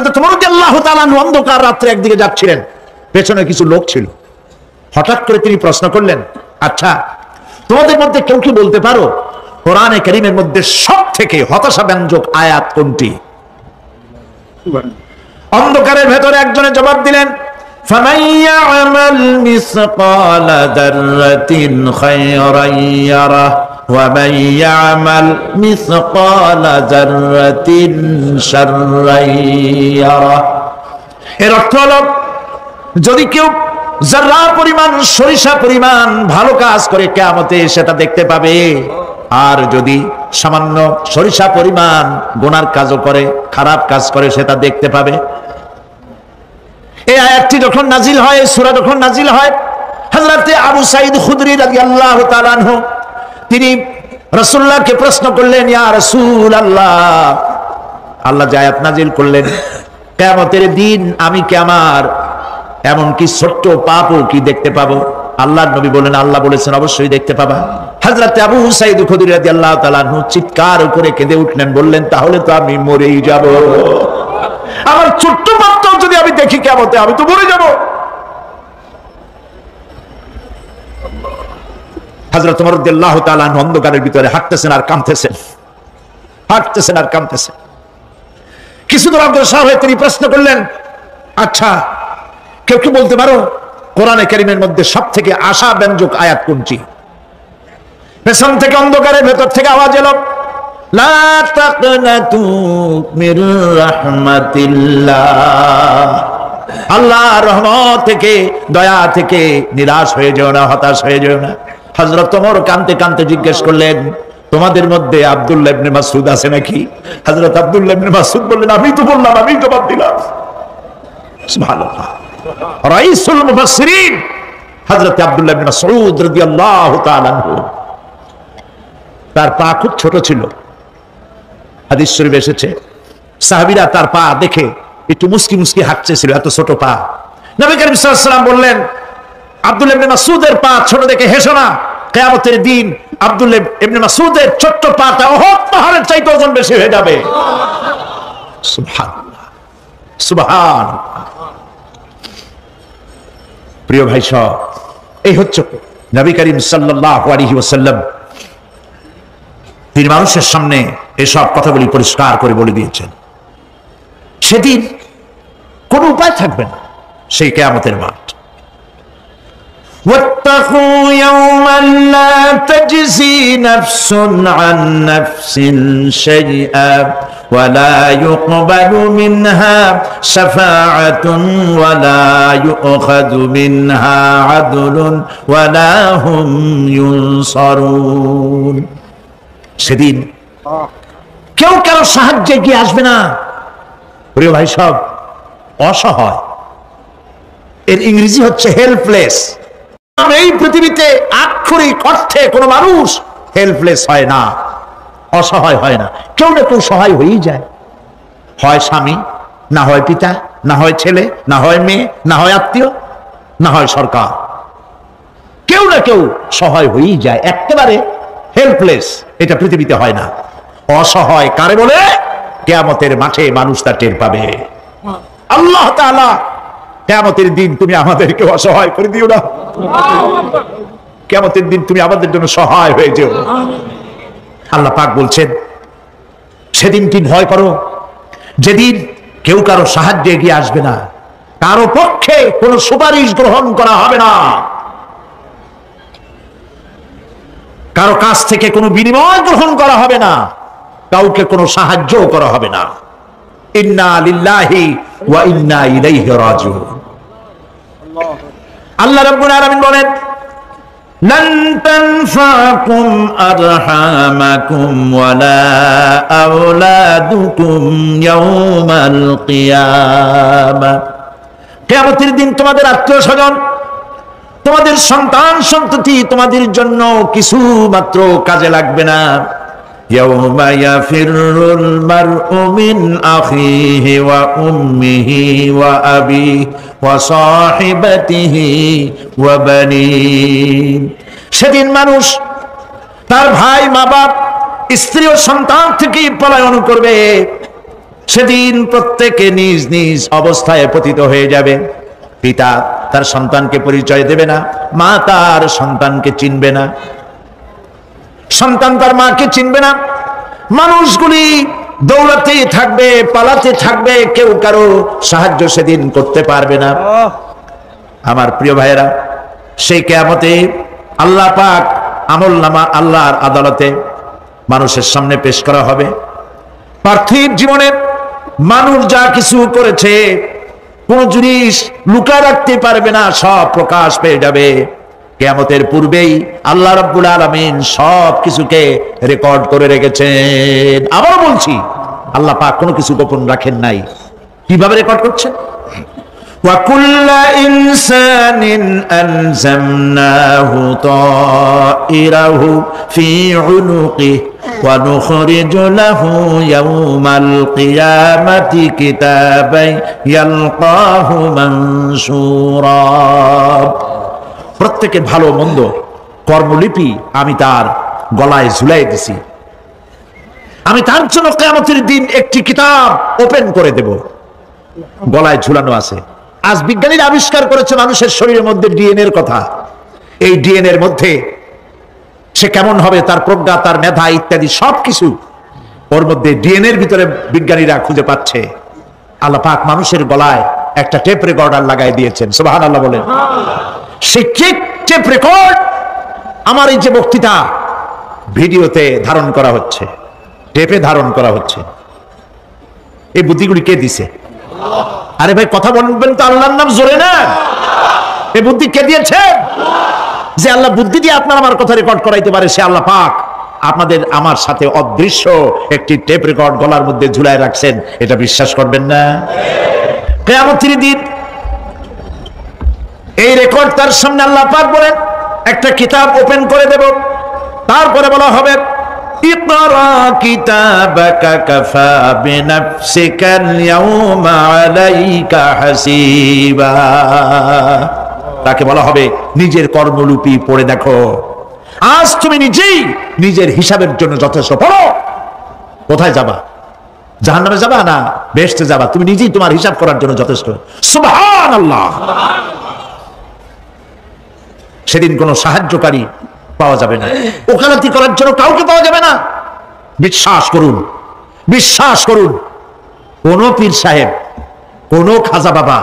হযরত ওমর রাদিয়াল্লাহু তাআলা অন্ধকার রাত্রে একদিকে যাচ্ছিলেন, পেছনে কিছু লোক ছিল। হঠাৎ করে তিনি প্রশ্ন করলেন, আচ্ছা তোমাদের মধ্যে কেউ কি বলতে পারো কোরআনে কারীমের মধ্যে সবথেকে হতাশাব্যঞ্জক আয়াত কোনটি? অন্ধকারের ভেতরে একজনে জবাব দিলেন, فَمَن يَعْمَلْ مِثْقَالَ ذَرَّةٍ خَيْرًا يَرَهُ وَمَن يَعْمَلْ مِثْقَالَ ذَرَّةٍ شَرًّا يَرَهُ। এর অর্থ হলো, যদি কেউ যারা পরিমাণ সরিষা পরিমাণ ভালো কাজ করে কিয়ামতে সেটা দেখতে পাবে, আর যদি সামান্য সরিষা পরিমাণ গুনার কাজও করে, খারাপ কাজ করে, সেটা দেখতে পাবে। এই আয়াতটি যখন নাজিল হয়, সূরা যখন নাজিল হয়, হযরত আবু সাঈদ খুদরি রাদিয়াল্লাহু তাআলা আনহু তিনি রাসূলুল্লাহকে প্রশ্ন করলেন, ইয়া রাসূলুল্লাহ, আল্লাহ যে আয়াত নাজিল করলেন কিয়ামতের দিন আমি কি আমার এমন কি ছোট্ট পাপও কি দেখতে পাবো? আল্লাহর নবী বলেন, আল্লাহ বলেছেন অবশ্যই দেখতে পাবা। হযরত আবু সাঈদ খুদরি রাদিয়াল্লাহু তাআলা আনহু চিৎকার করে কেঁদে উঠলেন, বললেন, তাহলে তো আমি মরেই যাব। আমার ছোট্ট পাপটাও যদি আমি দেখি কিয়ামতে, আমি তো মরে যাব। হযরত ওমর রাদিয়াল্লাহু তাআলা আনহু অন্ধকারের ভিতরে হাঁটতেছেন আর কাঁদতেছেন, হাঁটতেছেন আর কাঁদতেছেন। কিছু দূর অগ্রসর হয়ে তিনি প্রশ্ন করলেন, আচ্ছা কেউ কি বলতে পারো কোরআনে কারীমের মধ্যে সবথেকে আশাব্যঞ্জক আয়াত কোনটি? পেছন থেকে অন্ধকারের ভেতর থেকে আওয়াজ এলো, লা তাকনাতু মির রাহমাতিল্লাহ, আল্লাহর রহমত থেকে, দয়া থেকে নিরাশ হয়ে যেও না, হতাশ হয়ে যেও না। হযরত ওমর কাঁদতে কাঁদতে জিজ্ঞেস করলেন, তোমাদের মধ্যে আব্দুল্লাহ ইবনে মাসউদ আছে নাকি? হযরত আব্দুল্লাহ ইবনে মাসউদ বললেন, আমি তো বললাম, আমি জবাব দিলাম। সুবহানাল্লাহ। রাইসুল মুফাসসিরিন হযরত আব্দুল্লাহ ইবনে মাসউদ রাদিয়াল্লাহু তাআলা আনহু, তার পা খুব ছোট ছিল। হাদিস শরীফে এসেছে সাহাবীরা তার পা দেখে একটু মুস্কি মুস্কি হাঁটতেছিল, এত ছোট পা। নবী করিম সাল্লাল্লাহু আলাইহি ওয়াসাল্লাম বললেন, আব্দুল্লাহ ইবনে মাসউদের পা ছোট দেখে হেসো না, কিয়ামতের দিন আব্দুল্লাহ ইবনে মাসউদের ছোট্ট পাটা উহুদ পাহাড়ের চাইতে ওজন বেশি হয়ে যাবে। সুবহানাল্লাহ, সুবহানাল্লাহ। প্রিয় ভাই সব, এই হচ্ছে নবী করিম সাল্লাল্লাহু আলাইহি ওয়াসাল্লাম, তিনি মানুষের সামনে এসব কথাগুলি পরিষ্কার করে বলে দিয়েছেন। সেদিন কোনো উপায় থাকবে না, সেই কিয়ামতের মাঠ। واتقوا يوما لا تجزي نفس عن نفس شيئا ولا يقبل منها شفاعة ولا يؤخذ منها عدل ولا هم ينصرون। সেদিন কেউ কারো সাহায্যে গিয়ে আসবে না। প্রিয় ভাই সব, অসহায়, এর ইংরেজি হচ্ছে হেল্পলেস। এই পৃথিবীতে আক্ষরিক অর্থে কোনো মানুষ হেল্পলেস হয় না, অসহায় হয় না। কেউ না কেউ সহায় হয়েই যায়, হয় স্বামী, না হয় পিতা, না হয় ছেলে, না হয় মেয়ে, না হয় আত্মীয়, না হয় সরকার। কেউ না কেউ সহায় হয়েই যায়। একেবারে হেল্পলেস এটা পৃথিবীতে হয় না। অসহায় কারে বলে? কিয়ামতের মাঠে মানুষ তা টের পাবে। আল্লাহ তাআলা কিয়ামতের দিন তুমি আমাদেরকে অসহায় করে দিও না। কিয়ামতের দিন তুমি আমাদের জন্য সহায় হয়ে যেও। আল্লাহ পাক বলছেন, সেদিন কি ভয় করো, যেদিন কেউ কারো সাহায্যে এগিয়ে আসবে না, কারো পক্ষে কোনো সুপারিশ গ্রহণ করা হবে না, কারো কাছ থেকে কোনো বিনিময় গ্রহণ করা হবে না, কাউকে কোনো সাহায্য করা হবে না। ইন্না লিল্লাহি ওয়া ইন্না ইলাইহি রাজিউন। আল্লাহ রাব্বুল আলামিন বলেন, লান তানফাকুম আরহামাকুম ওয়ালা আওলাদুকুম ইয়াউমাল কিয়ামা। কিয়ামতের দিন তোমাদের আত্মীয়-স্বজন, তোমাদের সন্তান সন্ততি তোমাদের জন্য কিছু মাত্র কাজে লাগবে না। ইয়াউমা ইয়াফিরুল মারউ মিন আখিহি ওয়া উম্মিহি ওয়া আবিহি ওয়া সাহিবাতিহি ওয়া বানিহি। সেদিন মানুষ তার ভাই, মা বাপ, স্ত্রী ও সন্তান থেকে পলায়ন করবে। সেদিন প্রত্যেকে নিজ নিজ অবস্থায় পতিত হয়ে যাবে। পিতা তার সন্তানকে পরিচয় দেবে না, মা তার সন্তানকে চিনবে না, সন্তান তার মাকে চিনবে না। মানুষগুলি দৌড়াতে থাকবে, পালাতে থাকবে, কেউ কারো সাহায্য সেদিন করতে পারবে না। আমার প্রিয় ভাইয়েরা, সেই কিয়ামতে আল্লাহ পাক আমলনামা আল্লাহর আদালতে মানুষের সামনে পেশ করা হবে। পার্থিব জীবনে মানুষ যা কিছু করেছে কোন জিনিস লুকায় রাখতে পারবে না, সব প্রকাশ পেয়ে যাবে। কিয়ামতের পূর্বেই আল্লাহ রাব্বুল আলামিন সব কিছুকে রেকর্ড করে রেখেছেন। আবার বলছি, আল্লাহ পাক কোনো কিছু গোপন রাখেন নাই। কিভাবে রেকর্ড করছেন? وَكُلَّ إِنسَانٍ أَلْزَمْنَاهُ طَائِرَهُ فِي عُنُقِهِ وَنُخْرِجُ لَهُ يَوْمَ الْقِيَامَةِ كِتَابًا يَلْقَاهُ مَنشُورًا। প্রত্যেকের ভালো মন্দ কর্মলিপি আমি তার গলায় ঝুলাই দিছি। আমি তার জন্য কিয়ামতের দিন একটি কিতাব ওপেন করে দেব, গলায় ঝুলানো আছে। আজ বিজ্ঞানীরা আবিষ্কার করেছে মানুষের শরীরের মধ্যে ডিএনএ এর কথা। এই ডিএনএ এর মধ্যে সে কেমন হবে, তার প্রজ্ঞা, তার মেধা ইত্যাদি সবকিছু ওর মধ্যে ডিএনএ এর ভিতরে বিজ্ঞানীরা খুঁজে পাচ্ছে। আল্লাহ পাক মানুষের গলায় একটা টেপ রেকর্ডার লাগাই দিয়েছেন। সুবহানাল্লাহ বলেন। সেই টেপ রেকর্ড আমার এই যে বক্তৃতা ভিডিওতে ধারণ করা হচ্ছে, টেপে ধারণ করা হচ্ছে। এই বুদ্ধিগুলি কে দিছে? আরে ভাই কথা বলবেন তো আল্লাহর নাম জোরে না। এই বুদ্ধি কে দিয়েছে? যে আল্লাহ বুদ্ধি দিয়ে আপনার আমার কথা রেকর্ড করাইতে পারে, সে আল্লাহ পাক আপনাদের আমার সাথে অদৃশ্য একটি টেপ রেকর্ড গলার মধ্যে ঝুলায় রাখছেন। এটা বিশ্বাস করবেন না? কিয়ামতের দিন এই রেকর্ড তার সামনে আল্লাহ পাক বলেন একটা কিতাব ওপেন করে দেব। তারপরে বলা হবে ইকরা কিতাবাকা কাফা বিনাফসিকাল ইয়াউমা আলাইকা হাসিবা। তাকে বলা হবে নিজের কর্মলিপি পড়ে দেখো, আজ তুমি নিজেই নিজের হিসাবের জন্য যথেষ্ট। পড়ো, কোথায় যাবা? জাহান্নামে যাবা না বেহেশতে যাবা? তুমি নিজেই তোমার হিসাব করার জন্য যথেষ্ট। সুবহানাল্লাহ। সেদিন কোনো সাহায্যকারী পাওয়া যাবে না, ওকালতি করার জন্য কাউকে পাওয়া যাবে না। বিশ্বাস করুন, বিশ্বাস করুন, কোন পীর সাহেব, কোন খাজা বাবা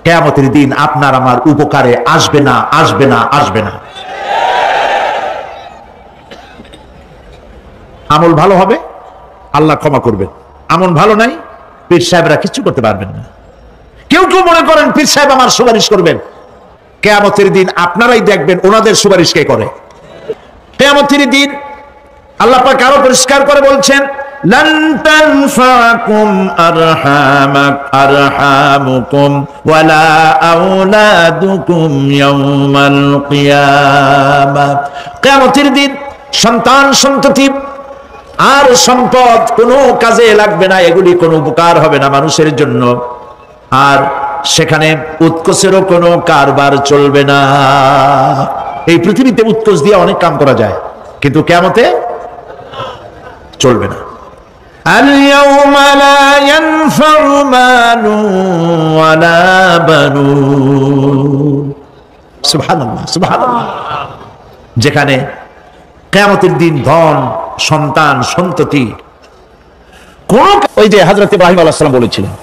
কিয়ামতের দিন আপনার আমার উপকারে আসবে না, আসবে না, আসবে না। আমল ভালো হবে, আল্লাহ ক্ষমা করবেন। আমল ভালো নাই, পীর সাহেবরা কিছু করতে পারবেন না। কেউ কেউ মনে করেন পীর সাহেব আমার সুপারিশ করবেন। কিয়ামতের দিন আপনারাই দেখবেন ওনাদের সুপারিশ কে করে। কিয়ামতের দিন আল্লাহ পাক আরো পরিষ্কার করে বলছেন লান তানফাকুম আরহামুকুম ওয়ালা আওলাদুকুম ইয়াউমাল কিয়ামাহ। কিয়ামতের দিন সন্তান সন্ততি আর সম্পদ কোনো কাজে লাগবে না, এগুলি কোনো উপকার হবে না মানুষের জন্য। আর সেখানে উৎকোচেরও কোনো কারবার চলবে না। এই পৃথিবীতে উৎকোচ দিয়ে অনেক কাম করা যায়, কিন্তু কিয়ামতে চলবে না। আল-ইয়াউমা লা ইয়ানফাউ মালুন ওয়ালা বানুন। সুবহানাল্লাহ, সুবহানাল্লাহ। যেখানে কিয়ামতের দিন ধন, সন্তান, সন্ততি কোন, ওই যে হযরত ইব্রাহিম আলাইহিস সালাম বলেছিলেন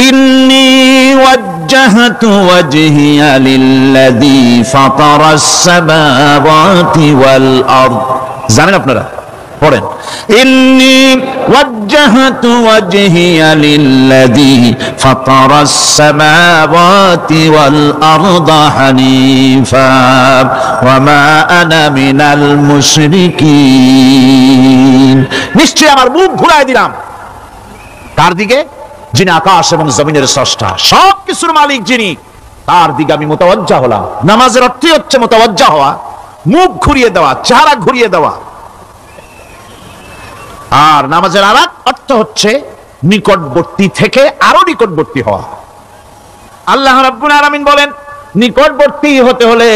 ইন্নী ওয়াজ্জাহতু ওয়াজহিয়া লিল্লাযী ফাতারাস সামাওয়াতি ওয়াল আরদ। জানেন আপনারা? পড়েন ইন্নী ওয়াজ্জাহতু ওয়াজহিয়া লিল্লাযী ফাতারাস সামাওয়াতি ওয়াল আরদা হানিফা ওয়া মা আনা মিনাল মুশরিকিন। নিশ্চয় আমার মুখ ঘুরায় দিলাম তার দিকে যিনি আকাশ এবং জমিনের স্রষ্টা, সব কিছুর মালিক যিনি, তার দিকে আমি মুতাওয়াজ্জা হলাম। নামাজের অর্থই হচ্ছে মুতাওয়াজ্জা হওয়া, মুখ ঘুরিয়ে দেওয়া, চেহারা ঘুরিয়ে দেওয়া। আর নামাজের আরেক অর্থ হচ্ছে নিকটবর্তী থেকে আরো নিকটবর্তী হওয়া। আল্লাহ রাব্বুল আলামিন বলেন নিকটবর্তী হতে হলে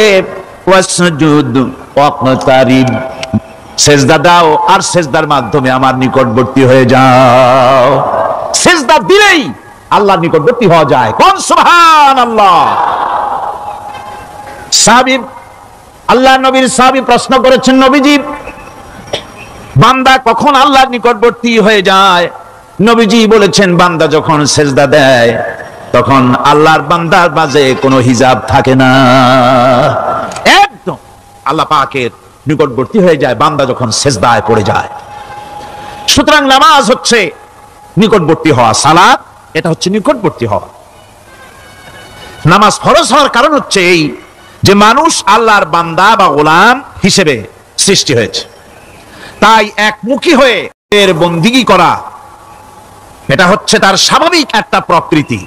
ওয়াসজুদ ওয়াকতারিব, সেজদা দাও আর সেজদার মাধ্যমে আমার নিকটবর্তী হয়ে যাও। দিলেই আল্লাহর নিকটবর্তী হওয়া যায়। কোন সুবহানাল্লাহ। সাহাবী, আল্লাহর নবীর সাহাবী প্রশ্ন করেছেন, নবীজি বান্দা কখন আল্লাহর নিকটবর্তী হয়ে যায়? নবীজি বলেছেন, বান্দা যখন সেজদা দেয় তখন আল্লাহর বান্দার মাঝে কোনো হিজাব থাকে না, একদম আল্লাহ পাকের নিকটবর্তী হয়ে যায় বান্দা যখন সেজদায় পড়ে যায়। সুতরাং নামাজ হচ্ছে নিকটবর্তী হওয়া, সালাত এটা হচ্ছে নিকটবর্তী হওয়া। নামাজ ফরজ হওয়ার কারণ হচ্ছে এই যে মানুষ আল্লাহর বান্দা বা গোলাম হিসেবে সৃষ্টি হয়েছে, তাই একমুখী হয়ে এর বন্দিগি করা এটা হচ্ছে তার স্বাভাবিক একটা প্রকৃতি।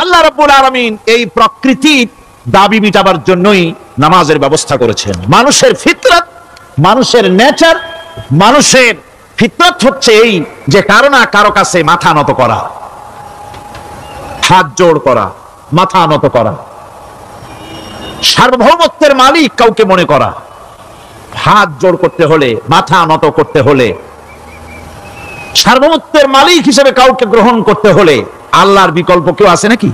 আল্লাহ রাব্বুল আলামিন এই প্রকৃতির দাবি মিটাবার জন্যই নামাজের ব্যবস্থা করেছেন। মানুষের ফিতরত, মানুষের নেচার, মানুষের ফিতরত হচ্ছে এই যে কারো না কারো কাছে মাথা নত করা, হাত জোড় করা, মাথা নত করা, সার্বভৌমত্বের মালিক কাউকে মনে করা। হাত জোড় করতে হলে, মাথা নত করতে হলে, সার্বভৌমত্বের মালিক হিসেবে কাউকে গ্রহণ করতে হলে আল্লাহর বিকল্প কেউ আছে নাকি?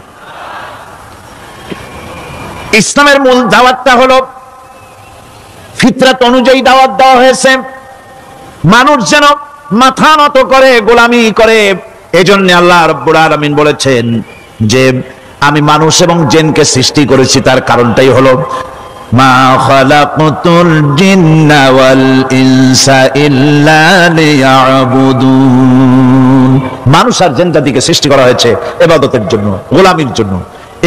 ইসলামের মূল দাওয়াতটা হলো ফিতরত অনুযায়ী দাওয়াত দেওয়া হয়েছে, মানুষ যেন মাথা নত করে, গোলামি করে। এজন্য আল্লাহ রাব্বুল আলামিন বলেছেন যে আমি মানুষ এবং জিনকে সৃষ্টি করেছি, তার কারণটাই হলো মা খালাকতুল জিন্না ওয়াল ইনসা ইল্লা লিয়াবুদুন। মানুষ আর জিন জাতিকে সৃষ্টি করা হয়েছে ইবাদতের জন্য, গোলামির জন্য।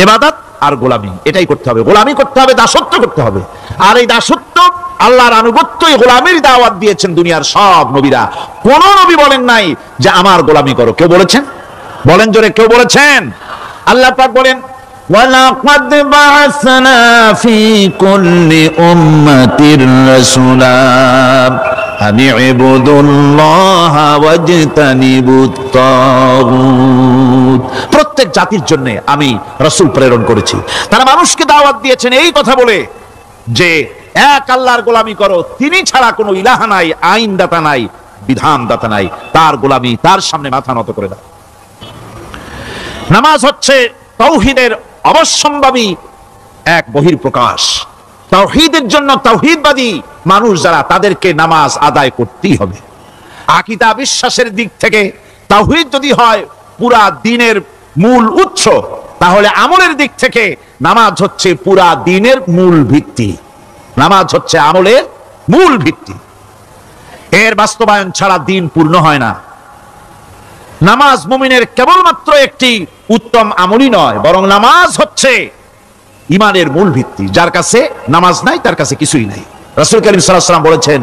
ইবাদত আর গোলামি এটাই করতে হবে, গোলামি করতে হবে, দাসত্ব করতে হবে। আর এই দাসত্ব, আল্লাহর আনুগত্যই গোলামির দাওয়াত দিয়েছেন দুনিয়ার সব নবীরা। কোন নবী বলেন নাই যে আমার গোলামি করো, কেউ বলেছেন? বলেন জোরে, কেউ বলেছেন? আল্লাহ পাক বলেন ওয়ালাকাদ বা'আসনা ফি কুল্লি উম্মাতির রাসূলা আন ইবুদুল্লাহা ওয়াজতানিবুত তাগুত। প্রত্যেক জাতির জন্য আমি রাসূল প্রেরণ করেছি, তারা মানুষকে দাওয়াত দিয়েছেন এই কথা বলে যে এক আল্লাহর গোলামি করো, তিনি ছাড়া কোনো ইলাহ নাই, আইনদাতা নাই, বিধানদাতা নাই, তার গোলামি, তার সামনে মাথা নত করে দাও। নামাজ হচ্ছে তাওহীদের অবশ্যম্ভাবী এক বহির্প্রকাশ। তাওহীদের জন্য তাওহীদবাদী মানুষ যারা, তাদেরকে নামাজ আদায় করতেই হবে। আকীদা বিশ্বাসের দিক থেকে তাওহীদ যদি হয় পুরা দ্বীনের মূল উৎস, তাহলে আমলের দিক থেকে নামাজ হচ্ছে পুরা দ্বীনের মূল ভিত্তি। নামাজ হচ্ছে আমলের মূল ভিত্তি, এর বাস্তবায়ন ছাড়া দ্বীন পূর্ণ হয় না। নামাজ মুমিনের কেবলমাত্র একটি উত্তম আমলই নয়, বরং নামাজ হচ্ছে ঈমানের মূল ভিত্তি। যার কাছে নামাজ নাই তার কাছে কিছুই নাই। রাসূল কারীম সাল্লাল্লাহু আলাইহি ওয়াসাল্লাম বলেছেন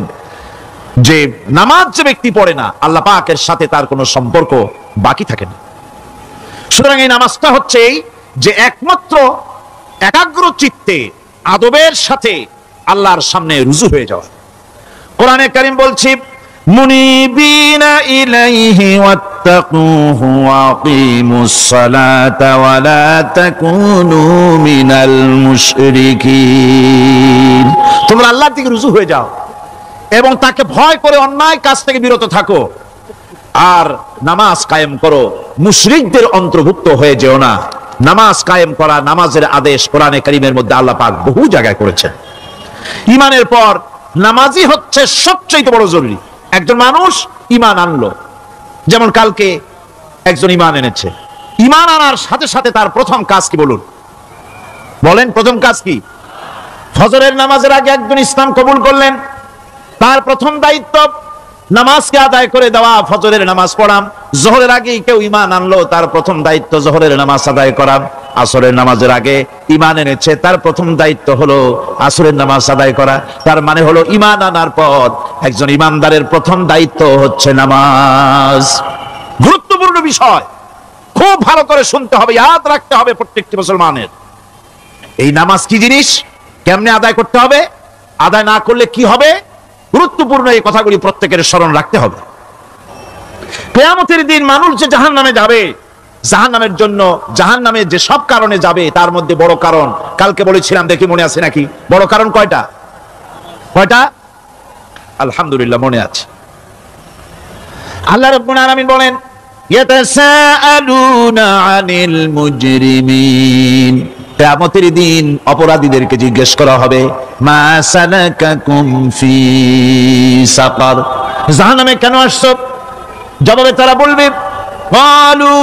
যে নামাজ যে ব্যক্তি পড়ে না, আল্লাহ পাকের সাথে তার কোনো সম্পর্ক বাকি থাকে না। সুতরাং এই নামাজটা হচ্ছে এই যে একমাত্র একাগ্র চিত্তে আদবের সাথে আল্লাহর সামনে রুজু হয়ে যাওয়া। কোরআনে কারীম বলছে মুনিবিনা ইলাইহি ওয়াত্তাকুহু ওয়া আকিমুস সালাতা ওয়া লা তাকুনু মিনাল মুশরিকিন। তোমরা আল্লাহর দিকে রুজু হয়ে যাও এবং তাকে ভয় করে অন্যায় কাজ থেকে বিরত থাকো, আর নামাজ কায়েম করো, মুশরিকদের অন্তর্ভুক্ত হয়ে যেও না। নামাজ কায়েম করা, নামাজের আদেশ কোরআনে কারীমের মধ্যে আল্লাহ পাক বহু জায়গায় করেছেন। ঈমানের পর নামাজই হচ্ছে সবচেয়ে বড় জরুরি। একজন মানুষ ঈমান আনলো, যেমন কালকে একজন ঈমান এনেছে, ঈমান আনার সাথে সাথে তার প্রথম কাজ কি বলুন? বলেন প্রথম কাজ কি? ফজরের নামাজের আগে একজন ইসলাম কবুল করলেন, তার প্রথম দায়িত্ব নামাজকে আদায় করে দেওয়া, ফজরের নামাজ পড়া। জোহরের আগে কেউ ঈমান আনলো, তার প্রথম দায়িত্ব জোহরের নামাজ আদায় করা। আসরের নামাজের আগে ঈমান এনেছে, তার প্রথম দায়িত্ব হলো আসরের নামাজ আদায় করা। তার মানে হলো ঈমান আনার পর একজন ঈমানদারের প্রথম দায়িত্ব হচ্ছে নামাজ। গুরুত্বপূর্ণ বিষয়, খুব ভালো করে শুনতে হবে, ইয়াদ রাখতে হবে প্রত্যেকটি মুসলমানের। এই নামাজ কি জিনিস, কেমনে আদায় করতে হবে, আদায় না করলে কি হবে, গুরুত্বপূর্ণ এই কথাগুলি প্রত্যেকের স্মরণ রাখতে হবে। কিয়ামতের দিন মানুষ যে জাহান্নামে যাবে, জাহান্নামের জন্য, জাহান্নামে যে সব কারণে যাবে তার মধ্যে বড় কারণ কালকে বলেছিলাম, দেখি মনে আছে নাকি? বড় কারণ কয়টা? কয়টা? আলহামদুলিল্লাহ মনে আছে। আল্লাহ রাব্বুল আলামিন বলেন ইয়াতাসাআলুনা আনিল মুজরিমিন, কিয়ামতের দিন অপরাধীদেরকে জিজ্ঞেস করা হবে, মা সালাকাকুম ফি সাকার, জাহান্নামে কেন আসছো? জবাবে তারা বলবে, ক্বালু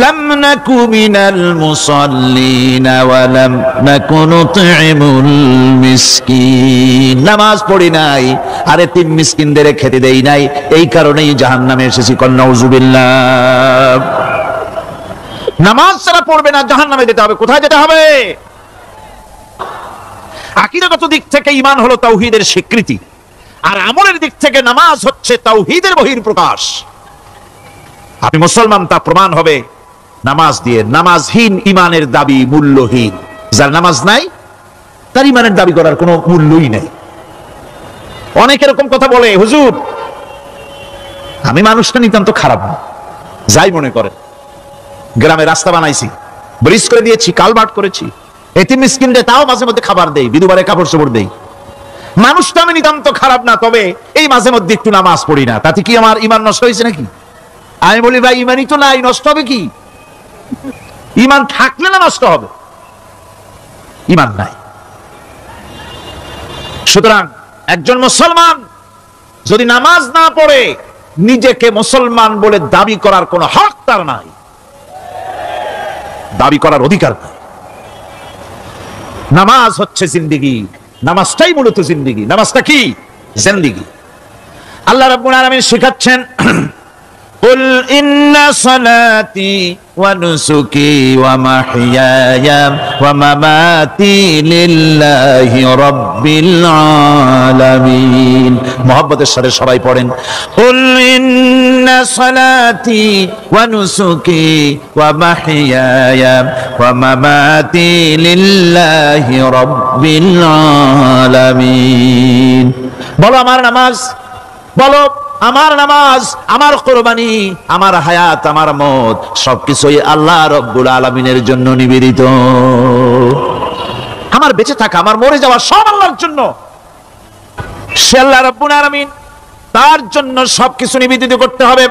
লাম নাকু মিনাল মুসাল্লিনা ওয়া লাম নাকু নুতঈমুল মিসকিন, নামাজ পড়ি নাই আর এতিম মিসকিনদের খেতে দেই নাই, এই কারণেই জাহান্নামে এসেছি। নাউযুবিল্লাহ। নামাজ ছাড়া পড়বে না, জাহান্নামে যেতে হবে। কোথায় যেতে হবে? আকীদাগত দিক থেকে ঈমান হলো তাওহীদের স্বীকৃতি, আর আমলের দিক থেকে নামাজ হচ্ছে তাওহীদের বহিঃপ্রকাশ। আপনি মুসলমান তা প্রমাণ হবে নামাজ দিয়ে। নামাজহীন ঈমানের দাবি মূল্যহীন। যার নামাজ নাই তার ঈমানের দাবি করার কোনো মূল্যই নেই। অনেক এরকম কথা বলে, হুজুর আমি মানুষটা নিতান্ত খারাপ না, যাই মনে করেন, গ্রামে রাস্তা বানাইছি, ব্রিজ করে দিয়েছি, কালভার্ট করেছি, এতিম মিসকিনদের তাও মাঝে মধ্যে খাবার দেই, বিধবারে কাপড় চোপড় দেই, মানুষটা আমি নিতান্ত খারাপ না, তবে এই মাঝে মধ্যে একটু নামাজ পড়ি না, তাতে কি আমার ঈমান নষ্ট হয়েছে নাকি? আমি বলি, ভাই ঈমানই তো নাই, নষ্ট হবে কি? ঈমান থাকলে না নষ্ট হবে? ঈমান নাই। সুতরাং একজন মুসলমান যদি নামাজ না পড়ে, নিজেকে মুসলমান বলে দাবি করার কোনো হক তার নাই, দাবি করার অধিকার নাই। নামাজ হচ্ছে জিন্দেগি, নামাজটাই মূলত জিন্দেগি। নামাজটা কি? জিন্দেগি। আল্লাহ রাব্বুল আলামিন শেখাচ্ছেন, কুল ইন্না সালাতি ওয়া নুসুকি ওয়া মাহইয়ায়া ওয়া মামাতি লিল্লাহি রাব্বিল আলামিন। মুহাব্বতের সাথে সবাই পড়েন, কুল ইন্না সালাতি ওয়া নুসুকি ওয়া মাহইয়ায়া ওয়া মামাতি লিল্লাহি রাব্বিল আলামিন। বলো আমার নামাজ, বলো আমার নামাজ, আমার কুরবানি, আমার হায়াত, আমার মত সবকিছুই আল্লাহ রাব্বুল আলামিনের জন্য নিবেদিত। আমার বেঁচে থাকা, আমার মরে যাওয়া সব আল্লাহর জন্য। সে আল্লাহ রাব্বুল আলামিন, তার জন্য সবকিছু নিবেদিত করতে হবে।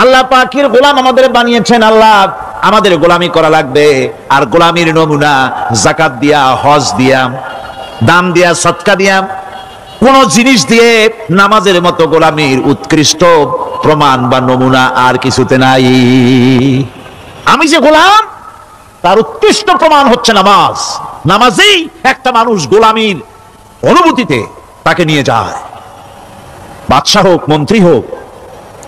আল্লাহ পাকের গোলাম আমাদের বানিয়েছেন, আল্লাহ আমাদের গোলামি করা লাগবে। আর গোলামির নমুনা যাকাত দিয়া, হজ দিয়া, দান দিয়া, সদকা দিয়া, কোন জিনিস দিয়ে নামাজের মতো গোলামির উৎকৃষ্ট প্রমাণ বা নমুনা আর কিছুতে নাই। আমি যে গোলাম তার উৎকৃষ্ট প্রমাণ হচ্ছে নামাজ। নামাজেই একটা মানুষ গোলামির অনুভূতিতে তাকে নিয়ে যায়। বাদশাহ হোক, মন্ত্রী হোক,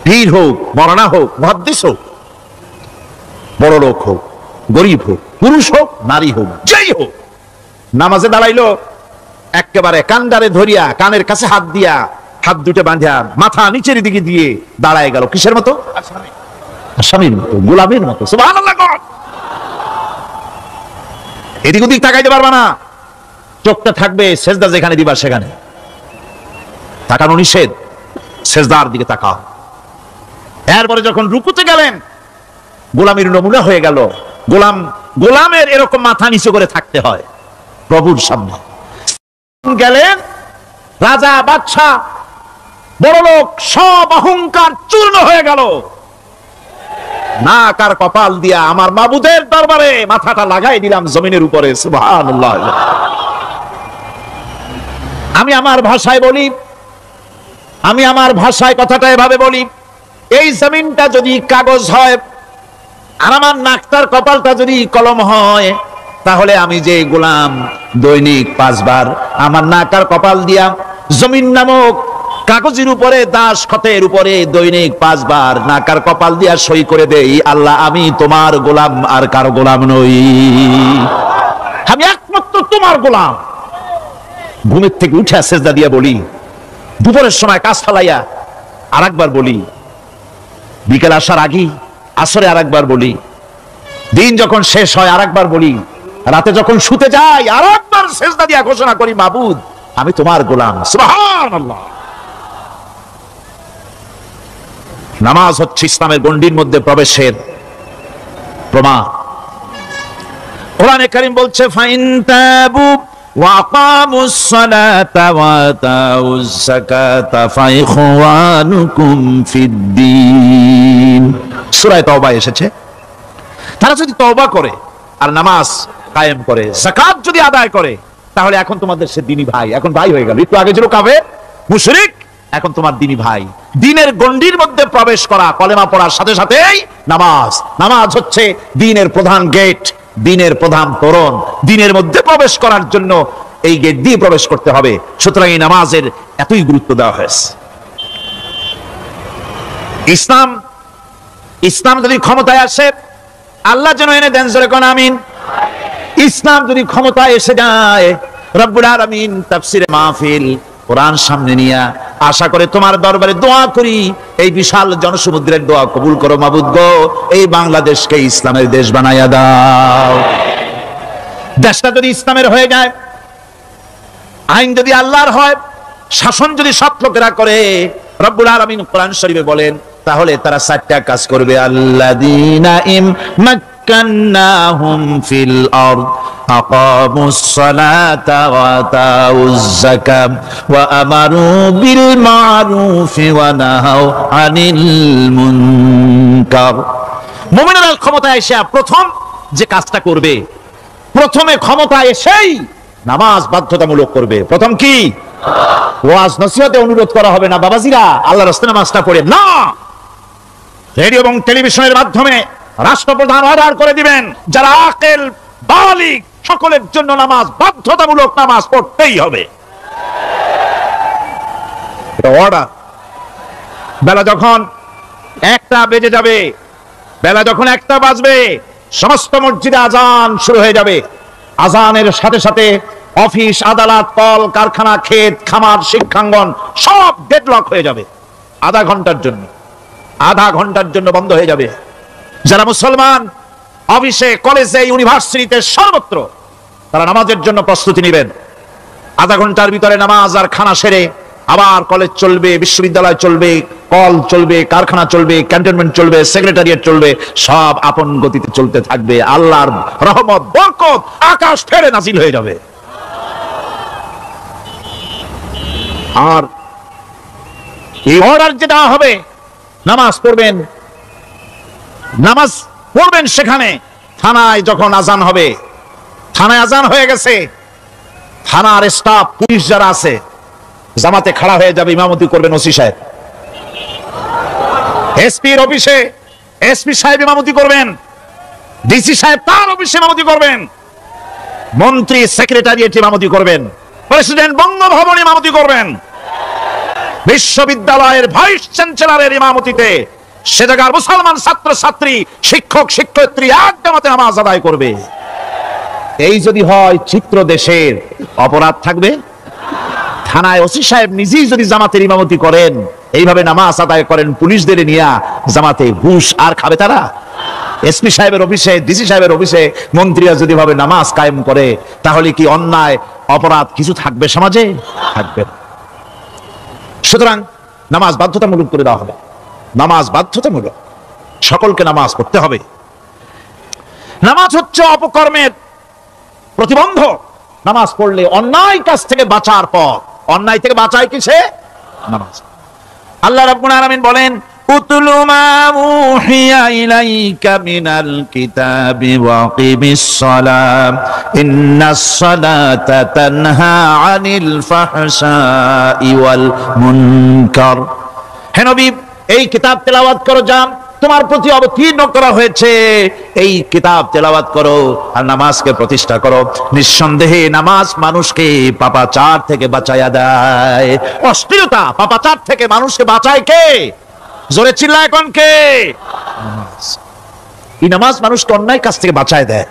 পীর হোক, মওলানা হোক, মুহাদ্দিস হোক, বড় লোক হোক, গরিব হোক, পুরুষ হোক, নারী হোক, যেই হোক, নামাজে দাঁড়াইলো একেবারে কান্ডারে ধরিয়া, কানের কাছে হাত দিয়া, হাত দুটো বাঁধিয়া, মাথা নিচের দিকে দিয়ে দাঁড়ায় গেল। কিসের মতো? আসামির মতো, গোলামের মতো। সুবহানাল্লাহ। এদিক ওদিক তাকাইতে পারবা না, চোখটা থাকবে সেজদা যেখানে দিবা সেখানে। তাকানো নিষেধ, সেজদার দিকে তাকাও। এরপরে যখন রুকুতে গেলেন, গোলামির নমুনা হয়ে গেল। গোলামের এরকম মাথা নিচু করে থাকতে হয় প্রভুর সামনে। গেলেন রাজা, বাদশাহ, বড় লোক, সব অহংকার চূর্ণ হয়ে গেল। নাক আর কপাল দিয়া আমার মাবুদের দরবারে মাথাটা লাগাই দিলাম জমিনের উপরে। সুবহানাল্লাহ। আমি আমার ভাষায় বলি, আমি আমার ভাষায় কথাটা এভাবে বলি, এই জমিনটা যদি কাগজ হয় আর আমার নাকটার কপালটা যদি কলম হয়, তাহলে আমি যে গোলাম দৈনিক 5 বার আমার নাকার কপাল দিয়া জমিন নামক কাগজের উপরে, দাস খতের উপরে দৈনিক 5 বার নাকার কপাল দিয়া সই করে দেই, আল্লাহ আমি তোমার গোলাম, আর কারো গোলাম নই, আমি একমাত্র তোমার গোলাম। ঘুমের থেকে উঠে সেজদা দিয়া বলি, দুপুরের সময় কাজ ফালাইয়া আর একবার বলি, বিকেল আসার আগেই আসরে আর একবার বলি, দিন যখন শেষ হয় আর একবার বলি, রাতে যখন শুতে যাই আর একবার সেজদা দিয়া ঘোষণা করি, মাবুদ আমি তোমার গোলাম। সুবহানাল্লাহ। নামাজ হচ্ছে ইসলামের গণ্ডির মধ্যে প্রবেশের প্রমাণ। কোরআনে কারীম বলছে, ফাইন তাবু ওয়া আকামুস সালাতা ওয়া আতাউজ যাকাতা ফাইখওয়ানুকুম ফিদ্দীন। সূরা তওবা এসেছে। তারা যদি তওবা করে আর নামাজ কায়েম করে, যাকাত যদি আদায় করে, তাহলে এখন তোমাদের সে দ্বীনি ভাই, এখন ভাই হয়ে গেল। একটু আগে ছিল কাফের মুশরিক, এখন তোমার দ্বীনি ভাই। দ্বীনের গণ্ডির মধ্যে প্রবেশ করা, কলেমা পড়ার সাথে সাথেই নামাজ। নামাজ হচ্ছে দ্বীনের প্রধান গেট, দ্বীনের প্রধান তোরণ। দ্বীনের মধ্যে প্রবেশ করার জন্য এই গেট দিয়ে প্রবেশ করতে হবে। সুতরাং এই নামাজের এতই গুরুত্ব দেওয়া হয়েছে। ইসলাম যদি ক্ষমতায় আসে, আল্লাহ যেন এনে দেন, জোরে কোন আমিন। ইসলাম যদি ক্ষমতায় এসে যায়, রব্বুল আলামিন তাফসিরে মাহফিল কোরআন সামনে নিয়ে আশা করে তোমার দরবারে দোয়া করি, এই বিশাল জনসমুদ্রের দোয়া কবুল করো মাবুদ গো, এই বাংলাদেশকে ইসলামের দেশ বানাইয়া দাও। দেশটা যদি ইসলামের হয়ে যায়, আইন যদি আল্লাহর হয়, শাসন যদি সৎ লোকেরা করে, রব্বুল আলামিন কোরআন শরীফে বলেন, তাহলে তারা 4টা কাজ করবে। আল্লাযীনা ইমাক্কান্নাহুম ফিল আরদ আকামুস সালাতা ওয়া আতাউজ যাকাত ওয়া আমারু বিল মা'রুফি ওয়া নাহাউ আনিল মুনকার। মুমিনেরা ক্ষমতায় এসে প্রথম যে কাজটা করবে, প্রথমে ক্ষমতায় এসেই নামাজ বাধ্যতামূলক করবে। প্রথম কি? ওয়াজ নসিহতে অনুরোধ করা হবে না, বাবাজিরা আল্লাহর রাস্তায় নামাজটা পড়েন না। রেডিও এবং টেলিভিশনের মাধ্যমে রাষ্ট্রপ্রধান অর্ডার করে দিবেন, যারা আকেল বালিগ সকলের জন্য নামাজ বাধ্যতামূলক, নামাজ পড়তেই হবে। এটা অর্ডার। বেলা যখন 1টা বেজে যাবে, বেলা যখন 1টা বাজবে, সমস্ত মসজিদে আজান শুরু হয়ে যাবে। আজানের সাথে সাথে অফিস, আদালত, কল কারখানা, ক্ষেত খামার, শিক্ষাঙ্গন সব ডেডলক হয়ে যাবে। আধা ঘন্টার জন্য বন্ধ হয়ে যাবে। যারা মুসলমান অফিসে, কলেজে, ইউনিভার্সিটিতে, সর্বত্র তারা নামাজের জন্য প্রস্তুতি নেবেন। আধা ঘন্টার ভিতরে নামাজ আর খানা সেরে আবার কলেজ চলবে, বিশ্ববিদ্যালয় চলবে, কল চলবে, কারখানা চলবে, ক্যান্টনমেন্ট চলবে, সেক্রেটারিয়েট চলবে, সব আপন গতিতে চলতে থাকবে। আল্লাহর রহমত, বরকত আকাশ ফেরে নাজিল হয়ে যাবে। আর এই অর্ডার যে দেওয়া হবে, নামাজ পড়বেন, নামাজ পড়বেন সেখানে। থানায় যখন আজান হবে, থানায় আজান হয়ে গেছে, থানার স্টাফ, পুলিশ যারা আছে, জামাতে খাড়া হয়ে যাবে, ইমামতি করবেন ওসি সাহেব। এসপির অফিসে এসপি সাহেব ইমামতি করবেন, ডিসি সাহেব তার অফিসে ইমামতি করবেন, মন্ত্রী সেক্রেটারিয়েট ইমামতি করবেন, প্রেসিডেন্ট বঙ্গভবন ইমামতি করবেন, বিশ্ববিদ্যালয়ের ভাইস চ্যান্সেলরের ইমামতিতে সে জায়গার মুসলমান ছাত্র ছাত্রী, শিক্ষক শিক্ষয়িত্রী এক জামাতে নামাজ আদায় করবে। এই যদি হয়, চিত্র দেশের অপরাধ থাকবে। থানায় ওসি সাহেব নিজেই যদি জামাতের ইমামতি করেন, এইভাবে নামাজ আদায় করেন পুলিশদের নিয়ে জামাতে, ঘুষ আর খাবে তারা? এসপি সাহেবের অফিসে, ডিসি সাহেবের অফিসে মন্ত্রীরা যদি ভাবে নামাজ কায়েম করে, তাহলে কি অন্যায় অপরাধ কিছু থাকবে সমাজে? থাকবে। সুতরাং নামাজ বাধ্যতামূলক করে দেওয়া হবে। নামাজ বাধ্যতামূলক, সকলকে নামাজ পড়তে হবে। নামাজ হচ্ছে অপকর্মের প্রতিবন্ধক। নামাজ পড়লে অন্যায় কাজ থেকে বাঁচার পথ। অন্যায় থেকে বাঁচায় কিসে? নামাজ। আল্লাহ রাব্বুল আলামিন বলেন, উতলু মা উহিয়া ইলাইকা মিনাল কিতাবি ওয়া আকিমিস সালাত ইন্নাস সালাতা তানহা আনিল ফাহশাই ওয়াল মুনকার। হে নবী, এই কিতাব তেলাওয়াত করো, যা তোমার প্রতি অবতীর্ণ করা হয়েছে, এই কিতাব তেলাওয়াত করো আর নামাজকে প্রতিষ্ঠা করো। নিঃসন্দেহে নামাজ মানুষকে পাপাচার থেকে বাঁচাইয়া দেয়। অশ্লীলতা, পাপাচার থেকে মানুষকে বাঁচায় কে? জোরে চিল্লায় কোন কে? নামাজ। এই নামাজ মানুষকে অন্যায় কাজ থেকে বাঁচায় দেয়।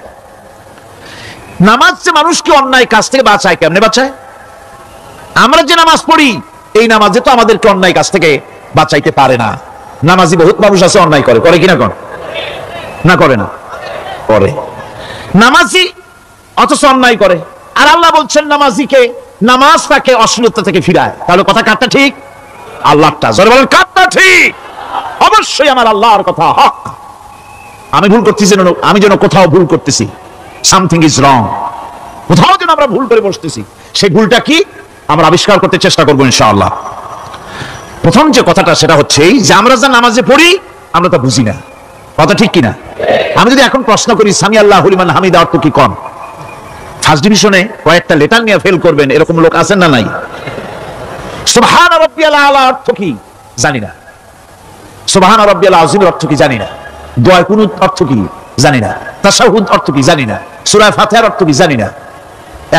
নামাজ যে মানুষকে অন্যায় কাজ থেকে বাঁচায়, কেমনে বাঁচায়? আমরা যে নামাজ পড়ি, এই নামাজে তো আমাদেরকে অন্যায় কাজ থেকে বাঁচাইতে পারে না। নামাজি বহুত মানুষ আছে অন্যায় করে, করে কিনা? কোন না করে না? করে। নামাজি অথচ অন্যায় করে। আর আল্লাহ বলছেন নামাজিকে, নামাজ তাকে অশ্লীলতা থেকে ফিরায়। তাহলে কথা কাটটা ঠিক? আল্লাহটা জোরে বলেন, কাটটা ঠিক? অবশ্যই আমার আল্লাহর কথা হক। আমি ভুল করতেছি, আমি যেন কোথাও ভুল করতেছি, সামথিং ইজ রং, কোথাও যেন আমরা ভুল করে বসতেছি। সেই ভুলটা কি আমরা আবিষ্কার করতে চেষ্টা করবো ইনশাআল্লাহ। প্রথম যে কথাটা সেটা হচ্ছে যে আমরা যা নামাজে পড়ি আমরা তা বুঝি না। কথা ঠিক কিনা? আমি যদি এখন প্রশ্ন করি সামি আল্লাহু লিমান হামিদা অর্থ কি, কোন ফার্স্ট ডিভিশনে কয়েকটা লেটার নিয়ে ফেল করবেন এরকম লোক আছেন না নাই? সুবহান রাব্বিয়াল আলা অর্থ কি জানি না, সুবহান রাব্বিয়াল আযীম অর্থ কি জানি না, দোয়া কুনুত অর্থ কি জানি না, তাশাহুদ অর্থ কি জানি না, সূরা ফাতিহার অর্থ কি জানি না।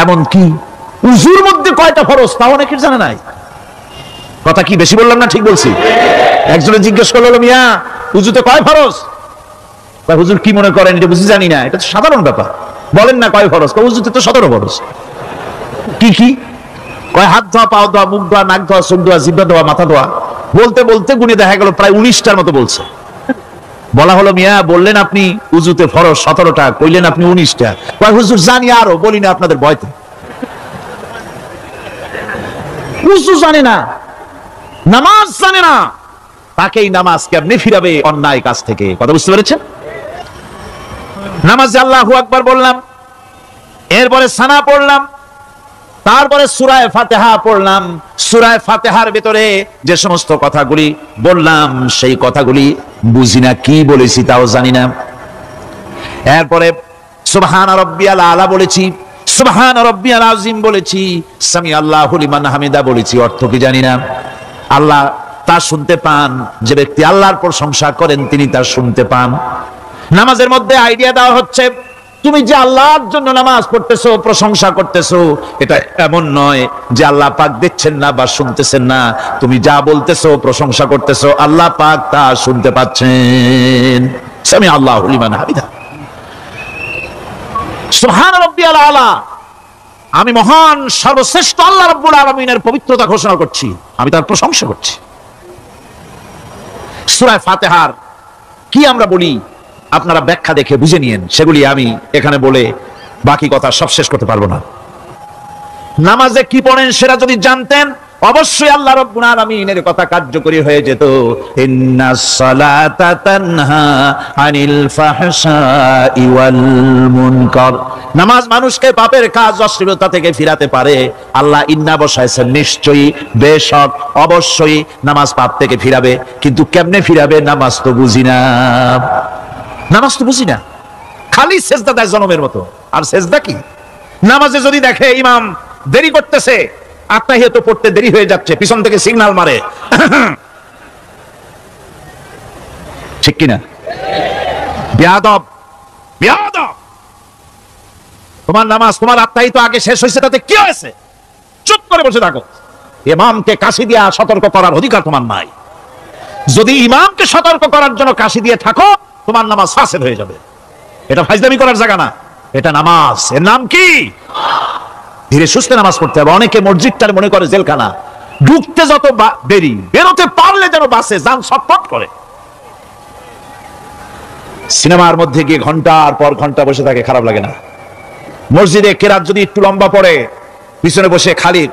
এমন কি উযুর মধ্যে কয়টা ফরজ তাও অনেকের জানা নাই। কথা কি বেশি বললাম না ঠিক বলছি? একজনে জিজ্ঞেস করলো, মিয়া উযুতে কয় ফরজ? কয় হুজুর কি মনে করেন এটা বুঝি জানি না, এটা তো সাধারণ ব্যাপার, বলেন না কয় ফরজ? কয় উযুতে তো 17 ফরজ। কি কি? কয় হাত ধোয়া, পাও ধোয়া, মুখ ধোয়া, নাক ধোয়া, চোখ ধোয়া, জিহ্বা ধোয়া, মাথা ধোয়া। বলতে বলতে গুণে দেখা গেল প্রায় 19টার মতো বলছে। বলা হলো, মিয়া বললেন আপনি উযুতে ফরজ 17টা, কইলেন আপনি 19টা। কয় হুজুর জানি আরো, বলি না আপনাদের ভয়তে। উযু জানে না, নামাজ জানে না, তাকেই নামাজ কেমনে ফিরাবে অন্যায় কাজ থেকে? কথা বুঝতে পেরেছেন? নামাজে আল্লাহু আকবার বললাম, এরপরে সানা পড়লাম, তারপরে সূরা ফাতিহা পড়লাম। সূরা ফাতিহার ভিতরে যে সমস্ত কথাগুলি বললাম সেই কথাগুলি বুঝি না, কি বলেছি তাও জানি না। এরপরে সুবহান রাব্বিয়াল আলা বলেছি, সুবহান রাব্বিয়াল আযীম বলেছি, সামি আল্লাহু লিমান হামিদা বলেছি, অর্থ কি জানি না। আল্লাহ তা শুনতে পান, যে ব্যক্তি আল্লাহর প্রশংসা করেন তিনি তা শুনতে পান। নামাজের মধ্যে আইডিয়া দেওয়া হচ্ছে, তুমি যে আল্লাহর জন্য নামাজ পড়তেছো, প্রশংসা করতেছো, এটা এমন নয় যে আল্লাহ পাক দেখছেন না বা শুনতেছেন না। তুমি যা বলতেছো, প্রশংসা করতেছো, আল্লাহ পাক তা শুনতে পাচ্ছেন। সামি আল্লাহু লিমান হামিদা, সুবহান রাব্বিয়াল আলা। আমি মহান সর্বশ্রেষ্ঠ আল্লাহ রাব্বুল আলামিনের পবিত্রতা ঘোষণা করছি, আমি তার প্রশংসা করছি। সূরা ফাতিহার কি আমরা বলি আপনারা ব্যাখ্যা দেখে বুঝে নিয়েন, সেগুলি আমি এখানে বলে বাকি কথা সব শেষ করতে পারবো না। নামাজে কি পড়েন সেটা যদি জানতেন, অবশ্যই আল্লাহ রাব্বুল আলামিনের কথা কার্যকরী হয়ে যেত। ইন্নাস সালাতা তানহা আনিল ফাহশাই ওয়াল মুনকার। নামাজ মানুষকে পাপের কাজ, অশ্লীলতা থেকে ফিরাতে পারে। আল্লাহ ইন্না বসাইছেন, নিশ্চয়ই, বেশক, অবশ্যই নামাজ পাপ থেকে ফিরাবে। কিন্তু কেমনে ফিরাবে নামাজ তো বুঝি না, নামাজ তো বুঝি না। খালি সেজদা দেয় জনমের মতো, আর সেজদা কি? নামাজে যদি দেখে ইমাম দেরি করতেছে, আত্মাহিয়াত পড়তে দেরি হয়ে যাচ্ছে, পিছন থেকে সিগন্যাল মারে, ঠিক কিনা? বেয়াদব, বেয়াদব। তোমার নামাজ, তোমার আত্মাহিত আগে শেষ হয়েছে, তাতে কি হয়েছে? চুপ করে বসে থাকো। ইমামকে কাশি দিয়া সতর্ক করার অধিকার তোমার নাই। যদি ইমামকে সতর্ক করার জন্য কাশি দিয়ে থাকো, তোমার নামাজ ফাসেদ হয়ে যাবে। এটা ফাজলামি করার জায়গা না, এটা নামাজ। এর নাম কি? ধীরে সুস্থে নামাজ পড়তে হবে। অনেকে মসজিদটার মনে করে জেলখানা, ঢুকতে যত দেরি, বেরোতে পারলে যেন বাসে যান ছটফট করে। সিনেমার মধ্যে গিয়ে ঘন্টার পর ঘন্টা বসে থাকে, খারাপ লাগে না? মসজিদে কেরাত যদি একটু লম্বা পড়ে, পিছনে বসে খালি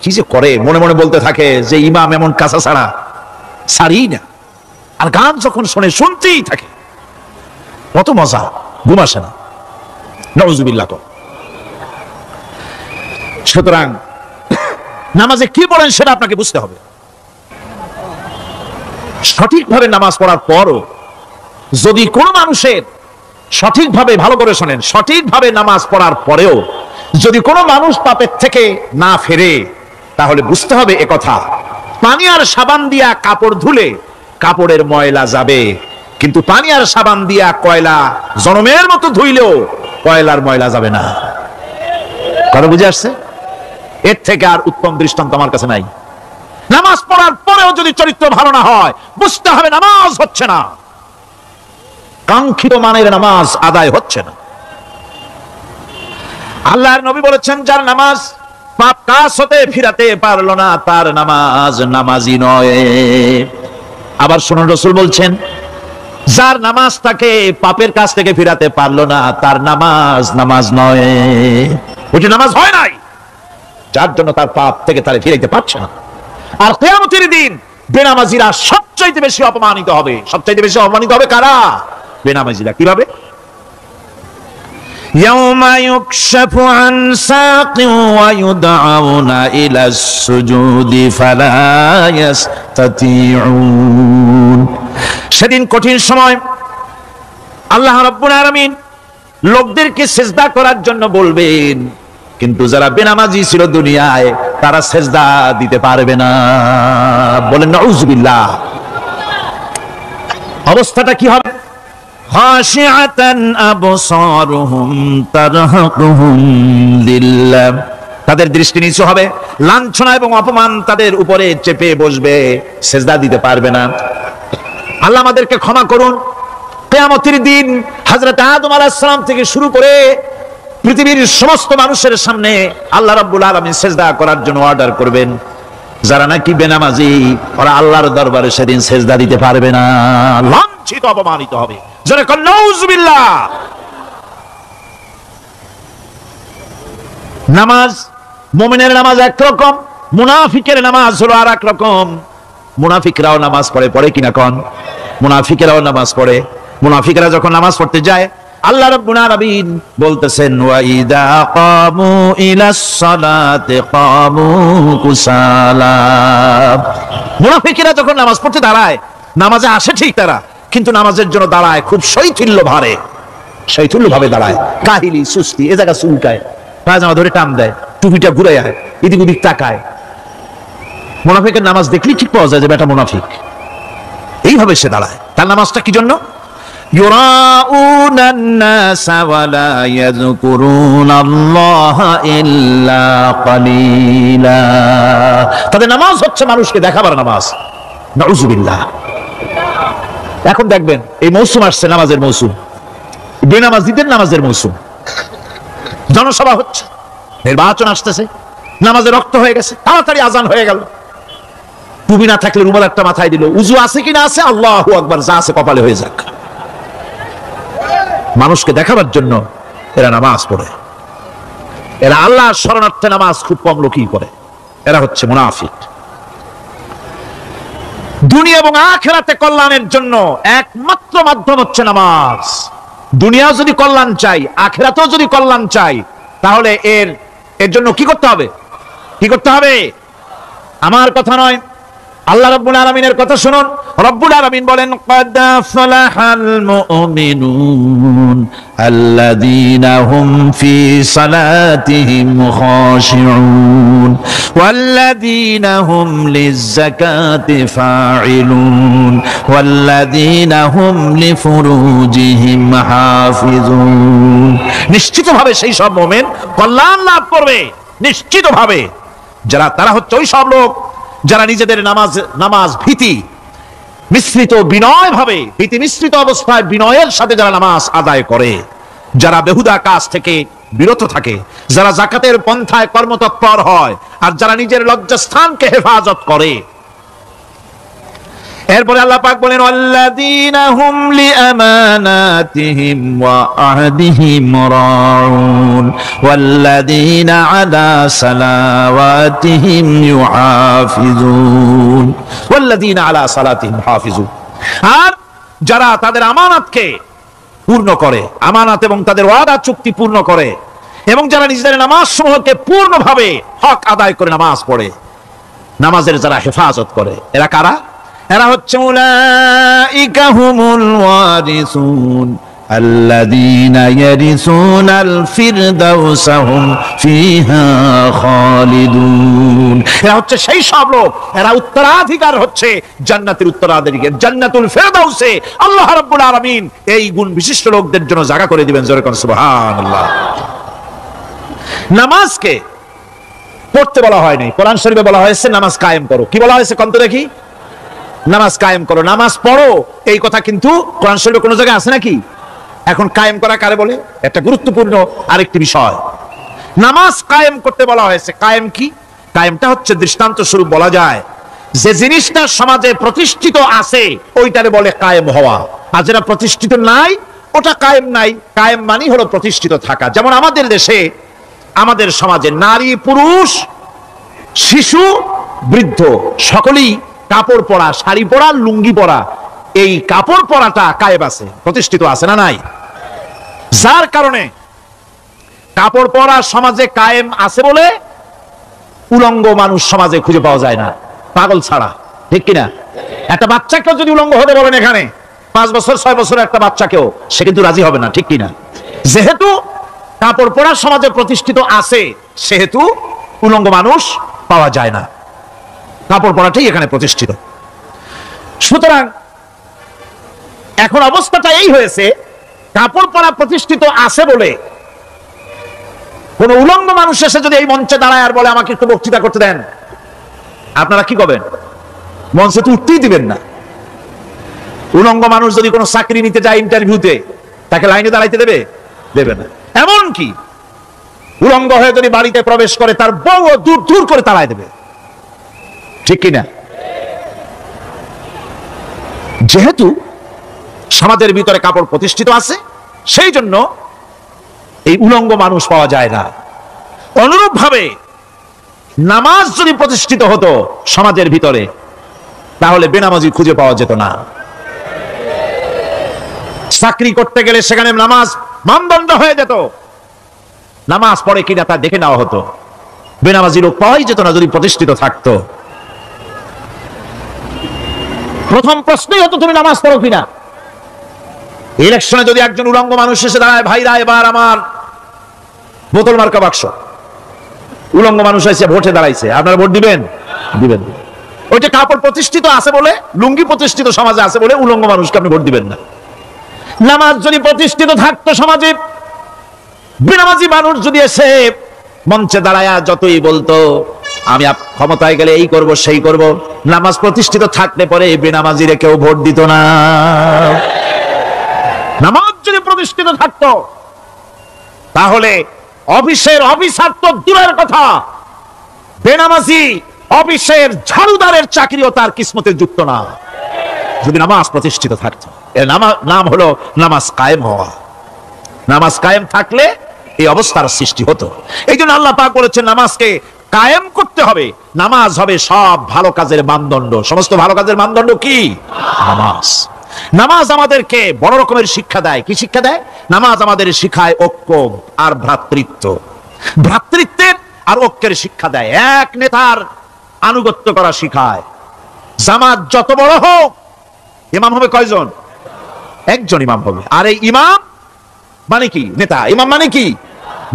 কি যে করে মনে মনে বলতে থাকে যে ইমাম এমন কাঁচা ছাড়া ছাড়ি না। আর গান যখন শোনে শুনতেই থাকে, কত মজা, ঘুম আসে না। নাউজুবিল্লাহ। সুতরাং নামাজে কি পড়েন সেটা আপনাকে বুঝতে হবে। সঠিকভাবে নামাজ পড়ার পরও যদি কোনো মানুষের সঠিকভাবে, ভালো করে শোনেন, সঠিকভাবে নামাজ পড়ার পরেও যদি কোনো মানুষ পাপের থেকে না ফেরে, তাহলে বুঝতে হবে একথা, পানি আর সাবান দিয়া কাপড় ধুলে কাপড়ের ময়লা যাবে, কিন্তু পানি আর সাবান দিয়া কয়লা জনমের মতো ধুইলেও কয়লার ময়লা যাবে না। কথা বুঝে আসছে? এর থেকে আর উত্তম দৃষ্টান্ত আমার কাছে নাই। নামাজ পড়ার পরেও যদি চরিত্র ভালো না হয়, বুঝতে হবে নামাজ হচ্ছে না, কাঙ্ক্ষিত মানের নামাজ আদায় হচ্ছে না। আল্লাহর নবী বলেছেন, যার নামাজ পাপ কাজ হতে ফিরাতে পারলো না, তার নামাজ নামাজি নয়। আবার শুনুন, রাসূল বলছেন, যার নামাজ তাকে পাপের কাজ থেকে ফিরাতে পারলো না, তার নামাজ নামাজ নয়। ওইটা নামাজ হয় নাই, যার জন্য তার পাপ থেকে তারে ফিরাইতে পারছে না। আর কিয়ামতের দিন বেনামাজিরা সবচাইতে বেশি অপমানিত হবে। সবচাইতে বেশি অপমানিত হবে কারা? বেনামাজিরা। কিভাবে? ইয়াউমা ইউকশাফু আন সাকিন ওয়া ইউদআউনা ইলাস সুজুদি ফালা ইয়াসতাতিউন। সেদিন কঠিন সময়, আল্লাহ রাব্বুল আলামিন লোকদেরকে সিজদা করার জন্য বলবেন, কিন্তু যারা বেনামাজি ছিল দুনিয়ায় তারা সিজদা দিতে পারবে না। বলেন নাউযুবিল্লাহ। অবস্থাটা কি হবে? খাশিআতান আবসারুহুম তারহাকুহুম যিল্লাহ, তাদের দৃষ্টি নিচু হবে, লাঞ্ছনা এবং অপমান তাদের উপরে চেপে বসবে, সিজদা দিতে পারবে না। আল্লাহ আমাদেরকে ক্ষমা করুন। কিয়ামতের দিন হযরত আদম আলাইহিস সালাম থেকে শুরু করে পৃথিবীর সমস্ত মানুষের সামনে আল্লাহ রাব্বুল আলামিন সিজদা করার জন্য অর্ডার করবেন। যারা নাকি বেনামাজি ওরা আল্লাহর দরবারে সেদিন সিজদা দিতে পারবে না, লাঞ্ছিত অপমানিত হবে। যারা কল নাউযুবিল্লাহ। নামাজ, মুমিনের নামাজ একরকম, মুনাফিকের নামাজ হলো আর এক রকম। মুনাফিকরাও নামাজ পড়ে, পড়ে কিনা কোন? মুনাফিকেরাও নামাজ পড়ে। মুনাফিকরা যখন নামাজ পড়তে যায় আল্লাহ রাব্বুল আলামিন বলতেছেন ওয়া ইযা কামু ইলাস সালাতি কামু কুসালা। মুনাফিকরা যখন নামাজ পড়তে দাঁড়ায়, নামাজে আসে ঠিক তারা, কিন্তু নামাজের জন্য দাঁড়ায় খুব শৈথিল্য ভাবে, শৈথিল্য ভাবে দাঁড়ায়, কাহিলি সুস্তি, এ জায়গা চুলকায়, পায়জামা ধরে টান দেয়, টুপিটা ঘুরে যায়, এদিক ওদিক তাকায়। মুনাফিকের নামাজ দেখলেই ঠিক পাওয়া যায় যে বেটা মুনাফিক। এইভাবে সে দাঁড়ায়। তার নামাজটা কি জন্য? ইউরাউনান নাসা ওয়া লা ইয়াযকুরুনাল্লাহা ইল্লা কালিলা। তাদের নামাজ হচ্ছে মানুষকে দেখাবার নামাজ। নাউযুবিল্লাহ। এখন দেখবেন এই মৌসুম আসছে, নামাজের মৌসুম, বেনামাজিদের নামাজের মৌসুম। জনসভা হচ্ছে, নির্বাচন আসতেছে, নামাজে রক্ত হয়ে গেছে, তাড়াতাড়ি আজান হয়ে গেল। টুপি না থাকলে রুমাল একটা মাথায় দিল, উজু আছে কিনা আছে, আল্লাহু আকবার, যা আছে কপালে হয়ে যাক। মানুষকে দেখাবার জন্য এরা নামাজ পড়ে। এরা আল্লাহর শরণার্থে নামাজ খুব কম লোকই করে। এরা হচ্ছে মুনাফিক। দুনিয়া এবং আখিরাতে কল্যাণের জন্য একমাত্র মাধ্যম হচ্ছে নামাজ। দুনিয়া যদি কল্যাণ চাই, আখিরাতেও যদি কল্যাণ চাই, তাহলে এর জন্য কি করতে হবে? কি করতে হবে? আমার কথা নয়, আল্লাহ রাব্বুল আলামিনের কথা শুনুন। রব্বুল আলামিন বলেন ক্বাদ ফালাহাল মুমিনুন আল্লাযীনা হুম ফি সালাতিহিম খাশিউন ওয়াল্লাযীনা হুম লিয-যাকাতি ফাঈলুন ওয়াল্লাযীনা হুম লিফুরুজিহিম হাফিজুন। নিশ্চিতভাবে সেই সব মুমিন কল্যাণ লাভ করবে, নিশ্চিতভাবে। তারা হচ্ছে ওই সব লোক যারা নিজেদের নামাজ ভীতি মিশ্রিত, বিনয় ভাবে, ভীতি মিশ্রিত অবস্থায় বিনয়ের সাথে যারা নামাজ আদায় করে, যারা বেহুদা কাজ থেকে বিরত থাকে, যারা যাকাতের পন্থায় কর্মতৎপর হয়, আর যারা নিজের লজ্জাস্থানকে হেফাজত করে। এরপরে আল্লাহ পাক বলেন ওয়াল্লাযীনা হুম লিআমানাতিহিম ওয়া আহদিহিম রাউন ওয়াল্লাযীনা আলা সালাওয়াতিহিম ইউহাফিজুন ওয়াল্লাযীনা আলা সালাতিহিম হাফিজুন। আর যারা তাদের আমানতকে পূর্ণ করে, আমানত এবং তাদের ওয়াদা চুক্তি পূর্ণ করে, এবং যারা নিজেদের নামাজ সমূহকে পূর্ণভাবে হক আদায় করে নামাজ পড়ে, নামাজের যারা হেফাজত করে, এরা কারা? এরা হচ্ছে উলাইকা হুমুল ওয়ারিসুন আল্লাযীনা ইয়ারিসুনাল ফিরদাউসা হুম ফিহা খালিদুন। এরা হচ্ছে সেই সব লোক, এরা উত্তরাধিকার হচ্ছে জান্নাতের উত্তরাধিকার, জান্নাতুল ফিরদাউসে আল্লাহ রাব্বুল আলামিন এই গুণ বিশিষ্ট লোকদের জন্য জায়গা করে দিবেন। জোরে কোন সুবহানাল্লাহ। নামাজকে পড়তে বলা হয় নাই, কোরআন শরীফে বলা হয়েছে নামাজ কায়েম করো। কি বলা হয়েছে? কন্ত দেখি, নামাজ কায়েম করো, নামাজ পড়ো। এই কথা কিন্তু কোরআন শরীফে কোনো জায়গায় আছে নাকি? এখন কায়েম করা কারে বলে? একটা গুরুত্বপূর্ণ আরেকটি বিষয়। নামাজ কায়েম করতে বলা হয়েছে। কায়েম কি? কায়েমটা হচ্ছে দৃষ্টান্ত স্বরূপ বলা যায় যে জিনিসটা সমাজে প্রতিষ্ঠিত আছে ওইটারে বলে কায়েম হওয়া, আর যেটা প্রতিষ্ঠিত নাই ওটা কায়েম নাই। কায়েম মানে হলো প্রতিষ্ঠিত থাকা। যেমন আমাদের দেশে, আমাদের সমাজে নারী, পুরুষ, শিশু, বৃদ্ধ সকলেই কাপড় পরা, শাড়ি পরা, লুঙ্গি পরা, এই কাপড় পরাটা কায়েম আছে, প্রতিষ্ঠিত আছে না নাই? যার কারণে কাপড় পরা সমাজে কায়েম আছে বলে উলঙ্গ মানুষ সমাজে খুঁজে পাওয়া যায় না, পাগল ছাড়া। ঠিক কিনা? একটা বাচ্চাকে যদি উলঙ্গ হতে বলেন এখানে, 5 বছর 6 বছরের একটা বাচ্চাকেও সে কিন্তু রাজি হবে না, ঠিক কিনা? যেহেতু কাপড় পরা সমাজে প্রতিষ্ঠিত আছে, সেহেতু উলঙ্গ মানুষ পাওয়া যায় না, কাপড় পরাটাই এখানে প্রতিষ্ঠিত। সুতরাং এখন অবস্থাটা এই হয়েছে, কাপড় পরা প্রতিষ্ঠিত আছে বলে কোন উলঙ্গ মানুষ এসে যদি এই মঞ্চে দাঁড়ায় আর বলে আমাকে একটু বক্তৃতা করতে দেন, আপনারা কি করবেন? মঞ্চে তো উঠতেই দিবেন না। উলঙ্গ মানুষ যদি কোনো চাকরি নিতে যায় ইন্টারভিউতে, তাকে লাইনে দাঁড়াইতে দেবে? দেবে না। এমন কি উলঙ্গ হয়ে যদি বাড়িতে প্রবেশ করে, তার বউ দূর দূর করে তাড়ায় দেবে, ঠিক কিনা? যেহেতু সমাজের ভিতরে কাপড় প্রতিষ্ঠিত আছে, সেই জন্য এই উলঙ্গ মানুষ পাওয়া যায় না। অনুরূপ ভাবে নামাজ যদি প্রতিষ্ঠিত হতো সমাজের ভিতরে, তাহলে বেনামাজি খুঁজে পাওয়া যেত না। চাকরি করতে গেলে সেখানে নামাজ মানদণ্ড হয়ে যেত, নামাজ পড়ে কিনা তা দেখে নেওয়া হতো। বেনামাজি লোক পাওয়াই যেত না যদি প্রতিষ্ঠিত থাকতো। প্রথম প্রশ্নই হতো তুমি নামাজ পড়ো কিনা। ইলেকশনে যদি একজন উলঙ্গ মানুষ এসে দাঁড়ায়, ভাইরা এবার আমার বোতল মার্কা বাক্স, উলঙ্গ মানুষ এসে ভোটে দাঁড়াইছে, আপনারা ভোট দিবেন? দিবেন। ওইটা কাপড় প্রতিষ্ঠিত আছে বলে, লুঙ্গি প্রতিষ্ঠিত সমাজে আছে বলে উলঙ্গ মানুষকে আপনি ভোট দিবেন না। নামাজ যদি প্রতিষ্ঠিত থাকতো সমাজে, বেনামাজি মানুষ যদি এসে মঞ্চে দাঁড়ায় যতই বলতো আমি ক্ষমতায় গেলে এই করব সেই করব, নামাজ প্রতিষ্ঠিত থাকলে পরে বেনামাজিরে কেউ ভোট দিত না। নামাজ যদি প্রতিষ্ঠিত থাকতো, তাহলে অফিসের অফিসার তো দূরের কথা, বেনামাজি অফিসের ঝাড়ুদারের চাকরিও তার কিসমতে যুক্ত না, যদি নামাজ প্রতিষ্ঠিত থাকতো। এর নাম হলো নামাজ কায়েম হওয়া। নামাজ কায়েম থাকলে এই অবস্থার সৃষ্টি হতো। এই জন্য আল্লাহ পাক বলেছেন নামাজকে কায়েম করতে হবে। নামাজ হবে সব ভালো কাজের মানদণ্ড। সমস্ত ভালো কাজের মানদণ্ড কি? নামাজ। নামাজ আমাদেরকে বড় রকমের শিক্ষা দেয়। কি শিক্ষা দেয়? নামাজ আমাদের শিখায় ঐক্য আর ভ্রাতৃত্ব। ভ্রাতৃত্বের আর ঐক্যের শিক্ষা দেয়। এক নেতার আনুগত্য করা শিখায়। জামাত যত বড় হোক, ইমাম হবে কয়জন? একজন ইমাম হবে। আর এই ইমাম মানে কি? নেতা। ইমাম মানে কি?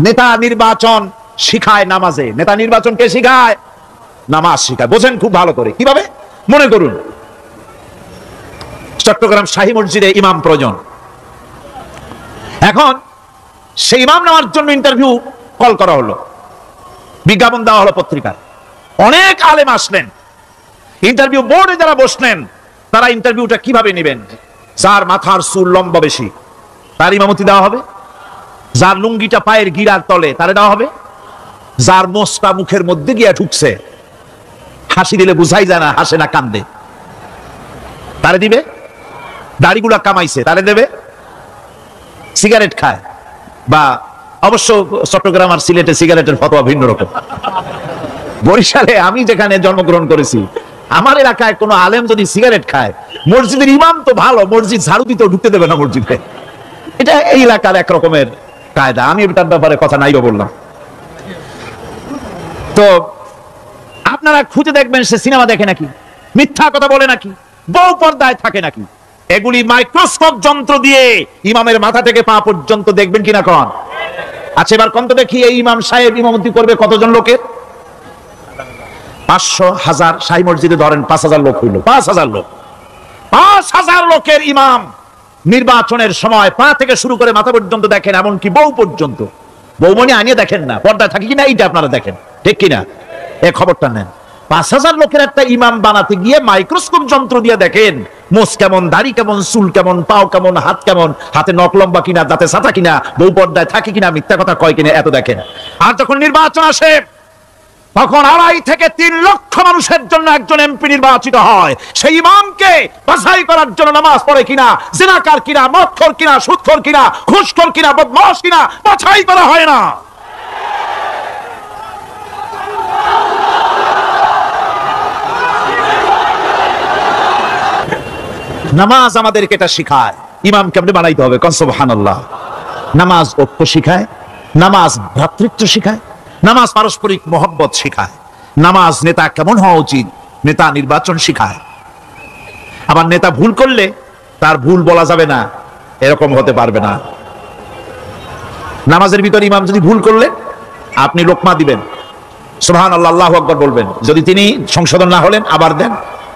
নেতা নির্বাচন শিখায় নামাজে। নেতা নির্বাচন কে শিখায়? নামাজ শিখায়। বোঝেন খুব ভালো করে। কিভাবে? মনে করুন চট্টগ্রাম শাহী মসজিদে ইমাম প্রয়োজন। এখন সেই ইমাম নেওয়ার জন্য ইন্টারভিউ কল করা হলো, বিজ্ঞাপন দেওয়া হলো পত্রিকায়। অনেক আলেম আসলেন। ইন্টারভিউ বোর্ডে যারা বসলেন, তারা ইন্টারভিউটা কিভাবে নেবেন? যার মাথার চুল লম্বা বেশি তার ইমামতি দেওয়া হবে। যার লুঙ্গিটা পায়ের গিরার তলে তারে দেওয়া হবে। যার মোষটা মুখের মধ্যে গিয়া ঢুকছে, হাসি দিলে বুঝাই যায় না হাসে না কান্দে, তারে দিবে। দাড়িগুলা কামাইছে তারে দেবে। সিগারেট খায়, বা অবশ্য চট্টগ্রাম আর সিলেটে সিগারেটের ফতোয়া ভিন্ন রকম। বরিশালে আমি যেখানে জন্মগ্রহণ করেছি, আমার এলাকায় কোন আলেম যদি সিগারেট খায়, মসজিদের ইমাম তো ভালো, মসজিদ ঝাড়ু দিতেও ঢুকতে দেবে না মসজিদে। এটা এই এলাকার এক রকমের কায়দা। আমি এটার ব্যাপারে কথা নাইবা বললাম। তো আপনারা খুঁজে দেখবেন সে সিনেমা দেখে নাকি, মিথ্যা কথা বলে নাকি, বউ পর্দায় থাকে নাকি। এগুলি মাইক্রোস্কোপ যন্ত্র দিয়ে ইমামের মাথা থেকে পা পর্যন্ত দেখবেন কিনা কন? আচ্ছা এবার কত দেখি এই ইমাম সাহেব ইমামতি করবে কতজন লোকের? 500, 1000। শাহী মসজিদে ধরেন 5000 লোক হইল। 5000 লোক, 5000 লোকের ইমাম নির্বাচনের সময় পা থেকে শুরু করে মাথা পর্যন্ত দেখেন, এমনকি বউ পর্যন্ত। বৌমনি আনিয়ে দেখেন না, পর্দায় থাকে কিনা এইটা আপনারা দেখেন, ঠিক কিনা? এই খবরটা নেন। 5000 লোকের একটা ইমাম বানাতে গিয়ে মাইক্রোস্কোপ যন্ত্র দিয়ে দেখেন মোষ কেমন, দাড়ি কেমন, চুল কেমন, পাও কেমন, হাত কেমন, হাতে নখ লম্বা কিনা, দাঁতে ছাতা কিনা, বউ পর্দায় থাকে কিনা, মিথ্যা কথা কয় কিনা, এত দেখেন। আর যখন নির্বাচন আসে, তখন 2.5 থেকে 3 লক্ষ মানুষের জন্য একজন এমপি নির্বাচিত হয়। সেই ইমামকে বাছাই করার জন্য নামাজ পড়ে কিনা, জিনাকার কিনা, মদখোর কিনা, সুদখোর কিনা, ঘুষখোর কিনা, বদমাশ কিনা, বাছাই করা হয় না। নামাজ আমাদেরকে এটা শিখায় ইমাম কেমনে বানাইতে হবে। কোন সুবহানাল্লাহ। নামাজ ঐক্য শিখায়, নামাজ ভ্রাতৃত্ব শিখায়, নামাজ পারস্পরিক মহব্বত শিখায়, নামাজ নেতা কেমন হওয়া উচিত, নেতা নির্বাচন শিখায়। আবার নেতা ভুল করলে তার ভুল বলা যাবে না, এরকম হতে পারবে না। নামাজের ভিতরে ইমাম যদি ভুল করলে আপনি লোকমা দিবেন, সুবহানাল্লাহ, আল্লাহু আকবার বলবেন। যদি তিনি সংশোধন না হলেন আবার দেন,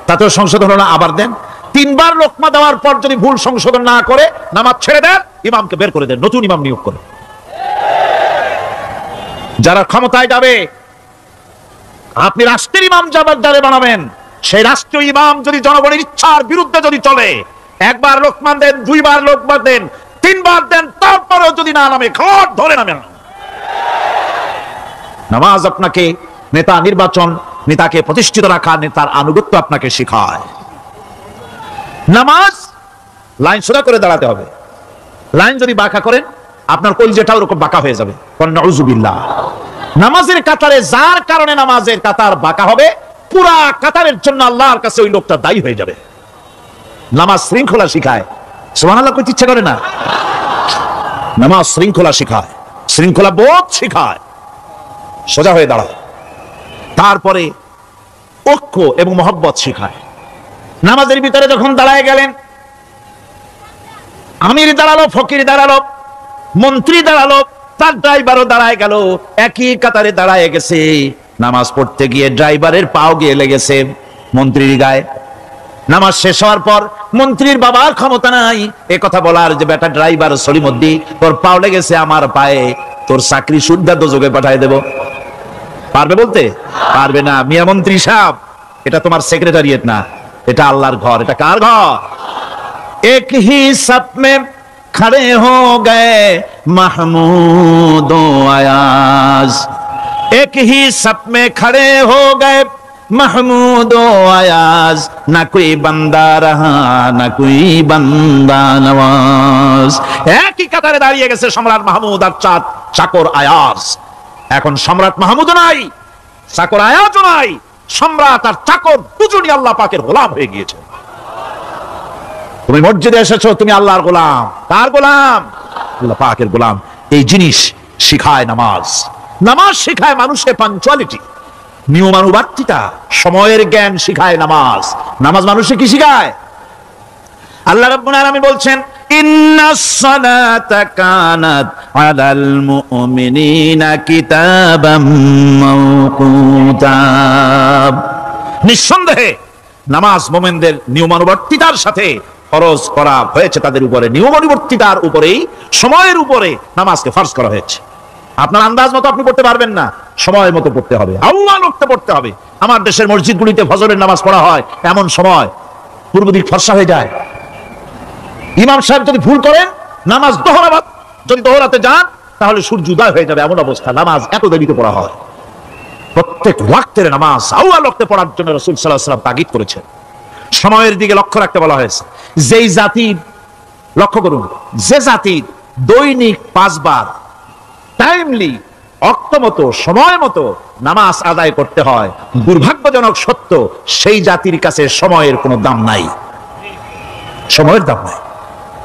তাতেও সংশোধন হলো না আবার দেন। 3 বার লোকমা দেওয়ার পর যদি ভুল সংশোধন না করে নামাজ ছেড়ে দেন, ইমামকে বের করে দেন, নতুন ইমাম নিয়োগ করে। যারা ক্ষমতায় যাবে, আপনি রাষ্ট্রের ইমাম যারে বানাবেন, সেই রাষ্ট্রীয় ইমাম যদি জনগণের ইচ্ছার বিরুদ্ধে যদি চলে, 1 বার লোকমান দেন, 2 বার লোকমান দেন, 3 বার দেন, তারপরেও যদি না নামে, ঘর ধরে নামেন। নামাজ আপনাকে নেতা নির্বাচন, নেতাকে প্রতিষ্ঠিত রাখা, নেতার আনুগত্য আপনাকে শেখায়। নামাজ লাইন সোজা করে দাঁড়াতে হবে। লাইন যদি বাঁকা করেন, আপনার কলিজাটা ওরকম বাঁকা হয়ে যাবে। নাউযুবিল্লাহ। নামাজের কাতারে যার কারণে নামাজের কাতার বাঁকা হবে, পুরা কাতারের জন্য আল্লাহর কাছে ওই লোকটা দায়ী হয়ে যাবে। নামাজ শৃঙ্খলা শিখায়। সুবহানাল্লাহ কইতে ইচ্ছা করে না? নামাজ শৃঙ্খলা শিখায়, শৃঙ্খলা বোধ শিখায়, সোজা হয়ে দাঁড়ায়। তারপরে ঐক্য এবং মহব্বত শিখায়। নামাজের ভিতরে যখন দাঁড়ায় গেলেন, আমির দাঁড়ালো, ফকির দাঁড়ালো, মন্ত্রী দাঁড়ালো, তার ড্রাইভারও দাঁড়ায় গেল, একই কাতারে দাঁড়ায় গেছে। নামাজ পড়তে গিয়ে ড্রাইভারের পাও গিয়ে লেগেছে মন্ত্রীর গায়ে। নামাজ শেষ হওয়ার পর মন্ত্রীর বাবার ক্ষমতা নাই এ কথা বলার যে বেটা ড্রাইভার সলিমুদ্দি, তোর পাও লেগেছে আমার পায়ে, তোর চাকরি শুদ্ধা দোজখে পাঠায় দেব। পারবে বলতে? পারবে না। মিয়া মন্ত্রী সাহেব, এটা তোমার সেক্রেটারিয়েট না, এটা আল্লাহর ঘর। এটা কার ঘর? এক হি সাপ মে खड़े हो गए महमूद अयाज, एक ही सप में खड़े हो गए महमूद अयाज, न कोई बंदा रहा न कोई बंदा नवाज। एक ही কাতারে দাঁড়িয়ে গেছে সম্রাট মাহমুদ আর চাকর আয়াজ। এখন সম্রাট মাহমুদও নাই, চাকর আয়াজও নাই, সম্রাট আর চাকর দুজনই আল্লাহ পাকের গোলাম হয়ে গিয়েছে। তুমি মসজিদে এসেছো, তুমি আল্লাহর গোলাম। কার গোলাম? আল্লাহ পাকের গোলাম। এই জিনিস শিখায় নামাজ। নামাজ শিখায় মানুষের পাঞ্চুয়ালিটি, নিয়মানুবর্তিতা, সময়ের জ্ঞান শিখায় নামাজ। নামাজ মানুষকে কি শিখায়? আল্লাহ রাব্বুল আলামিন বলছেন, ইন্নাস সালাতা কানাত আলাল মুমিনিনা কিতাবাম মাওকুতা। নিঃসন্দেহে নামাজ মুমিনদের নিয়মানুবর্তিতার সাথে ফরজ করা হয়েছে, তাদের উপরে নিয়মানুবর্তিতার উপরেই, সময়ের উপরে নামাজকে ফরজ করা হয়েছে। আপনার আন্দাজ মতো আপনি পড়তে পারবেন না, সময় মতো পড়তে হবে, আল্লাহ লোকতে পড়তে হবে। আমার দেশের মসজিদগুলিতে ফজরের নামাজ পড়া হয় এমন সময় পূর্ব দিক ফর্সা হয়ে যায়। ইমাম সাহেব যদি ভুল করেন, নামাজ দোহরাবাদ যদি দোহরাতে যান, তাহলে সূর্য উদয় হয়ে যাবে, এমন অবস্থা। নামাজ এত দেরিতে পড়া হয়। প্রত্যেক ওয়াক্তের নামাজ আউয়াল ওয়াক্তে পড়ার জন্য রাসূল সাল্লাল্লাহু আলাইহি ওয়াসাল্লাম তাগিদ করেছেন। সময়ের দিকে লক্ষ্য রাখতে বলা হয়েছে। যেই জাতি, লক্ষ্য করুন, যে জাতি দৈনিক 5 বার টাইমলি, অক্তমত, সময় মতো নামাজ আদায় করতে হয়, দুর্ভাগ্যজনক সত্য, সেই জাতির কাছে সময়ের কোনো দাম নাই। সময়ের দাম নাই।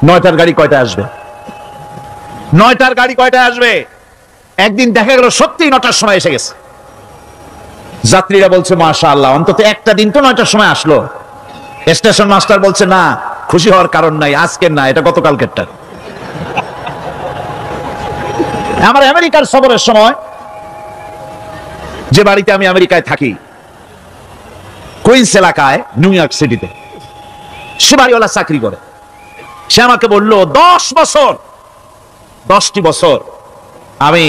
9টার গাড়ি কয়টায় আসবে? 9টার গাড়ি কয়টায় আসবে? একদিন দেখা গেল সত্যি 9টার সময় এসে গেছে। যাত্রীরা বলছে মাশাআল্লাহ, অন্তত একটা দিন তো 9টার সময় আসলো। স্টেশন মাস্টার বলছে না, খুশি হওয়ার কারণ নাই, আজকের না, এটা গতকালকেরটা। আমার আমেরিকার সফরের সময়, যে বাড়িতে আমি আমেরিকায় থাকি, কুইন্স এলাকায়, নিউ ইয়র্ক সিটিতে, সে বাড়িওয়ালা চাকরি করে। সে আমাকে বলল 10টি বছর আমি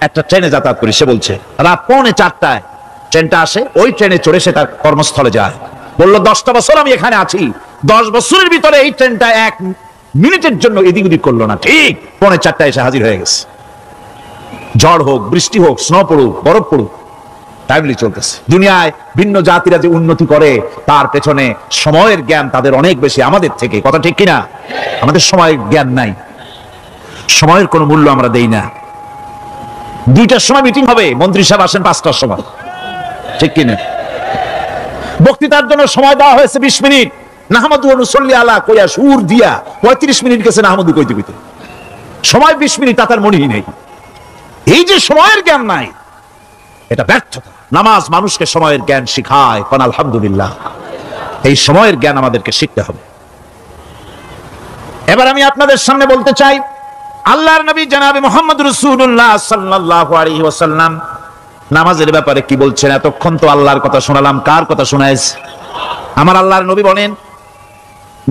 একটা ট্রেনে যাতায়াত করি। সে বলছে রাত 3:45টায় ট্রেনটা আসে, ওই ট্রেনে চড়ে সে তার কর্মস্থলে যায়। বলল 10টা বছর আমি এখানে আছি, 10 বছরের ভিতরে এই ট্রেনটা 1 মিনিটের জন্য এদিক ওদিক করলো না, ঠিক 3:45টায় এসে হাজির হয়ে গেছে। ঝড় হোক, বৃষ্টি হোক, স্নো পড়ুক, বরফ পড়ুক, টাইমলি চলতেছে। দুনিয়ায় ভিন্ন জাতিরা যে উন্নতি করে, তার পেছনে সময়ের জ্ঞান তাদের অনেক বেশি আমাদের থেকে। কথা ঠিক কিনা? আমাদের সময়ের জ্ঞান নাই, সময়ের কোনো মূল্য আমরা দেই না। 2টার সময় মিটিং হবে, মন্ত্রী সাহেব আসেন 5টার সময়, ঠিক কিনা? বক্তৃতার জন্য সময় দেওয়া হয়েছে 20 মিনিট, নাহমাদু ওয়া নুসাল্লি আলা কইয়া সুর দিয়া 35 মিনিট গেছে নাহমাদু কইতে কইতে। সময় 20 মিনিট, তার মনেই নেই। এই যে সময়ের জ্ঞান নাই, এটা ব্যর্থতা। নামাজ মানুষকে সময়ের জ্ঞান শিখায়। কোন আলহামদুলিল্লাহ। এই সময়ের জ্ঞান আমাদেরকে শিখতে হবে। এবার আমি আপনাদের সামনে বলতে চাই, আল্লাহর নবী জনাবে মুহাম্মদ রাসূলুল্লাহ সাল্লাল্লাহু আলাইহি ওয়াসাল্লাম নামাজের ব্যাপারে কি বলছেন? এতক্ষণ তো আল্লাহর কথা শোনালাম, কার কথা শোনাইছে? আমার আল্লাহর নবী বলেন,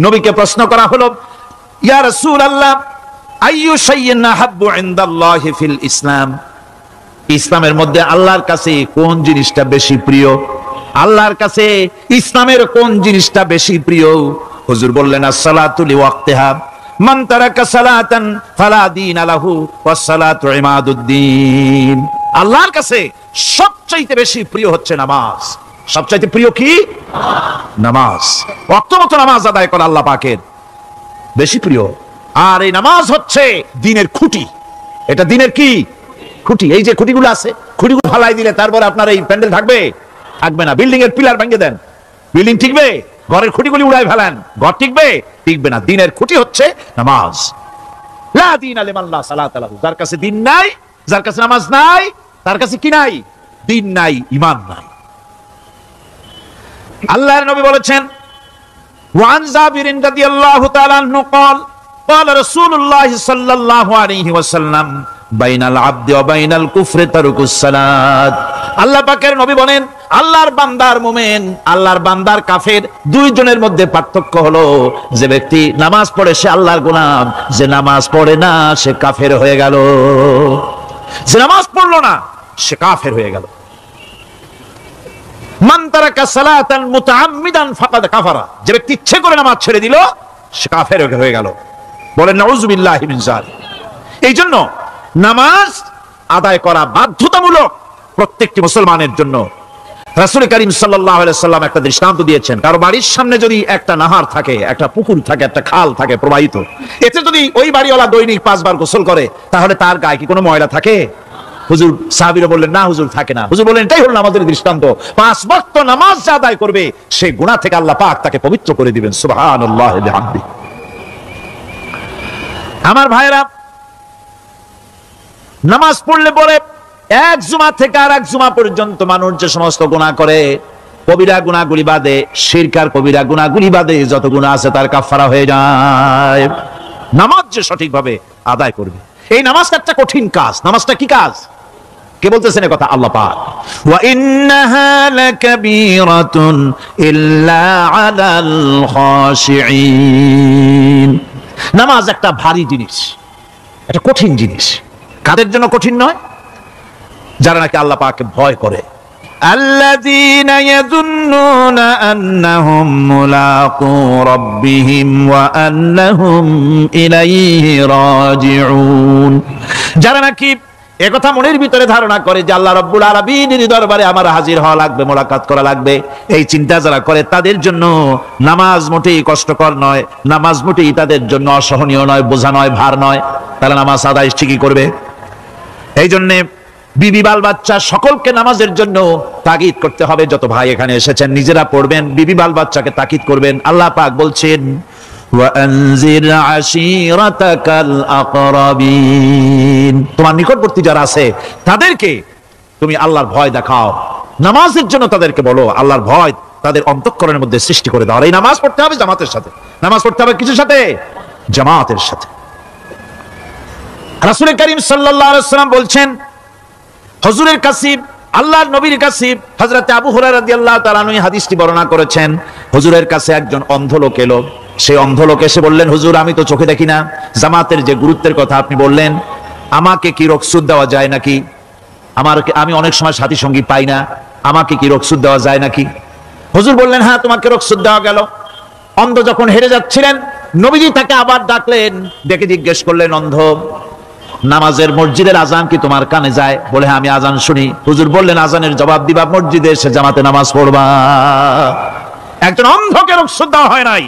নবীকে প্রশ্ন করা হলো, ইয়া রাসূলুল্লাহ আইয়ু শাইইন আহাব্বু ইনদাল্লাহি ফিল ইসলাম, ইসলামের মধ্যে আল্লাহর কাছে কোন জিনিসটা বেশি প্রিয়? আল্লাহর কাছে ইসলামের কোন জিনিসটা বেশি প্রিয়? হুজুর বললেন, as-salatu liwaqtiha, মান তারাকা সালাতান ফালা দীনা লাহু ওয়াস-সালাতু ইমাদুদ্দিন। আল্লাহর কাছে সবচাইতে বেশি প্রিয় হচ্ছে নামাজ। সবচাইতে প্রিয় কি? নামাজ। ওয়াক্ত মতো নামাজ আদায় করা আল্লাহ পাকের বেশি প্রিয়। আর এই নামাজ হচ্ছে দ্বীনের খুঁটি। এটা দ্বীনের কি খুঁটি? এই যে খুঁটিগুলো আছে, খুঁটিগুলো ফালাই দিলে তারপরে আপনার এই প্যান্ডেল থাকবে? থাকবে না। বিল্ডিং এর পিলার ভেঙে দেন, বিল্ডিং টিকবে? ঘরের খুঁটিগুলি উড়াই ফেলেন, ঘর টিকবে? টিকবে না। দ্বীনের খুঁটি হচ্ছে নামাজ। লা দীনা লিমান লা সালাতা লাহু, যার কাছে দ্বীন নাই, যার কাছে নামাজ নাই, তার কাছে কি নাই? দ্বীন নাই, ঈমান নাই। আল্লাহর নবী বলেছেন, ওয়ান জাবির রাদিয়াল্লাহু তাআলা আনহু قال قال رسول الله صلى الله عليه وسلم বাইনাল আবদি ওয়া বাইনাল কুফরি তারকুস সালাত। আল্লাহ পাকের নবী বলেন, আল্লাহর বান্দার মুমিন, আল্লাহর বান্দার কাফের, দুইজনের মধ্যে পার্থক্য হলো যে ব্যক্তি নামাজ পড়ে সে আল্লাহর গোলাম, যে নামাজ পড়ে না সে কাফের হয়ে গেল। যে নামাজ পড়লো না সে কাফের হয়ে গেল। মান তারাকা সালাতান মুতাআম্মিদান ফাকাদ কাফারা, যে ব্যক্তি ইচ্ছে করে নামাজ ছেড়ে দিল সে কাফের হয়ে গেল। বলেন নাউযুবিল্লাহি মিন যালিক। এই জন্য নামাজ আদায় করা বাধ্যতামূলক প্রত্যেকটি মুসলমানের জন্য। রাসূল করিম সাল্লাল্লাহু আলাইহি সাল্লাম একটা দৃষ্টান্ত দিয়েছেন, কারো বাড়ির সামনে যদি একটা নাহার থাকে, একটা পুকুর থাকে, একটা খাল থাকে প্রবাহিত, এতে যদি ওই বাড়িওয়ালা দৈনিক 5 বার গোসল করে তাহলে তার গায়ে কি কোনো ময়লা থাকে? হুজুর, সাহাবীরা বললেন, না হুজুর, থাকে না। হুজুর বললেন, এটাই হলো নামাজের দৃষ্টান্ত। 5 ওয়াক্ত নামাজ যে আদায় করবে সেই গুনাহ থেকে আল্লাহ পাক তাকে পবিত্র করে দিবেন। সুবহানাল্লাহি ওয়া বিহামদিহি। আমার ভাইরা, নামাজ পড়লে পরে এক জুমা থেকে আর এক জুমা পর্যন্ত মানুষ যে সমস্ত গুনাহ করে, কবিরা গুনাহগুলি বাদে, শিরক আর কবিরা গুনাহগুলি বাদে যত গুনাহ আছে তার কাফারা হয়ে যায়। নামাজ যে সঠিকভাবে আদায় করবে, এই নামাজটা একটা কঠিন কাজ। নামাজটা কি কাজ? কে বলতেছেন এই কথা? আল্লাহ পাক। ওয়া ইন্নাহা লাকাবীরাতুন ইল্লা আলাল খাশিঈন। নামাজ একটা ভারী জিনিস, একটা কঠিন জিনিস। কাদের জন্য কঠিন নয়? যারা নাকি আল্লাহ পাককে ভয় করে। আল্লাযীনা ইয়াযুন্নুনা আন্নাহুম মুলাকু রাব্বিহিম ওয়া আন্নাহুম ইলাইহি রাজিউন। যারা নাকি একথা মনের ভিতরে ধারণা করে যে আল্লাহ রাব্বুল আলামিনের দরবারে আমার হাজির হওয়া লাগবে, মোলাকাত করা লাগবে, এই চিন্তা যারা করে তাদের জন্য নামাজ মোটেই কষ্টকর নয়, নামাজ মোটেই তাদের জন্য অসহনীয় নয়, বোঝা নয়, ভার নয়। তারা নামাজ আদায় ঠিকই করবে। এই জন্যে বিবি বাল বাচ্চা সকলকে নামাজের জন্য তাগিদ করতে হবে। যত ভাই এখানে এসেছেন নিজেরা পড়বেন, বিবি বাল বাচ্চাকে তাকিদ করবেন। আল্লাহ পাক বলছেন, ওয়ানজির আশীরাতাকাল আকরাবিন, তোমার নিকটবর্তী যারা আছে তাদেরকে তুমি আল্লাহর ভয় দেখাও। নামাজের জন্য তাদেরকে বলো, আল্লাহর ভয় তাদের অন্তঃকরণের মধ্যে সৃষ্টি করে দাও। এই নামাজ পড়তে হবে জামাতের সাথে। নামাজ পড়তে হবে কিছুর সাথে? জামাতের সাথে। রাসূল করিম সাল্লাল্লাহু আলাইহি ওয়াসাল্লাম বলছেন, হুজুরের কাছে, আল্লাহর নবীর কাছে, হযরত আবু হুরায়রা রাদিয়াল্লাহু তাআলা আনহু হাদিসটি বর্ণনা করেছেন, হুজুরের কাছে একজন অন্ধ লোক এলো। সেই অন্ধ লোক এসে বললেন, হুজুর, আমি তো চোখে দেখি না, জামাতের যে গুরুত্বের কথা আপনি বললেন, আমাকে কি রুখসত দেওয়া যায় নাকি? আমি অনেক সময় সাথী সঙ্গী পাই না, আমাকে কি রুখসত দেওয়া যায় নাকি? হুজুর বললেন, হ্যাঁ, তোমাকে রুখসত দেওয়া গেল। অন্ধ যখন হেরে যাচ্ছিলেন, নবীজি তাকে আবার ডাকলেন, ডেকে জিজ্ঞেস করলেন, অন্ধ, নামাজের মসজিদের আজান কি তোমার কানে যায়? বলে, হ্যাঁ, আমি আজান শুনি। হুজুর বললেন, আজানের জবাব দিবা, মসজিদে এসে জামাতে নামাজ পড়বা। একজন অন্ধকে রুখসত দেওয়া হয় নাই।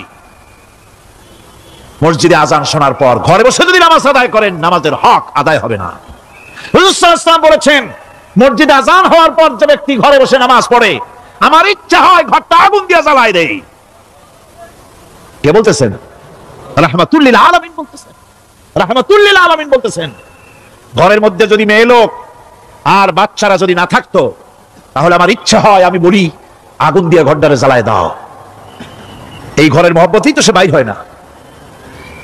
মসজিদে আজান শোনার পর ঘরে বসে যদি নামাজ আদায় করেন, নামাজের হক আদায় হবে না। হুজুর সাল্লাল্লাহু আলাইহি ওয়াসাল্লাম বলেছেন, মসজিদে আজান হওয়ার পর যে ব্যক্তি ঘরে বসে নামাজ পড়ে, আমার ইচ্ছা হয় ঘরটা আগুন দিয়ে জ্বালায় দেই। কে বলতেছেন? রাহমাতুল লিল আলামিন বলতেছেন। রাহমাতুল লিল আলামিন বলতেছেন, ঘরের মধ্যে যদি মেয়ে লোক আর বাচ্চারা যদি না থাকতো, তাহলে আমার ইচ্ছা হয় আমি বলি, আগুন দিয়ে ঘরটারে জ্বালায় দাও। এই ঘরের মহব্বতেই তো সে বাইর হয় না।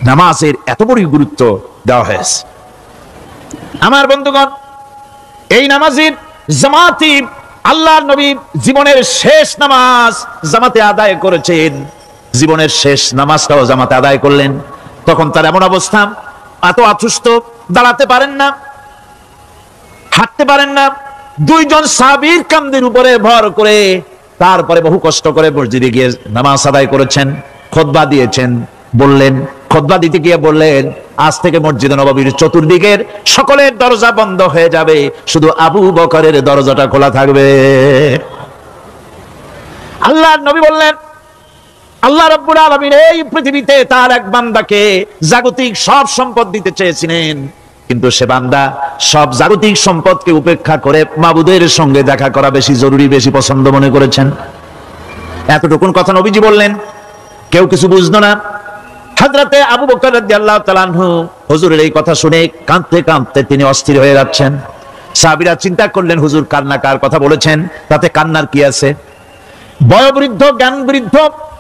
নামাজের এত বড় গুরুত্ব দেওয়া হয়েছে। আমার বন্ধুগণ, এই নামাজের জামাতি আল্লাহর নবী জীবনের শেষ নামাজ জামাতে আদায় করেছেন। জীবনের শেষ নামাজটাও জামাতে আদায় করলেন। তখন তার এমন অবস্থা, এত অসুস্থ, দাঁড়াতে পারেন না, হাঁটতে পারেন না। দুইজন সাহাবীর কাঁধের উপরে ভর করে তারপরে বহু কষ্ট করে মসজিদে গিয়ে নামাজ আদায় করেছেন। খুতবা দিয়েছেন, বললেন, খুতবা দিতে গিয়ে বললেন, আজ থেকে মসজিদে নববীর চতুর্দিকের সকলের দরজা বন্ধ হয়ে যাবে, শুধু আবু বকরের দরজাটা খোলা থাকবে। আল্লাহর নবী বললেন, আল্লাহ রাব্বুল আলামিন এই পৃথিবীতে তার এক বান্দাকে জাগতিক সব সম্পদ দিতে চেয়েছিলেন, কিন্তু সে বান্দা সব জাগতিক সম্পদকে উপেক্ষা করে মাবুদের সঙ্গে দেখা করা বেশি জরুরি, বেশি পছন্দ মনে করেছেন। এতটুকুন কথা নবীজি বললেন, কেউ কিছু বুঝতো না। হযরতে আবু বকর রাদিয়াল্লাহু তাআলা আনহু হুজুরের এই কথা শুনে কাঁদতে কাঁদতে তিনি অস্থির হয়ে যাচ্ছেন। সাহাবীরা চিন্তা করলেন, হুজুর কান্না কার কথা বলেছেন, তাতে কান্নার কি আছে? বয়োবৃদ্ধ, জ্ঞান বৃদ্ধ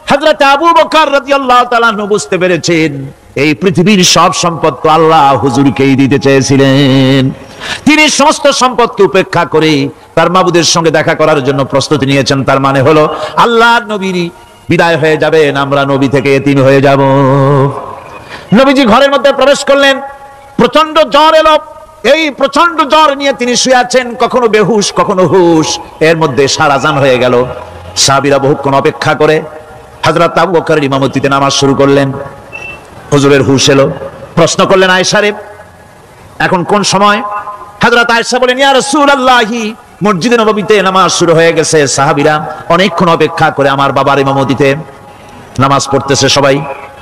হযরতে আবু বকর রাদিয়াল্লাহু তাআলা আনহু বুঝতে পেরেছেন এই পৃথিবীর সব সম্পদ তো আল্লাহ হুজুরকেই দিতে চেয়েছিলেন। তিনি সমস্ত সম্পদকে উপেক্ষা করে তার মাবুদের সঙ্গে দেখা করার জন্য প্রস্তুতি নিয়েছেন। তার মানে হলো আল্লাহর নবীর বিদায় হয়ে যাবেন, আমরা নবী থেকে এতিম হয়ে যাব। নবীজি ঘরের মধ্যে প্রবেশ করলেন, প্রচন্ড জ্বর এলো। এই প্রচন্ড জ্বর নিয়ে তিনি শুয়ে আছেন, কখনো বেহুশ, কখনো হুশ। এর মধ্যে সারাজান হয়ে গেল। সাহাবীরা বহুক্ষণ অপেক্ষা করে হযরত আবু বকরের ইমামতিতে নামাজ শুরু করলেন। হুজুরের হুশ এলো, প্রশ্ন করলেন, আয়েশা রে, এখন কোন সময়? হযরত আয়েশা বলেন, ইয়া রাসূলুল্লাহি, মসজিদে নববীতে নামাজ শুরু হয়ে গেছে। সাহাবীরা অনেকক্ষণ অপেক্ষা করে আমার বাবার ইমামতিতে নামাজ পড়তেছে সবাই,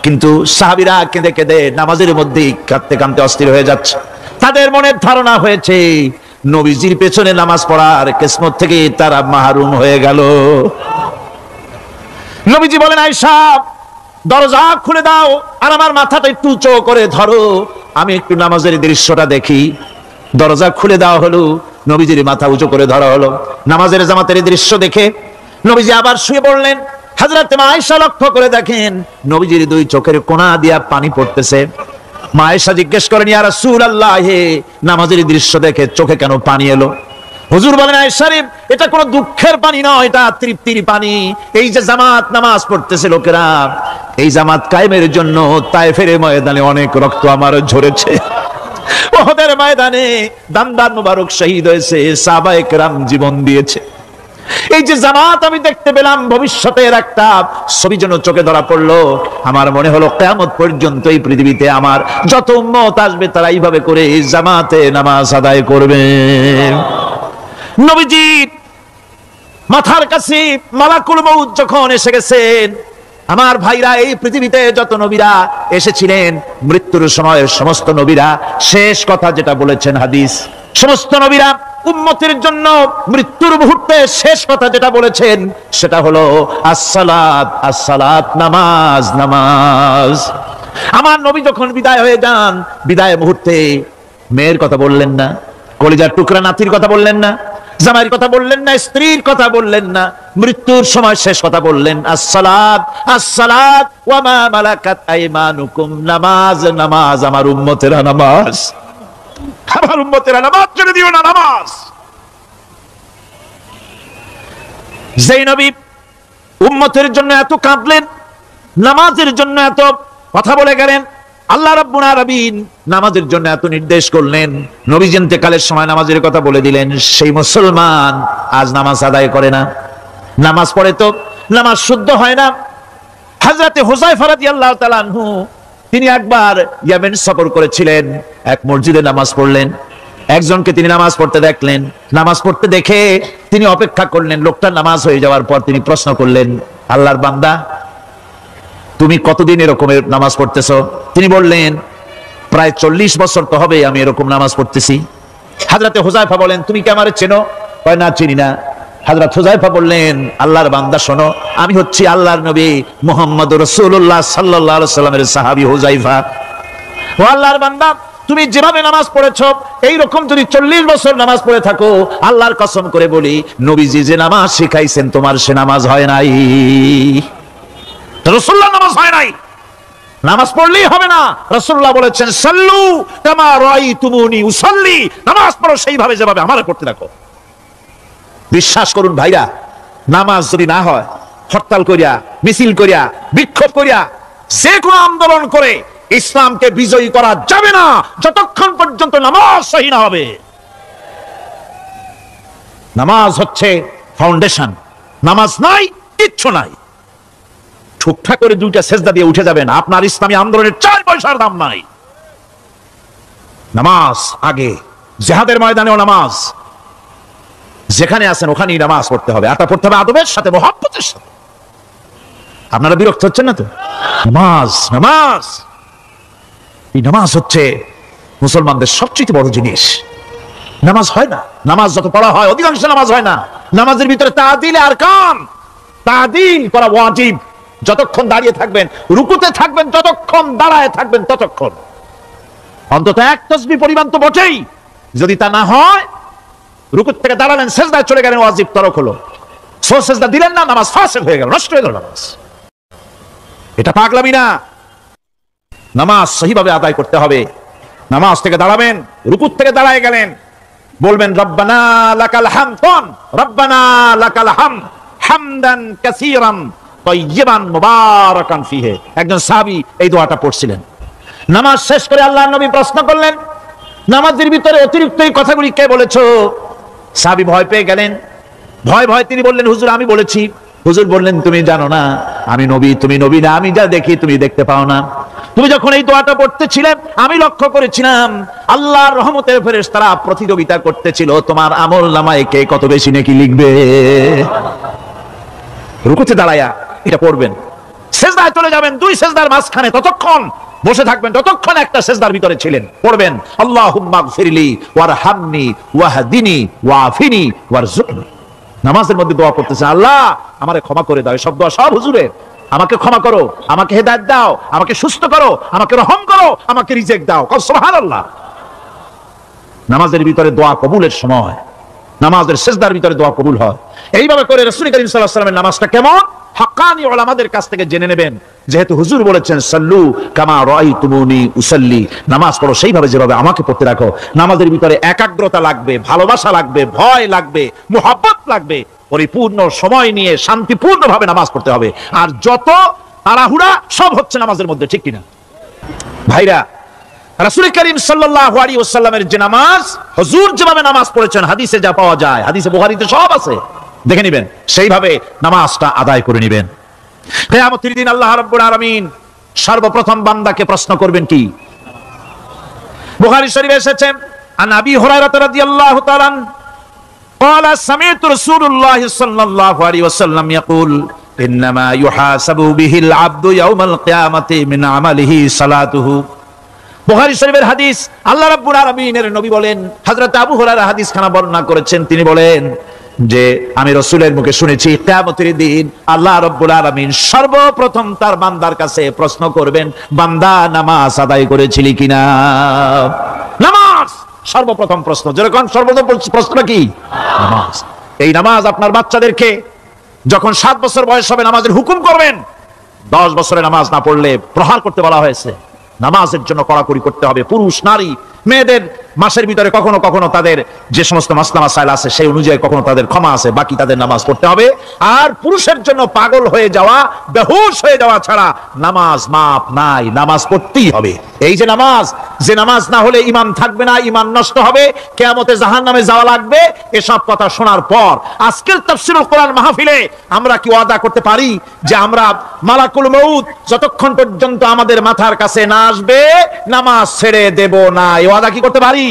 কিন্তু সাহাবীরা কেঁদে কেঁদে নামাজের মধ্যেই কাঁদতে কাঁদতে অস্থির হয়ে যাচ্ছে। তাদের মনের ধারণা হয়েছে নবীজির পেছনে নামাজ পড়ার কিসমত থেকে তারা মাহরুম হয়ে গেল। নবীজি বলেন, আয়েশা দরজা খুলে দাও আর আমার মাথাটা একটু উঁচু করে ধরো, আমি একটু নামাজের দৃশ্যটা দেখি। দরজা খুলে দেওয়া হলো, নবীজির মাথা উঁচু করে ধরা হলো। নামাজের জামাতের দৃশ্য দেখে নবীজি আবার শুয়ে পড়লেন। হযরত মা আয়েশা লক্ষ্য করে দেখেন নবীজির দুই চোখের কোণা দিয়া পানি পড়তেছে। মা আয়েশা জিজ্ঞেস করেন, ইয়া রাসূলুল্লাহ, হে নামাজের দৃশ্য দেখে চোখে কেন পানি এলো? হুজুর বলেন, আয়েশা রে, এটা কোনো দুঃখের পানি নয়, এটা তৃপ্তির পানি। এই যে জামাত নামাজ পড়তেছে লোকেরা, এই জামাত কায়েমের জন্য তায়েফের ময়দানে অনেক রক্ত আমার ঝরেছে। উহুদের ময়দানে দান্দান মুবারক শহীদ হয়েছে, সাহাবায়ে কেরাম জীবন দিয়েছে। এই যে জামাত আমি দেখতে পেলাম, ভবিষ্যতের একটা ছবি যেন চোখে ধরা পড়লো। আমার মনে হলো কিয়ামত পর্যন্ত এই পৃথিবীতে আমার যত উম্মত আসবে তারা এইভাবে করে জামাতে নামাজ আদায় করবে। নবীজি মাথার কাছে মালাকুল মউত যখন এসে গেছেন, আমার ভাইরা, এই পৃথিবীতে যত নবীরা এসেছিলেন মৃত্যুর সময় সমস্ত নবীরা শেষ কথা যেটা বলেছেন, হাদিস, সমস্ত নবীরা উম্মতের জন্য মৃত্যুর মুহূর্তে শেষ কথা যেটা বলেছেন সেটা হলো আসসালাত, আসসালাত, নামাজ, নামাজ। আমার নবী যখন বিদায় হয়ে যান, বিদায় মুহূর্তে মেয়ের কথা বললেন না, কলিজার টুকরা নাতির কথা বললেন না, জামাইয়ের কথা বললেন না, স্ত্রীর কথা বললেন না, মৃত্যুর সময় শেষ কথা বললেন, আসসালাত, আসসালাত ওয়া মা মালাকাত আইমানুকুম, নামাজ, নামাজ, আমার উম্মতেরা নামাজ, আমার উম্মতেরা নামাজ ছেড়ে দিও না, নামাজ। যেই নবী উম্মতের জন্য এত কাঁদলেন, নামাজের জন্য এত কথা বলে গেলেন, আল্লাহ রাব্বুল আলামিন নামাজের জন্য এত নির্দেশ করলেন, নবীজি ইন্তেকালের সময় নামাজের কথা বলে দিলেন, সেই মুসলমান আজ নামাজ আদায় করে না। নামাজ পড়ে তো নামাজ শুদ্ধ হয় না। হযরতে হুযায়ফা রাদিয়াল্লাহু তাআলা আনহু তিনি একবার ইয়েমেন সফর করেছিলেন, এক মসজিদে নামাজ পড়লেন। একজনকে তিনি নামাজ পড়তে দেখলেন, নামাজ পড়তে দেখে তিনি অপেক্ষা করলেন। লোকটার নামাজ হয়ে যাওয়ার পর তিনি প্রশ্ন করলেন, আল্লাহর বান্দা, তুমি কতদিন এরকমের নামাজ পড়তেছো? তিনি বললেন, প্রায় 40 বছর তো হবে আমি এরকম নামাজ পড়তেছি। হযরতে হুযায়ফা বলেন, তুমি কি আমারে চেনো? কয়, না, চিনি না। হযরত হুযায়ফা বললেন, আল্লাহর বান্দা শোনো, আমি হচ্ছি আল্লাহর নবী মুহাম্মদুর রাসূলুল্লাহ সাল্লাল্লাহু আলাইহি ওয়াসাল্লামের সাহাবী হুযায়ফা। ও আল্লাহর বান্দা, তুমি যেভাবে নামাজ পড়েছো এইরকম যদি 40 বছর নামাজ পড়ে থাকো, আল্লাহর কসম করে বলি, নবীজি যে নামাজ শিখাইছেন তোমার সে নামাজ হয় নাই, রাসূলুল্লাহ নামাজ হয় নাই। নামাজ পড়লেই হবে না, রাসূলুল্লাহ বলেছেন সাল্লু কামা রাআইতুমুনি উসাল্লি, নামাজ পড়ো সেইভাবে যেভাবে আমারে পড়তে রাখো। বিশ্বাস করুন ভাইরা, নামাজ যদি না হয়, হরতাল করিয়া, মিছিল করিয়া, বিক্ষোভ করিয়া, যে কোনো আন্দোলন করে ইসলামকে বিজয়ী করা যাবে না যতক্ষণ পর্যন্ত নামাজ সহি না হবে। নামাজ হচ্ছে ফাউন্ডেশন, নামাজ নাই কিচ্ছু নাই। ঠুকঠাক করে দুইটা সেজদা দিয়ে উঠে যাবেন, আপনার ইসলামী আন্দোলনের 4 পয়সার দাম নাই। নামাজ আগে, জিহাদের ময়দানেও নামাজ, যেখানে আছেন ওখানেই নামাজ পড়তে হবে, আর তা পড়তে হবে আদবের সাথে, মহব্বতের সাথে। আপনারা বিরক্ত হচ্ছেন না তো? নামাজ, নামাজ, এই নামাজ হচ্ছে মুসলমানদের সবচেয়ে বড় জিনিস। নামাজ হয় না, নামাজ যত পড়া হয় অধিকাংশ নামাজ হয় না। নামাজের ভিতরে তাদিল আর কাম, তাদিল করা ওয়াজিব। যতক্ষণ দাঁড়িয়ে থাকবেন, রুকুতে থাকবেন, যতক্ষণ দাঁড়ায় থাকবেন ততক্ষণ অন্তত এক তাসবিহ পরিমাণ তো বটেই। যদি তা না হয়, রুকুত থেকে দাঁড়ালেন, সেজদায় চলে গেলেন, ওয়াজিব তরক হলো, সো সেজদা দিলেন না, নামাজ ফাসিদ হয়ে গেল, নষ্ট হয়ে গেল নামাজ। এটা পাগলামি না, নামাজ সহিভাবে আদায় করতে হবে। নামাজ থেকে দাঁড়াবেন, রুকুত থেকে দাঁড়ায় গেলেন, বলবেন রব্বানা লাকাল হামদ, রব্বানা লাকাল হামদ হামদান কাসীরান তাইয়িবান মুবারাকান ফিহি। একজন সাহাবী এই দোয়াটা পড়ছিলেন। নামাজ শেষ করে আল্লাহর নবী প্রশ্ন করলেন, নামাজের ভিতরে অতিরিক্ত এই কথাগুলি কে বলেছো? সাহাবী ভয় পেয়ে গেলেন। ভয় ভয় তিনি বললেন, হুজুর আমি বলেছি। হুজুর বললেন, তুমি জানো না আমি নবী, তুমি নবী না, আমি যা দেখি তুমি দেখতে পাও না। তুমি যখন এই দোয়াটা পড়তেছিলে আমি লক্ষ্য করেছিলাম আল্লাহর রহমতের ফেরেশতারা প্রতিযোগিতা করতেছিল তোমার আমলনামায় কে কত বেশি নেকি লিখবে। রুকুতে দাঁড়ায়া এটা পড়বেন, সেজদায় চলে যাবেন, 2 সেজদার মাঝখানে ততক্ষণ বসে থাকবেন যতক্ষণ একটা সেজদার ভিতরে ছিলেন। পড়বেন আল্লাহুম্মা গফিরলি ওয়ারহামনি ওয়াহদিনি ওয়াআফিনি ওয়ারযুকনি। নামাজের মধ্যে দোয়া করতেছেন, আল্লাহ আমারে ক্ষমা করে দাও। সব দোয়া সব হুজুরের, আমাকে ক্ষমা করো, আমাকে হেদায়েত দাও, আমাকে সুস্থ করো, আমাকে রহম করো, আমাকে রিজিক দাও। সুবহানাল্লাহ। নামাজের ভিতরে দোয়া কবুলের সময়, নামাজের সিজদার ভিতরে দোয়া কবুল হয়। এইভাবে করে রাসূল করিম সাল্লাল্লাহু আলাইহি ওয়াসাল্লামের নামাজটা কেমন হাক্কানি উলামাদের কাছ থেকে জেনে নেবেন। যেহেতু হুজুর বলেছেন সাল্লু কামা রাআইতুমুনি উসাল্লি, নামাজ পড়ো সেইভাবে যেভাবে আমাকে পড়তে রাখো। নামাজের ভিতরে একাগ্রতা লাগবে, ভালোবাসা লাগবে, ভয় লাগবে, মুহাব্বত লাগবে। পরিপূর্ণ সময় নিয়ে শান্তিপূর্ণভাবে নামাজ পড়তে হবে। আর যত তাড়াহুড়া সব হচ্ছে নামাজের মধ্যে, ঠিক কিনা ভাইরা? রাসূল করিম সাল্লাল্লাহু আলাইহি ওয়াসাল্লামের যে নামাজ, হুজুর যেভাবে নামাজ পড়েছেন হাদিসে যা পাওয়া যায়, হাদিসে বুখারীতে সব আছে, দেখে নেবেন, সেইভাবে নামাজটা আদায় করে নেবেন। কিয়ামতের দিন আল্লাহ রাব্বুল আলামিন সর্বপ্রথম বান্দাকে প্রশ্ন করবেন কি? বুখারী শরীফে এসেছে, আন আবি হুরায়রা রাদিয়াল্লাহু তাআলা قال سمعت رسول الله صلى الله عليه وسلم يقول انما يحاسب به العبد يوم القيامه من عمله صلاته। বুখারী শরীফের হাদিস, আল্লাহ রাব্বুল আলামিনের নবী বলেন, হযরত আবু হুরায়রা হাদিসখানা বর্ণনা করেছেন, তিনি বলেন যে আমি রাসূলের মুখে শুনেছি কিয়ামতের দিন আল্লাহ রাব্বুল আলামিন সর্বপ্রথম তার বান্দার কাছে প্রশ্ন করবেন, বান্দা নামাজ আদায় করেছিলি কিনা? নামাজ সর্বপ্রথম প্রশ্ন। যেরকম সর্বপ্রথম প্রশ্ন কি? নামাজ। এই নামাজ আপনার বাচ্চাদেরকে যখন 7 বছর বয়স হবে নামাজের হুকুম করবেন। 10 বছরে নামাজ না পড়লে প্রহার করতে বলা হয়েছে। নামাজের জন্য কড়াকড়ি করতে হবে। পুরুষ নারী মেয়েদের মাসের ভিতরে কখনো কখনো তাদের যে সমস্ত মাসলা মাসাইল আছে সেই অনুযায়ী কখনো তাদের ক্ষমা আছে, বাকি তাদের নামাজ পড়তে হবে। আর পুরুষের জন্য পাগল হয়ে যাওয়া, বেহুশ হয়ে যাওয়া ছাড়া নামাজ মাপ নাই, নামাজ পড়তেই হবে। এই যে নামাজ না হলে ঈমান থাকবে না, ঈমান নষ্ট হবে, কিয়ামতে জাহান্নামে যাওয়া লাগবে। এসব কথা শোনার পর আজকের তাফসীরুল কোরআন মাহফিলে আমরা কি ওয়াদা করতে পারি যে আমরা মালাকুল মউত যতক্ষণ পর্যন্ত আমাদের মাথার কাছে না আসবে নামাজ ছেড়ে দেব না? এই ওয়াদা কি করতে পারি?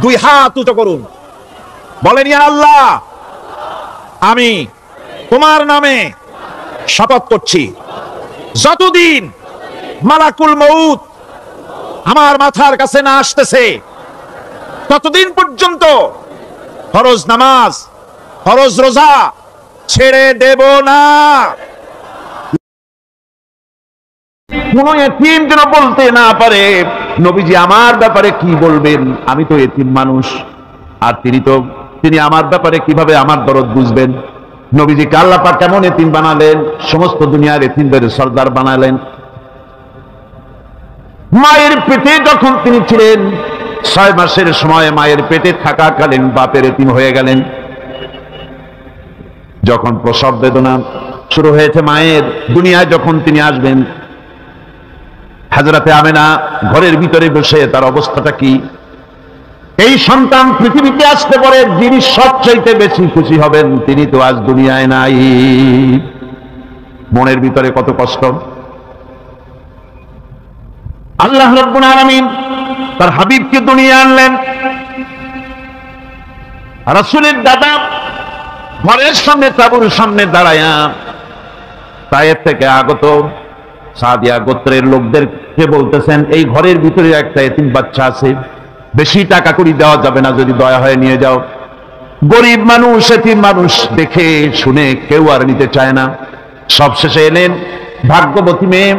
2 হাত উঁচু করুন, বলেন ইয়া আল্লাহ, আমি তোমার নামে শপথ করছি যতদিন মালাকুল মউত আমার মাথার কাছে না আসতেছে ততদিন পর্যন্ত ফরজ নামাজ, ফরজ রোজা ছেড়ে দেব না। কোন এতিম যেন বলতে না পারে নবীজি আমার ব্যাপারে কি বলবেন, আমি তো এতিম মানুষ, আর তিনি আমার ব্যাপারে কিভাবে আমার দরদ বুঝবেন। নবীজিকে আল্লাহ পাক কেমন এতিম বানালেন, সমস্ত দুনিয়ার এতিমদের সরদার বানালেন। মায়ের পেটে যখন তিনি ছিলেন 6 মাসের সময় মায়ের পেটে থাকাকালীন বাপের এতিম হয়ে গেলেন। যখন প্রসব বেদনা শুরু হয়েছে মায়ের, দুনিয়ায় যখন তিনি আসবেন, হযরতে আমেনা ঘরের ভিতরে বসে তার অবস্থাটা কি? এই সন্তান পৃথিবীতে আসতে পারে, যিনি সবচাইতে বেশি খুশি হবেন তিনি তো আজ দুনিয়ায় নাই। মনের ভিতরে কত কষ্ট। আল্লাহ রাব্বুল আলামিন তার হাবিবকে দুনিয়া আনলেন। রাসূলের দাদা ঘরের সামনে তাঁবুর সামনে দাঁড়ায়া তায়েফ থেকে আগত সাদিয়া গোত্রের লোকদেরকে বলতেছেন, এই ঘরের ভিতরে একটা এতিম বাচ্চা আছে, বেশি টাকা করি দেওয়া যাবে না, যদি দয়া হয়ে নিয়ে যাও। গরিব মানুষ, এতিম মানুষ দেখে শুনে কেউ আর নিতে চায় না। সবশেষে এলেন ভাগ্যবতী মেয়ে,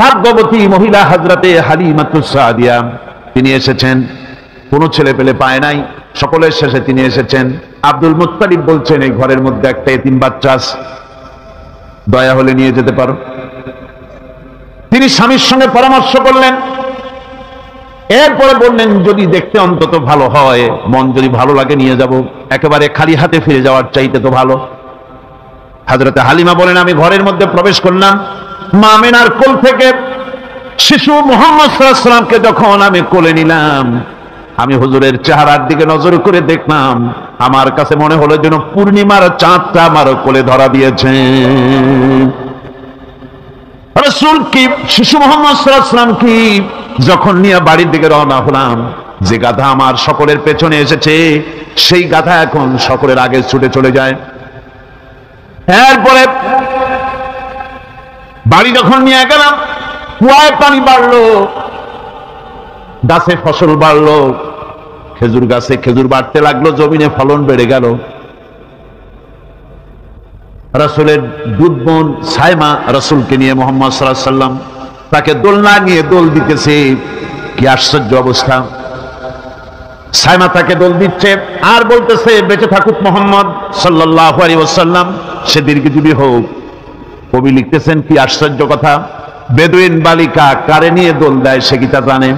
ভাগ্যবতী মহিলা হযরতে হালিমাতুস সাদিয়া। তিনি এসেছেন, কোনো ছেলে পেলে পায় নাই, সকলের শেষে তিনি এসেছেন। আব্দুল মুত্তালিব বলছেন, এই ঘরের মধ্যে একটা এতিম বাচ্চা আছে, দয়া হলে নিয়ে যেতে পারো। তিনি স্বামীর সঙ্গে পরামর্শ করলেন, এরপরে বললেন যদি দেখতে অন্তত ভালো হয়, মন যদি ভালো লাগে নিয়ে যাব, একেবারে খালি হাতে ফিরে যাওয়ার চাইতে তো ভালো। হযরতে হালিমা বলেন, আমি ঘরের মধ্যে প্রবেশ করলাম, মা আমেনার কোল থেকে শিশু মুহাম্মদ সাল্লাল্লাহু আলাইহি ওয়াসাল্লামকে যখন আমি কোলে নিলাম, আমি হুজুরের চেহারার দিকে নজর করে দেখলাম, আমার কাছে মনে হলো যেন পূর্ণিমার চাঁদটা আমার কোলে ধরা দিয়েছে। রাসূল কি শিশু মুহাম্মদ সাল্লাল্লাহু আলাইহি ওয়াসাল্লাম কি যখন নিয়ে বাড়ির দিকে রওনা হলাম, যে গাধা আমার সকলের পেছনে এসেছে সেই গাধা এখন সকলের আগে ছুটে চলে যায়। এরপরে বাড়ি যখন নিয়ে গেলাম, কুয়ায় পানি বাড়লো, গাছে ফসল বাড়লো, খেজুর গাছে খেজুর বাড়তে লাগলো, জমিনে ফলন বেড়ে গেল। রাসূলের দুধ বোন সাইমা রাসূলকে নিয়ে মুহাম্মদ সাল্লাল্লাহু আলাইহি ওয়াসাল্লাম তাকে দোলনা নিয়ে দোল দিতেছে। কি আশ্চর্য অবস্থা! সাইমা তাকে দোল দিচ্ছে আর বলতেছে, বেঁচে থাকুক মুহাম্মদ সাল্লাল্লাহু আলাইহি ওয়াসাল্লাম, সে দীর্ঘজীবী হোক। কবি লিখতেছেন, কি আশ্চর্য কথা, বেদুইন বালিকা কারে নিয়ে দোল দেয় সে কি তা জানে?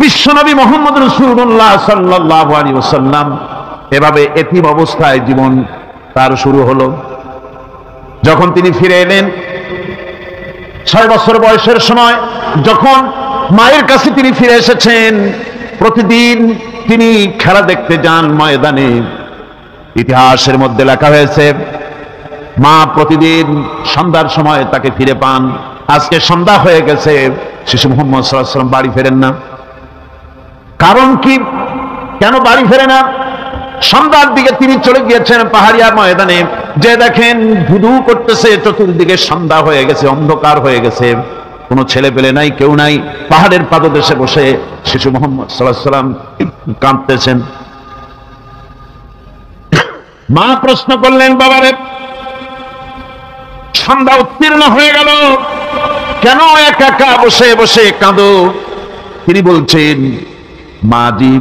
বিশ্বনবী মুহাম্মদ রাসূলুল্লাহ সাল্লাল্লাহু আলাইহি ওয়াসাল্লাম এভাবে এতিম অবস্থায় জীবন তার শুরু হলো। যখন তিনি ফিরে এলেন 6 বছর বয়সের সময়, যখন মায়ের কাছে তিনি ফিরে এসেছেন, প্রতিদিন তিনি খেলা দেখতে যান ময়দানে। ইতিহাসের মধ্যে লেখা হয়েছে, মা প্রতিদিন সন্ধ্যার সময় তাকে ফিরে পান। আজকে সন্ধ্যা হয়ে গেছে, শিশু মুহাম্মদ সাল্লাল্লাহু আলাইহি ওয়াসাল্লাম বাড়ি ফেরেন না। কারণ কি, কেন বাড়ি ফেরে না? সন্ধ্যার দিকে তিনি চলে গিয়েছেন পাহাড়িয়া ময়দানে, যে দেখেন ধুধু করতেছে, চতুর্দিকে সন্ধ্যা হয়ে গেছে, অন্ধকার হয়ে গেছে, কোনো ছেলে পেলে নাই, কেউ নাই। পাহাড়ের পাদদেশে বসে শিশু মুহাম্মদ সাল্লাল্লাহু আলাইহি ওয়াসাল্লাম কাঁদতেছেন। মা প্রশ্ন করলেন, বাবারে সন্ধ্যা উত্তীর্ণ হয়ে গেল, কেন একা একা বসে বসে কাঁদো? তিনি বলছেন, মা জি,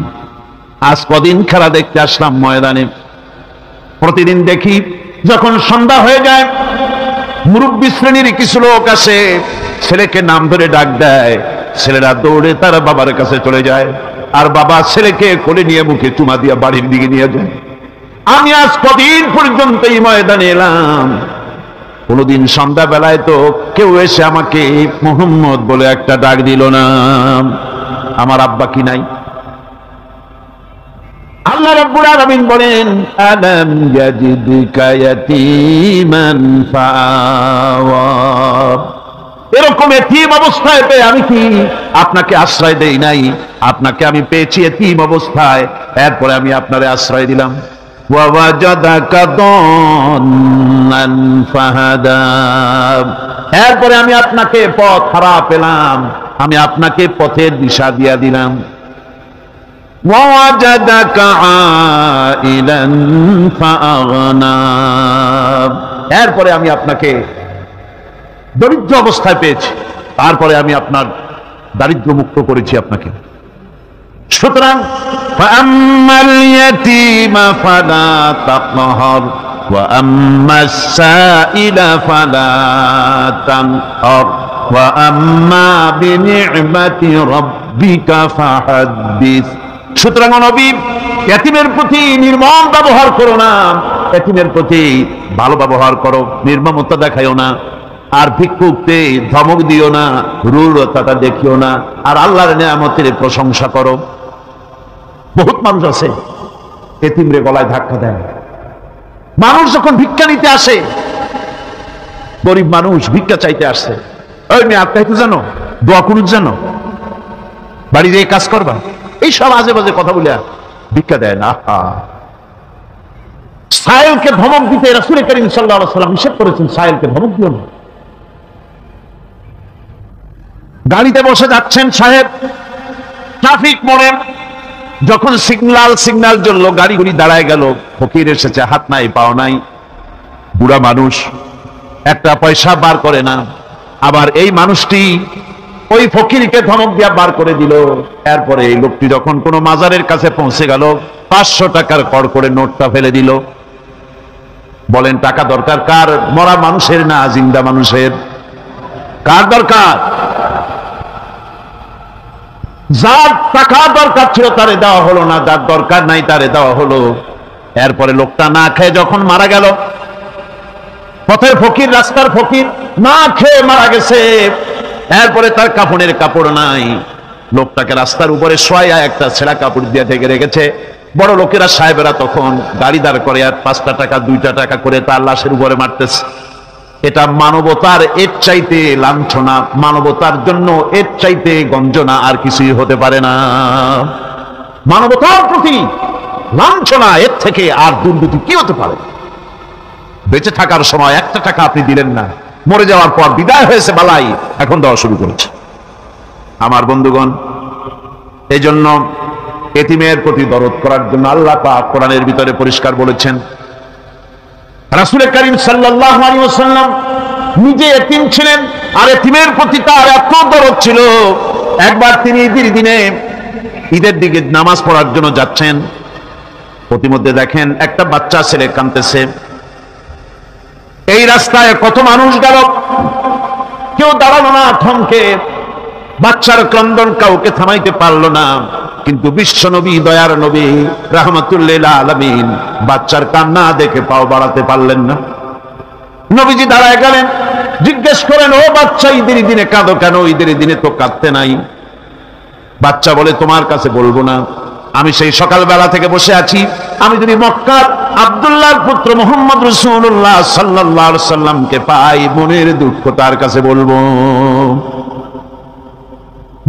আজ কদিন খেলা দেখতে আসলাম ময়দানে, প্রতিদিন দেখি যখন সন্ধ্যা হয়ে যায় মুরব্বী শ্রেণীর কিছু লোক আসে, ছেলেকে নাম ধরে ডাক দেয়, ছেলেরা দৌড়ে তার বাবার কাছে চলে যায়, আর বাবা ছেলেকে কোলে নিয়ে মুখে চুমা দিয়া বাড়ির দিকে নিয়ে যায়। আমি আজ কদিন পর্যন্ত এই ময়দানে এলাম, কোনদিন সন্ধ্যা বেলায় তো কেউ এসে আমাকে মুহাম্মদ বলে একটা ডাক দিল না। আমার আব্বা কি নাই? আল্লাহ রাব্বুল আলামিন বলেন, আলাম ইয়াজিদকা ইয়াতীমান ফাআওয়া। এরকম এতিম অবস্থায় পেয়ে আমি কি আপনাকে আশ্রয় দেই নাই? আপনাকে আমি পেয়েছি এতিম অবস্থায়, এরপরে আমি আপনারে আশ্রয় দিলাম। ওয়া ওয়াজাদাকা দান্নান ফাহাদা। এরপরে আমি আপনাকে পথ হারা পেলাম, আমি আপনাকে পথের দিশা দিয়া দিলাম। ওয়াজাদাকা আইলান ফাআগনা। এরপরে আমি আপনাকে দরিদ্র অবস্থায় পেয়েছি, তারপরে আমি আপনার দারিদ্র মুক্ত করেছি আপনাকে। সুতরাং ফাআম্মাল ইয়াতীমা ফালা তাকহার ওয়া আম্মাস সাইলা ফালা তানহার। ওয়া আম্মা বিনি'মাতি রাব্বিকা ফাহাদ্দিস। সুতরাং নবী, এতিমের প্রতি নির্মম ব্যবহার করো না, এতিমের প্রতি ভালো ব্যবহার করো, নির্মমতা দেখাইও না। আর ভিক্ষুককে ধমক দিও না, রূঢ়তাটা দেখিও না, আর আল্লাহর নিয়ামতের প্রশংসা করো। বহুত মানুষ আছে এতিমরে গলায় ধাক্কা দেয়। মানুষ যখন ভিক্ষা নিতে আসে, গরিব মানুষ ভিক্ষা চাইতে আসছে, ওই মেয়ে আপনি একটু জানো, দোয়া করুন, জানো বাড়ি যেয়ে কাজ করবা, এই সব আজে বাজে কথা বলে ভিক্ষা দেয় না। সায়েলকে ধমক দিতে রাসূল করিম সাল্লাল্লাহু আলাইহি ওয়াসাল্লাম নিষেধ করেছেন, সায়েলকে ধমক দিও না। গাড়িতে বসে যাচ্ছেন সাহেব, ট্রাফিক মোড়ে যখন সিগন্যাল জ্বললো, গাড়িগুলি দাঁড়ায় গেল, ফকির এসেছে, হাত নাই পাও নাই, বুড়া মানুষ, একটা পয়সা বার করে না। আবার এই মানুষটি ওই ফকিরকে ধমক দিয়া বার করে দিল। এরপরে এই লোকটি যখন কোনো মাজারের কাছে পৌঁছে গেল, 500 টাকার কড় করে নোটটা ফেলে দিল। বলেন টাকা দরকার কার? মরা মানুষের না জিন্দা মানুষের? কার দরকার? যার টাকা দরকার ছিল তারে দেওয়া হলো না, যার দরকার নাই তারে দেওয়া হলো। এরপরে লোকটা না খেয়ে যখন মারা গেল, পথের ফকির, রাস্তার ফকির, না খেয়ে মারা গেছে। এরপরে তার কাফনের কাপড় নাই, লোকটাকে রাস্তার উপরে শোয়া একটা ছেঁড়া কাপড় দিয়ে ঢেকে রেখেছে। বড় লোকেরা, সাহেবেরা তখন গাড়ি দাঁড় করে আর 5 টাকা 2 টাকা করে তার লাশের উপরে মারতেছে। এটা মানবতার এর চাইতে লাঞ্ছনা, মানবতার জন্য এর চাইতে গঞ্জনা আর কিছুই হতে পারে না। মানবতার প্রতি লাঞ্ছনা, এর থেকে আর দুর্নীতি কি হতে পারে? বেঁচে থাকার সময় 1 টাকা আপনি দিলেন না, মরে যাওয়ার পর বিদায় হয়েছে বালাই, এখন দেওয়া শুরু করেছে। আমার বন্ধুগণ, এই জন্য এতিমের প্রতি দরদ করার জন্য আল্লাহ পাক কোরআনের ভিতরে পরিষ্কার বলেছেন। রাসূল করিম সাল্লাল্লাহু আলাইহি ওয়াসাল্লাম নিজে এতিম ছিলেন, আর এতিমের প্রতি তার এত দরদ ছিল। একবার তিনি ঈদের দিকে নামাজ পড়ার জন্য যাচ্ছেন, প্রতিমধ্যে দেখেন একটা বাচ্চা ছেলে কাঁদতেছে। এই রাস্তায় কত মানুষ গেল, কেউ দাঁড়ালো না, থমকে বাচ্চার ক্রন্দন কাউকে থামাইতে পারলো না। কিন্তু বিশ্ব নবী, দয়ার নবী, রাহমাতুল লিল আলামিন বাচ্চার কান্না দেখে পাও বাড়াতে পারলেন না। নবীজি দাঁড়ায় গেলেন, জিজ্ঞেস করেন, ও বাচ্চা, ঈদের দিনে কাঁদো কেন? ঈদের দিনে তো কাঁদতে নাই। বাচ্চা বলে, তোমার কাছে বলবো না, আমি সেই সকালবেলা থেকে বসে আছি, আমি যদি মক্কার আব্দুল্লাহর পুত্র মুহাম্মদ রাসূলুল্লাহ সাল্লাল্লাহু আলাইহি ওয়াসাল্লামকে পাই, মনের দুঃখ তার কাছে বলবো।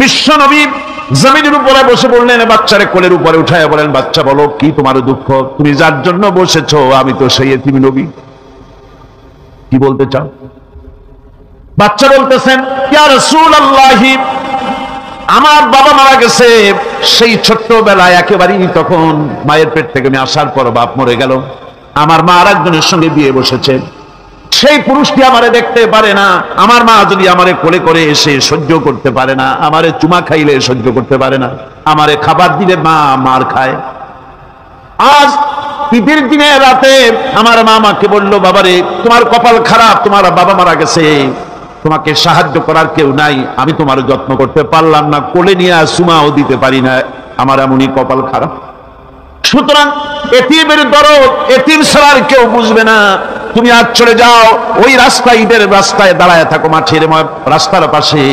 বিশ্ব নবী জমিনের উপরে বসে বললেন, বাচ্চারে কোলের উপরে উঠায় বলেন, বাচ্চা বলো কি তোমার দুঃখ? তুমি যার জন্য বসেছো আমি তো সেই এতিম নবী, কি বলতে চাও? বাচ্চা বলতেছেন, ইয়া রাসূলুল্লাহ, আমার বাবা মারা গেছে সেই ছোট্টবেলায়, একেবারেই তখন মায়ের পেট থেকে আমি আসার পর বাপ মরে গেল। আমার মা আর একজনের সঙ্গে বিয়ে বসেছে, সেই পুরুষটি আমারে দেখতে পারে না। আমার মা যদি আমারে কোলে করে এসে সহ্য করতে পারে না, আমারে চুমা খাইলে সহ্য করতে পারে না, আমারে খাবার দিলে মা মার খায়। আজ ঈদের দিনে রাতে আমার মা আমাকে বললো, বাবারে তোমার কপাল খারাপ, তোমার বাবা মারা গেছে, তোমাকে সাহায্য করার কেউ নাই, আমি তোমার যত্ন করতে পারলাম না, কোলে নিয়ে চুমাও দিতে পারি না, আমার এমনই কপাল খারাপ। সুতরাং এতিমের দরদ এতিম ছাড়া কেউ বুঝবে না। তুমি আজ চলে যাও, ওই রাস্তায়, ঈদের রাস্তায় দাঁড়ায় থাকো, মাঠের রাস্তার পাশে,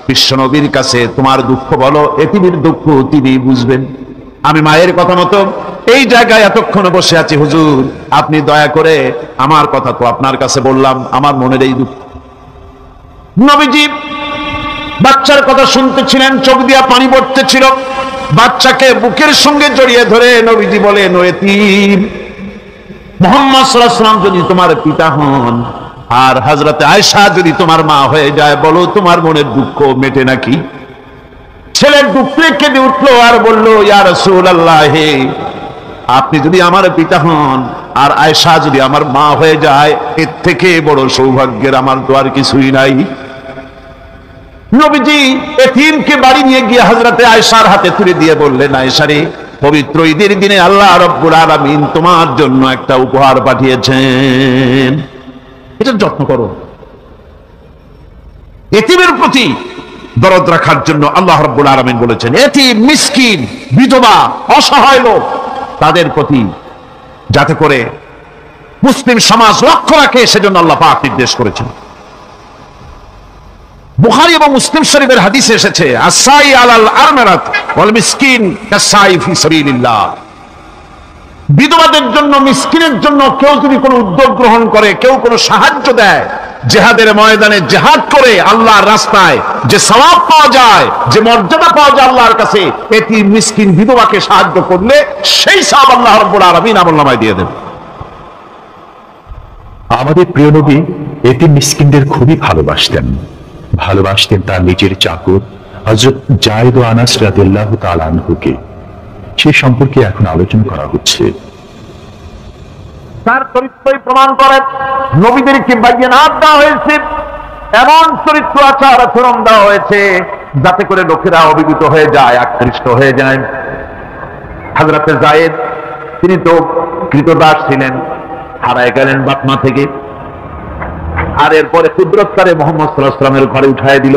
বিশ্ব নবীর কাছে তোমার দুঃখ বলো, এতিমের দুঃখ তিনি বুঝবেন। আমি মায়ের কথা মতো এই জায়গায় এতক্ষণ বসে আছি, হুজুর আপনি দয়া করে, আমার কথা তো আপনার কাছে বললাম, আমার মনের এই দুঃখ। নবীজি বাচ্চার কথা শুনতেছিলেন, চোখ দিয়া পানি পড়তেছিল। বাচ্চাকে বুকের সঙ্গে জড়িয়ে ধরে নবীজি বলেন, ও এতিম, মুহাম্মদ সাল্লাল্লাহু আলাইহি ওয়াসাল্লাম যদি তোমার পিতা হন আর হযরতে আয়েশা যদি তোমার মা হয়ে যায়, বলো তোমার মনের দুঃখ মেটে নাকি? ছেলের দুঃখে কেঁদে উঠলো আর বলল, ইয়া রাসূলুল্লাহ, আপনি যদি আমার পিতা হন আর আয়েশা যদি আমার মা হয়ে যায়, এর থেকে বড় সৌভাগ্যের আমার তো আর কিছুই নাই। নবীজি এতিমকে বাড়ি নিয়ে গিয়ে হযরতে আয়েশার হাতে তুলে দিয়ে বললেন, আয়েশা রে, পবিত্র ঈদের দিনে আল্লাহ রাব্বুল আলামিন তোমার জন্য একটা উপহার পাঠিয়েছেন, এটা যত্ন করো। এতিমের প্রতি দরদ রাখার জন্য আল্লাহ রাব্বুল আলামিন বলেছেন, এতিম, মিসকিন, বিধবা, অসহায় লোক, তাদের প্রতি যাতে করে মুসলিম সমাজ লক্ষ্য রাখে সেজন্য আল্লাহ পাক নির্দেশ করেছেন। বুখারী এবং মুসলিম শরীফের হাদিসে এসেছে, আসাই আলাল আরমারাত ওয়াল মিসকিন কাসাই ফি সাবিলিল্লাহ। বিধবাদের জন্য, মিসকিনের জন্য কেউ যদি কোনো উদ্যোগ গ্রহণ করে, কেউ কোনো সাহায্য দেয়, জিহাদের ময়দানে জিহাদ করে আল্লাহর রাস্তায় যে সওয়াব পাওয়া যায়, যে মর্যাদা পাওয়া যায় আল্লাহর কাছে, এতিম, মিসকিন, বিধবাকে সাহায্য করলে সেই সওয়াব আল্লাহ রাব্বুল আলামিন আমলনামায় দিয়ে দেন। আমাদের প্রিয় নবী এতিম মিসকিনদের খুবই ভালোবাসতেন তার নিজের চাকর হযরত যায়েদ ও আনাস রাদিয়াল্লাহু তাআলা আনহুকে। সে সম্পর্কে এখন আলোচনা করা হচ্ছে। তার চরিত্রই প্রমাণ করে নবীদেরকে বায়নাত দেওয়া হয়েছে, এমন চরিত্র আচার আচরণ দেওয়া হয়েছে যাতে করে লোকেরা অভিভূত হয়ে যায়, আকৃষ্ট হয়ে যায়। হযরতে যায়েদ তিনি তো কৃতদাস ছিলেন, হারায় গেলেন বাপ মা থেকে, আর এরপরে কুদরতকারে মুহাম্মদ সাল্লাল্লাহু আলাইহি ওয়াসাল্লামের ঘরে উঠায় দিল।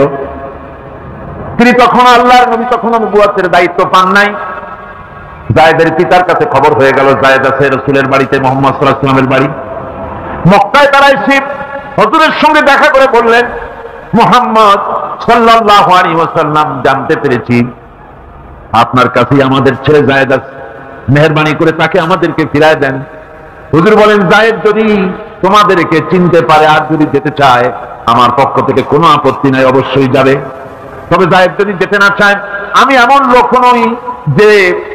তিনি তখন আল্লাহর নবী, তখন নবুয়তের দায়িত্ব পান নাই। যায়েদের পিতার কাছে খবর হয়ে গেল যায়েদ আছে রাসূলের বাড়িতে, মুহাম্মদ সাল্লাল্লাহু আলাইহি ওয়াসাল্লামের বাড়ি। মক্কায় তারা এসে হুজুরের সঙ্গে দেখা করে বললেন, মুহাম্মদ সাল্লাল্লাহু আলাইহি ওয়াসাল্লাম, জানতে পেরেছি আপনার কাছেই আমাদের ছেলে যায়েদ আছে, মেহেরবানি করে তাকে আমাদেরকে ফিরায় দেন। হুজুর বলেন, যায়েদ যদি তোমাদেরকে চিনতে পারে আর যদি যেতে চায়, আমার পক্ষ থেকে কোনো আপত্তি নাই, অবশ্যই যাবে। তবে যায়েদ যদি যেতে না চায়, আমি এমন লোক নই যে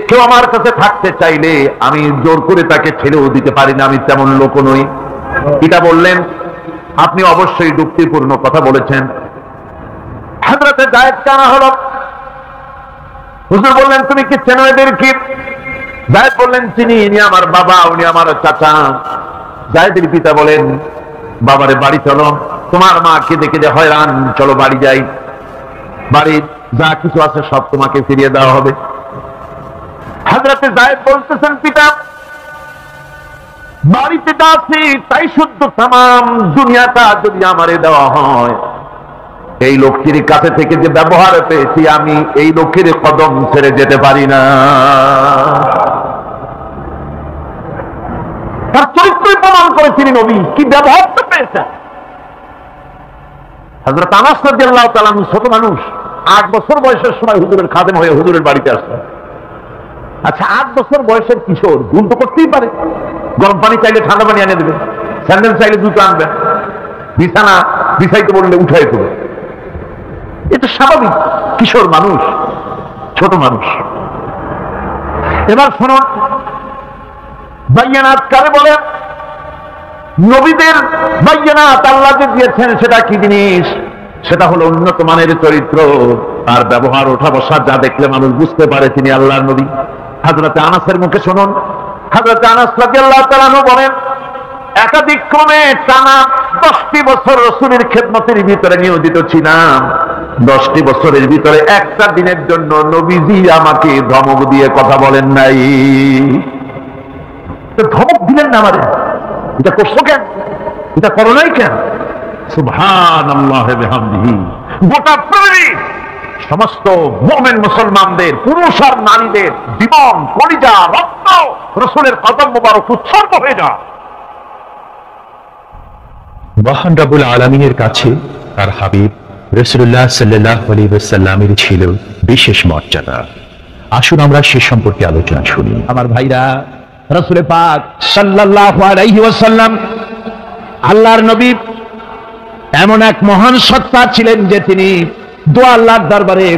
কেউ আমার কাছে থাকতে চাইলে আমি জোর করে তাকে ছেড়েও দিতে পারি না, আমি তেমন লোক নই। এটা বললেন, আপনি অবশ্যই যুক্তিপূর্ণ কথা বলেছেন। হযরতে যায়েদ কানা হলো। হুজুর বললেন, তুমি কি চেনো এদেরকে? যায়েদ বললেন, চিনি, ইনি আমার বাবা, উনি আমার চাচা। যায়েদের পিতা বলেন, বাবারে বাড়ি চলো, তোমার মা কেঁদে কেঁদে হয়রান, চলো বাড়ি যাই, বাড়ির যা কিছু আছে সব তোমাকে ফিরিয়ে দেওয়া হবে। হযরতে যায়েদ বলতেছেন, পিতা, বাড়িতে যা আছে তাই শুদ্ধ, তামাম দুনিয়াটা যদি আমারে দেওয়া হয়, এই লোকটির কাছে থেকে যে ব্যবহার পেয়েছি, আমি এই লোকের কদম ছেড়ে যেতে পারি না। তার চরিত্রই প্রমাণ করে তিনি নবী, কি ব্যবহারটা পেয়েছেন। হযরত আনাস রাদিয়াল্লাহু তাআলা ছোট মানুষ, 8 বছর বয়সের সময় হুজুরের খাদেম হয়ে হুজুরের বাড়িতে আসলেন। আচ্ছা, 8 বছর বয়সের কিশোর ভুল তো করতেই পারে, গরম পানি চাইলে ঠান্ডা পানি এনে দেবে, স্যান্ডেল চাইলে জুতো আনবে, বিছানা বিছাইতে বললে উঠাই দেবে, এটা স্বাভাবিক। কিশোর মানুষ, ছোট মানুষ। এবার শুনুন, বায়নাত কারে বলে? নবীদের বায়নাত আল্লাহ যে দিয়েছেন সেটা কি জিনিস? সেটা হলো উন্নত মানের চরিত্র, আর ব্যবহার, ওঠা বসা যা দেখলে মানুষ বুঝতে পারে তিনি আল্লাহর নবী। হযরতে আনাসের মুখে শুনুন, হযরতে আনাস রাদিয়াল্লাহু তাআলা বলেন, একাধিক ক্রমে টানা 10টি বছর রাসূলের খেদমতের ভিতরে নিয়োজিত ছিলাম। 10টি বছরের ভিতরে একটা দিনের জন্য নবীজি আমাকে ধমক দিয়ে কথা বলেন নাই। ধমক দিলেন না আমাদের, এটা করছো কেন, এটা করো নাই কেন? সুবহানাল্লাহ ওয়া বিহামদিহি। গোটা পৃথিবী, সমস্ত মুমিন মুসলমানদের, পুরুষ আর নারীদের জীবন, কলিজা, রক্ত রাসূলের কদম মোবারক উৎসর্গ হয়ে যায়। মহান রব্বুল আলামিনের কাছে তার হাবিব রাসূলুল্লাহ সাল্লাল্লাহু আলাইহি ওয়াসাল্লামের ছিল বিশেষ মর্যাদা। আসুন আমরা সে সম্পর্কে আলোচনা শুনি। আমার ভাইরা, রাসূল পাক সাল্লাল্লাহু আলাইহি ওয়াসাল্লাম আল্লাহর নবী এমন এক মহান সত্তা ছিলেন যে তিনি দোয়া আল্লাহর দরবারে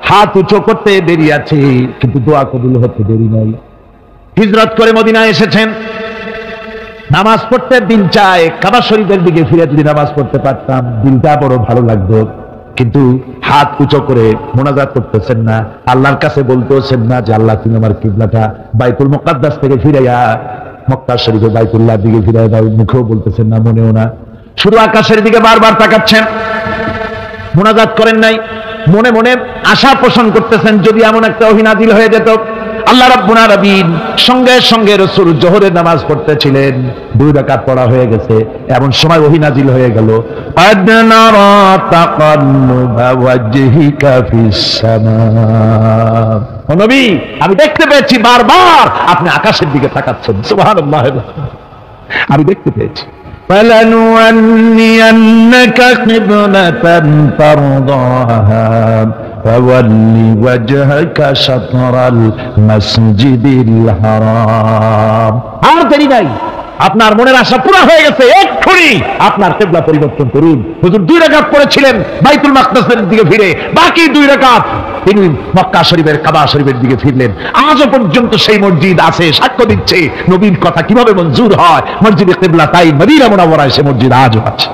হাত উঁচু করতে দেরি আছে, কিন্তু দোয়া কবুল হতে দেরি নাই। হিজরত করে মদিনায় এসেছেন, নামাজ পড়তে দিল চায়, কাবা শরীফের দিকে ফিরে যদি নামাজ পড়তে পারতাম দিলটা বড় ভালো লাগতো, কিন্তু হাত উঁচু করে মোনাজাত করতেছেন না, আল্লাহর কাছে বলতেছেন না যে আল্লাহ তুমি আমার কিবলাটা বাইতুল মুকাদ্দাস থেকে ফিরাইয়া মক্কা শরীফে বাইতুল্লাহর দিকে ফিরাই দাও। মুখেও বলতেছেন না, মনেও না, শুধু আকাশের দিকে বারবার তাকাচ্ছেন, মোনাজাত করেন নাই। মনে মনে আশা পোষণ করতেছেন যদি এমন একটা ওহী নাযিল হয়ে যেত, আল্লাহ রাব্বুল আলামিন সঙ্গে সঙ্গে রাসূল যোহরের নামাজ পড়তেছিলেন, 2 রাকাত পড়া হয়ে গেছে, এমন সময় ওহী নাজিল হয়ে গেল, আদনারা তাকাল্লুবা ওয়াজহিকা ফিস সামা। ও নবী, আমি দেখতে পেয়েছি বারবার আপনি আকাশের দিকে তাকাচ্ছেন। সুবহানাল্লাহ, আমি দেখতে পেয়েছি। فَلَنُوَلِّيَنَّكَ قِبْلَةً تَرْضَاهَا فَوَلِّ وَجْهَكَ شَطْرَ الْمَسْجِدِ الْحَرَامِ। আর দেরি নাই, আপনার মনের আশা পুরো হয়ে গেছে, এক্ষুনি আপনার কিবলা পরিবর্তন করুন। হুজুর 2 রাকাত পড়েছিলেন বাইতুল মাকদাসের দিকে ফিরে, বাকি 2 রাকাত তিনি মক্কা শরীফের কাবা শরীফের দিকে ফিরলেন। আজও পর্যন্ত সেই মসজিদ আছে, সাক্ষ্য দিচ্ছে নবীর কথা কিভাবে মঞ্জুর হয়। মসজিদে কিবলা তাই মদিনা মুনাওয়ারায় সে মসজিদ আজও আছে।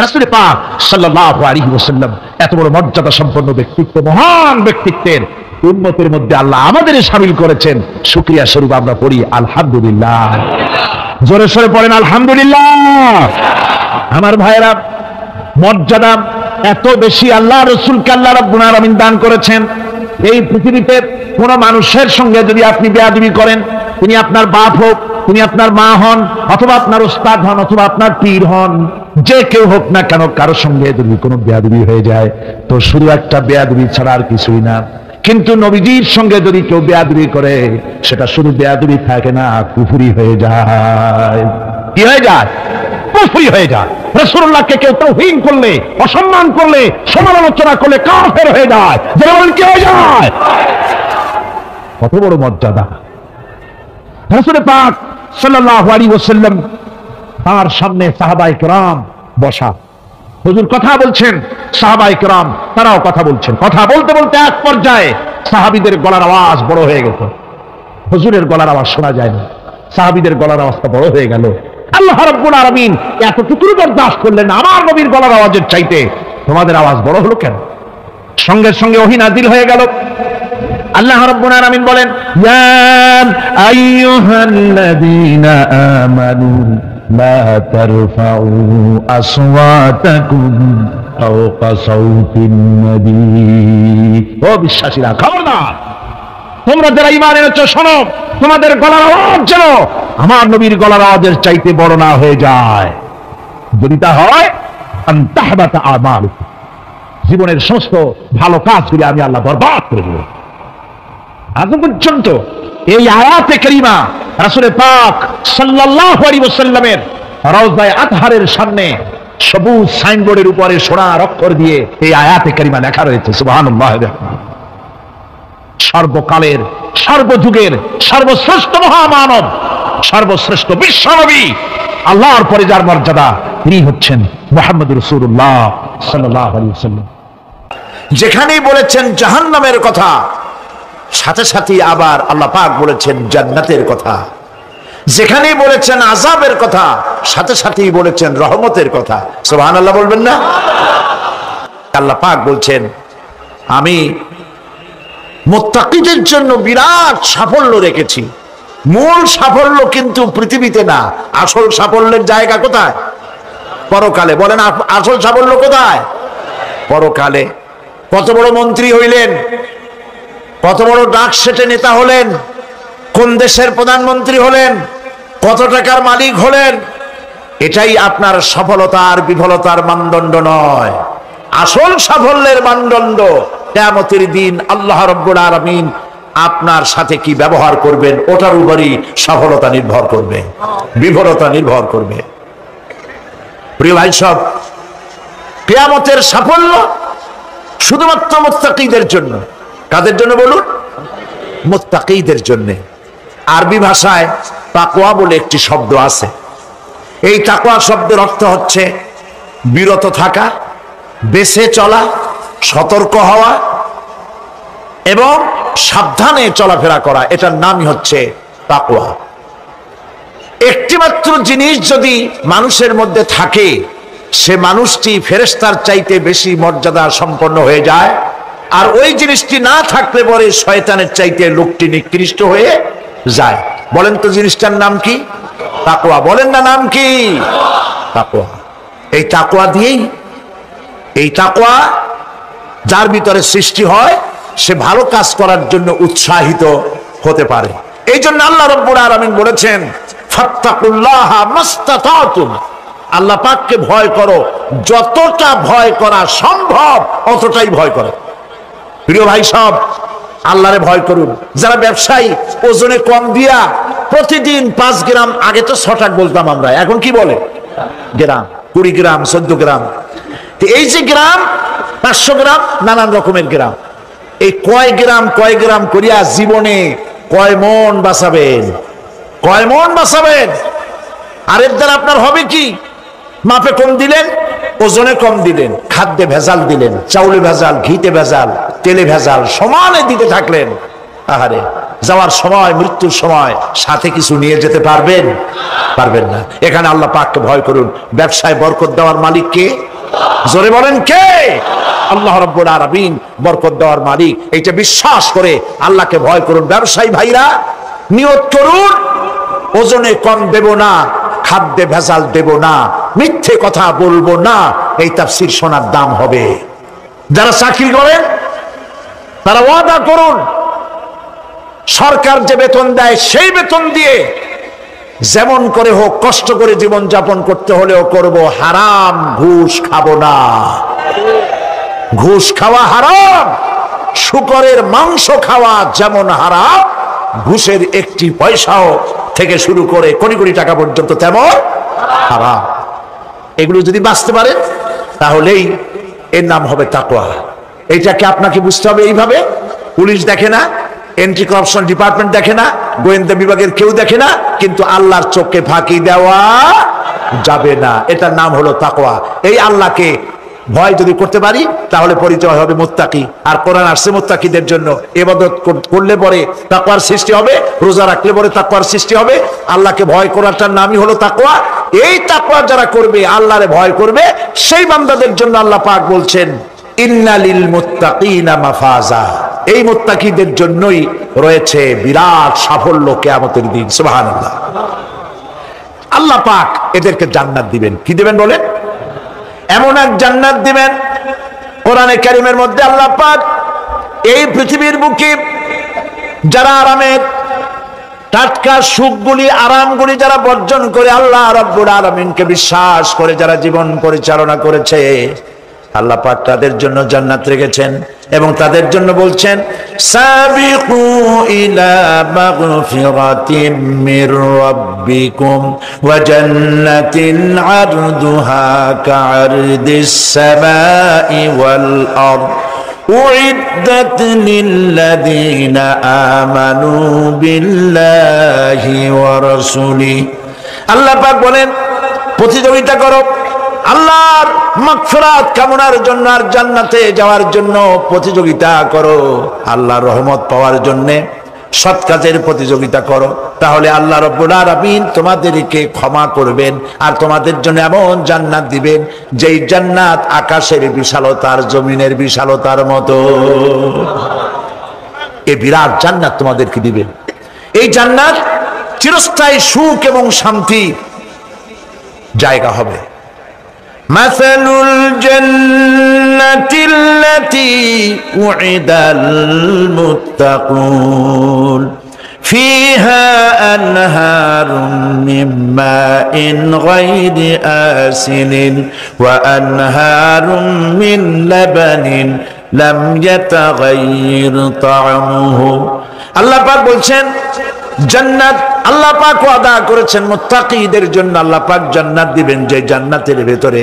রাসূল পাক সাল্লাল্লাহু আলাইহি ওয়াসাল্লাম এত বড় মর্যাদা সম্পন্ন ব্যক্তিত্ব, মহান ব্যক্তিত্বের উম্মতের মধ্যে আল্লাহ আমাদের শামিল করেছেন। শুকরিয়া স্বরূপ আমরা পড়ি আলহামদুলিল্লাহ। জোরে সোরে পড়েন আলহামদুলিল্লাহ। আমার ভাইরা, মর্যাদা এত বেশি আল্লাহ রাসূলকে আল্লাহ রাব্বুল আলামিন দান করেছেন। এই পৃথিবীতে কোন মানুষের সঙ্গে যদি আপনি বেয়াদবি করেন, তিনি আপনার বাপ হোক, তিনি আপনার মা হন, অথবা আপনার ওস্তাদ হন, অথবা আপনার পীর হন, যে কেউ হোক না কেন, কারোর সঙ্গে যদি কোনো বেয়াদবি হয়ে যায় তো শুধু একটা বেয়াদবি ছাড়া আর কিছুই না। কিন্তু নবীজির সঙ্গে যদি কেউ বেয়াদবি করে, সেটা শুধু বেয়াদবি থাকে না, কুফরি হয়ে যায়। কি হয়ে যায়? কুফরি হয়ে যায়। রাসূলুল্লাহকে কেউ তাওহীন করলে, অসম্মান করলে, সমালোচনা করলে কাফের হয়ে যায়। যারা বলেন কি হয়ে যায়? কত বড় মর্যাদা! রাসূল পাক সাল্লাল্লাহু আলাইহি ওয়াসাল্লাম, তার সামনে সাহাবায়ে কেরাম বসা, হুজুর কথা বলছেন, সাহাবায়ে কেরাম তারাও কথা বলছেন। কথা বলতে বলতে এক পর্যায়ে সাহাবীদের গলার আওয়াজ বড় হয়ে গেল। হুজুরের গলার আওয়াজ শোনা যায় না, সাহাবীদের গলার আওয়াজটা বড় হয়ে গেল। আল্লাহ রাব্বুল আলামিন এতটুকু বরদাস্ত করলেন, আমার নবীর গলার আওয়াজের চাইতে তোমাদের আওয়াজ বড় হলো কেন? সঙ্গে সঙ্গে ওহী নাযিল হয়ে গেল। আল্লাহ রাব্বুল আলামিন বলেন, ইয়া আইয়ুহাল্লাযীনা আমানু লা তারফাউ আসওয়াতাকুম ফাওকা সাওতিন নবী। ও বিশ্বাসীরা, খবরদার, তোমরা যারা ঈমান এনেছো শোনো, তোমাদের গলার আওয়াজ যেন আমার নবীর গলার আওয়াজের চাইতে বড় না হয়ে যায়। যদি তা হয়, আনতাহবাতা আমালুকুম, জীবনের সমস্ত ভালো কাজগুলি আমি আল্লাহ বরবাদ করে দেব। আজ পর্যন্ত এই আয়াতে কারিমা রাসূল পাক সাল্লাল্লাহু আলাইহি ওয়াসাল্লামের রওজায়ে আতহারের সামনে সবুজ সাইনবোর্ডের উপরে সোনার অক্ষর দিয়ে এই আয়াতে কারিমা লেখা রয়েছে। সুবহানাল্লাহ। সর্বকালের, সর্বযুগের সর্বশ্রেষ্ঠ মহামানব, সর্বশ্রেষ্ঠ বিশ্বনবী, আল্লাহর পরে যার মর্যাদা, তিনি হচ্ছেন মুহাম্মদ রাসূলুল্লাহ সাল্লাল্লাহু আলাইহি ওয়াসাল্লাম। যেখানেই বলেছেন জাহান্নামের কথা, সাথে সাথে আবার আল্লাহ পাক বলেছেন জান্নাতের কথা। যেখানেই বলেছেন আযাবের কথা, সাথে সাথেই বলেছেন রহমতের কথা। সুবহানাল্লাহ বলবেন না? আল্লাহ পাক বলছেন, আমি মুত্তাকিদের জন্য বিরাট সাফল্য রেখেছি। মূল সাফল্য কিন্তু পৃথিবীতে না, আসল সাফল্যের জায়গা কোথায়? পরকালে। বলেন, আসল সাফল্য কোথায়? পরকালে। কত বড় মন্ত্রী হইলেন, কত বড় ডাক সেটে নেতা হলেন, কোন দেশের প্রধানমন্ত্রী হলেন, কত টাকার মালিক হলেন, এটাই আপনার সফলতার বিফলতার মানদণ্ড নয়। আসল সাফল্যের মানদণ্ড কিয়ামতের দিন আল্লাহ রাব্বুল আলামিন আপনার সাথে কি ব্যবহার করবেন, ওটার উপরই সফলতা নির্ভর করবে, বিফলতা নির্ভর করবে। প্রিয় ভাই সব, কিয়ামতের সাফল্য শুধুমাত্র মুত্তাকিদের জন্য। কাদের জন্য বলুন? মুত্তাকিদের জন্য। আরবি ভাষায় তাকওয়া বলে একটি শব্দ আছে। এই তাকওয়া শব্দের অর্থ হচ্ছে বিরত থাকা, বেঁচে চলা, সতর্ক হওয়া এবং সাবধানে চলাফেরা করা। এটার নামই হচ্ছে তাকওয়া। একটিমাত্র জিনিস যদি মানুষের মধ্যে থাকে, সে মানুষটি ফেরেশতার চাইতে বেশি মর্যাদা সম্পন্ন হয়ে যায়। আর ওই জিনিসটি না থাকলে পরে শয়তানের চাইতে লোকটি নিকৃষ্ট হয়ে যায়। বলেন তো জিনিসটার নাম কি? তাকওয়া। বলেন না নাম কি? তাকওয়া। এই তাকওয়া দিয়েই, এই তাকওয়া যার ভিতরে সৃষ্টি হয়, সে ভালো কাজ করার জন্য উৎসাহিত হতে পারে। এই জন্য আল্লাহ রাব্বুল আলামিন বলেছেন, ফাত্তাকুল্লাহা মাস্তাতাতুম, আল্লাহ পাককে ভয় করো, যতটা ভয় করা সম্ভব অতটাই ভয় করো। প্রিয় ভাই সব, আল্লাহরে ভয় করুন। যারা ব্যবসায়ী ওজনে কম দিয়া প্রতিদিন 5 গ্রাম, আগে তো 6 টাকা বলতাম আমরা, এখন কি বলে গ্রাম, 20 গ্রাম 14 গ্রাম, এই যে গ্রাম 500 গ্রাম নানান রকমের গ্রাম, এই কয় গ্রাম করিয়া জীবনে কয় মন বাঁচাবেন, কয় মন বাঁচাবেন? আর এর দ্বারা আপনার হবে কি? মাপে কম দিলেন, ওজনে কম দিলেন, খাদ্যে ভেজাল দিলেন, চাউলে ভেজাল, ঘিতে ভেজাল, তেলে ভেজাল, সমানে দিতে থাকলেন। আহারে, যাওয়ার সময়, মৃত্যুর সময় সাথে কিছু নিয়ে যেতে পারবেন? পারবেন না। এখানে আল্লাহ পাককে ভয় করুন। ব্যবসায় বরকত দেওয়ার মালিক কে? জোরে বলেন কে? আল্লাহ রাব্বুল আলামিন বরকত দেওয়ার মালিক। এইটা বিশ্বাস করে আল্লাহকে ভয় করুন। ব্যবসায়ী ভাইরা নিয়ত করুন, ওজনে কম দেব না, খাদ্যে ভেজাল দেব না, মিথ্যে কথা বলবো না, এই তাফসীর শোনার দাম হবে। যারা চাকরি করেন তারা ওয়াদা করুন, সরকার যে বেতন দেয় সেই বেতন দিয়ে যেমন করে হোক কষ্ট করে জীবন যাপন করতে হলেও করব, হারাম ঘুষ খাবো না। ঘুষ খাওয়া হারাম, শূকরের মাংস খাওয়া যেমন হারাম, ঘুষের একটি পয়সাও থেকে শুরু করে কোটি কোটি টাকা পর্যন্ত তেমন হারাম। এগুলো যদি বাঁচতে পারেন তাহলেই এর নাম হবে তাকওয়া। এইটাকে আপনাকে বুঝতে হবে এইভাবে। পুলিশ দেখে না, এন্টি করাপশন ডিপার্টমেন্ট দেখে না, গোয়েন্দা বিভাগের কেউ দেখে না, কিন্তু আল্লাহর চোখে ফাঁকি দেওয়া যাবে না। এটার নাম হলো তাকওয়া। এই আল্লাহকে ভয় যদি করতে পারি তাহলে পরিচয় হবে মুত্তাকি। আর কোরআন আসছে মুত্তাকিদের জন্য। ইবাদত করলে পরে তাকওয়ার সৃষ্টি হবে, রোজা রাখলে পরে তাকওয়ার সৃষ্টি হবে। আল্লাহকে ভয় করাটার নামই হলো তাকওয়া। এই তাকওয়া যারা করবে, আল্লাহরে ভয় করবে, সেই বান্দাদের জন্য আল্লাহ পাক বলছেন, ইন্নালিল মুত্তাকিনা মাফাজা, এই মুত্তাকিদের জন্যই রয়েছে বিরাট সাফল্য কিয়ামতের দিন। সুবহানাল্লাহ। আল্লাহ পাক এদেরকে জান্নাত দিবেন। কি দিবেন বলেন? এমন এক জান্নাত দিবেন, কোরআনে কারীমের মধ্যে আল্লাহ পাক এই পৃথিবীর বুকে যারা আরামের টাটকা সুখগুলি, আরামগুলি যারা বর্জন করে আল্লাহ রাব্বুল আলামিনকে বিশ্বাস করে যারা জীবন পরিচালনা করেছে, আল্লাহ পাক তাদের জন্য জান্নাত রেখেছেন। এবং তাদের জন্য বলছেন, সাবিকু ইলা মাগফিরাতিম মির রাব্বিকুম ওয়া জান্নাতিন আরদুহা কাআরদিস সামাই ওয়াল আরদ উইদ্দাত লিল্লাযীনা আমানু বিল্লাহি ওয়া রাসূলিহি। আল্লাহ পাক বলেন, প্রতিযোগিতা করো আল্লাহর মাগফিরাত কামনার জন্য আর জান্নাতে যাওয়ার জন্য প্রতিযোগিতা করো। আল্লাহর রহমত পাওয়ার জন্য সৎ কাজের প্রতিযোগিতা করো, তাহলে আল্লাহ রাব্বুল আলামিন তোমাদেরকে ক্ষমা করবেন আর তোমাদের জন্য এমন জান্নাত দিবেন যেই জান্নাত আকাশের বিশালতার, জমিনের বিশালতার মতো। এই বিরাট জান্নাত তোমাদেরকে দিবেন। এই জান্নাত চিরস্থায়ী সুখ এবং শান্তি জায়গা হবে। مثل الجنة التي وعد المتقون فيها أنهار من ماء غير آسن وأنهار من لبن لم يتغير طعمه। আল্লাহ পাক বলছেন, জান্নাত আল্লাহ পাক ওয়াদা করেছেন মুত্তাকিদের জন্য। আল্লাহ পাক জান্নাত দিবেন যে জান্নাতের ভেতরে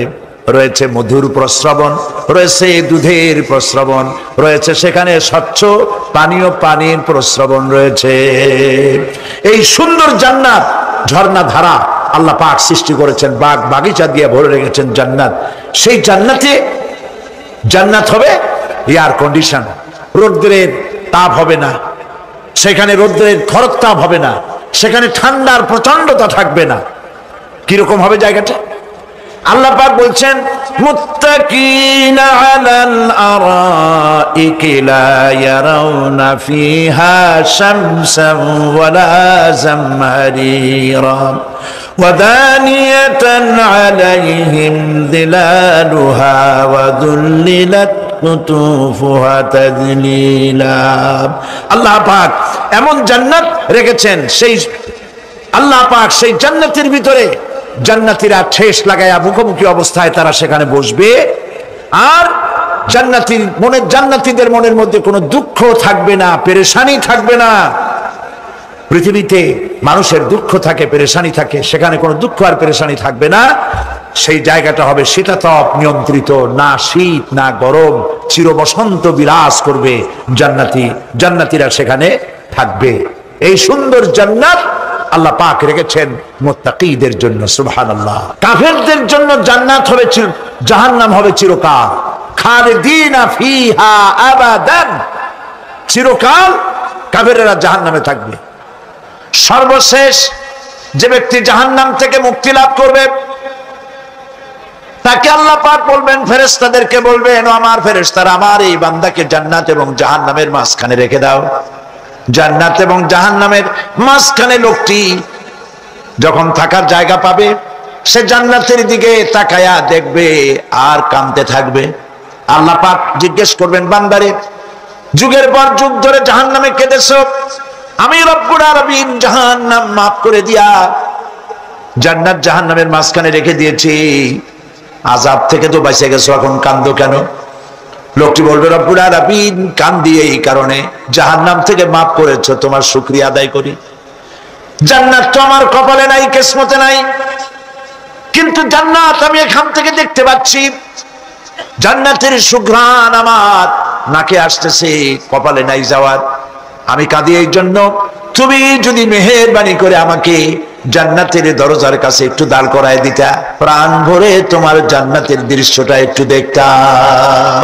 রয়েছে মধুর প্রস্রবণ, রয়েছে দুধের প্রস্রবণ, রয়েছে সেখানে স্বচ্ছ পানীয় পানির প্রস্রবণ রয়েছে। এই সুন্দর জান্নাত, ঝর্ণা ধারা আল্লাহ পাক সৃষ্টি করেছেন, বাগ বাগিচা দিয়ে ভরে রেখেছেন জান্নাত। সেই জান্নাতে জান্নাত হবে এয়ার কন্ডিশন, রৌদ্রের তাপ হবে না সেখানে, রৌদ্রের খরতাপ হবে না সেখানে, ঠান্ডার প্রচন্ডতা থাকবে না। কিরকম হবে জায়গাটা? আল্লাহ পাক বলছেন, মুত্তাকিনা আলাল আরাইকি লা ইয়ারাউনা ফিহা শামসান ওয়ালা জামহারিরা ওয়া দানিয়াতান আলাইহিম যিলালুহা ওয়া যুল্লিলাত কুতুফুহা তাযলীলা। আল্লাহ পাক এমন জান্নাত রেখেছেন, সেই আল্লাহ পাক সেই জান্নাতের ভিতরে জান্নাতীরা ঠেস লাগায়া মুখোমুখি অবস্থায় তারা সেখানে বসবে, আর জান্নাতীদের মনের মধ্যে কোনো দুঃখ থাকবে না, পেরেশানি থাকবে না। পৃথিবীতে মানুষের দুঃখ থাকে, পেরেশানি থাকে, সেখানে কোনো দুঃখ আর পেরেশানি থাকবে না। সেই জায়গাটা হবে শীতাতপ নিয়ন্ত্রিত, না শীত না গরম, চির বসন্ত বিরাজ করবে। জান্নাতীরা সেখানে থাকবে। এই সুন্দর জান্নাত আল্লাহ পাক রেখেছেন মুত্তাকীদের জন্য। সুবহানাল্লাহ। কাফেরদের জন্য জান্নাত হবে, জাহান্নাম হবে চিরকাল। খালিদিনা ফিহা আবাদান, চিরকাল কাফেরেরা জাহান্নামে থাকবে। সর্বশেষ যে ব্যক্তি জাহান্নাম থেকে মুক্তি লাভ করবে তাকে আল্লাহ পাক বলবেন, ফেরেশতাদেরকে বলবেন, ও আমার ফেরেশতারা, আমার এই বান্দাকে জান্নাত এবং জাহান্নামের মাঝখানে রেখে দাও। জান্নাত এবং জাহান্নামের মাঝখানে লোকটি যখন থাকার জায়গা পাবে, সে জান্নাতের দিকে তাকায়া দেখবে আর কাঁদতে থাকবে। আল্লাহ পাক জিজ্ঞেস করবেন, বান্দারে, যুগের পর যুগ ধরে জাহান্নামে কেঁদেছো, আমি রব্বুল আলামিন জাহান্নাম মাফ করে দিয়া জান্নাত জাহান্নামের মাঝখানে রেখে দিয়েছি, আযাব থেকে তো বেঁচে গেছো, এখন কান্দো কেন? লোকটি বলবে, রব্বুল আলামিন কান্দি এই কারণে, জাহান্নাম থেকে মাফ করেছো, তোমার শুকরিয়া আদায় করি। জান্নাত তো আমার কপালে নাই, কিসমতে নাই, কিন্তু জান্নাত আমি এখান থেকে দেখতে পাচ্ছি। জান্নাতের সুঘ্রাণ আমার নাকে আসতেছে, কপালে নাই যাওয়ার। আমি কাঁদি এই জন্য, তুমি যদি মেহেরবানি করে আমাকে জান্নাতের দরজার কাছে একটু দাঁড় করায় দিতা, প্রাণ ভরে তোমার জান্নাতের দৃশ্যটা একটু দেখতাম।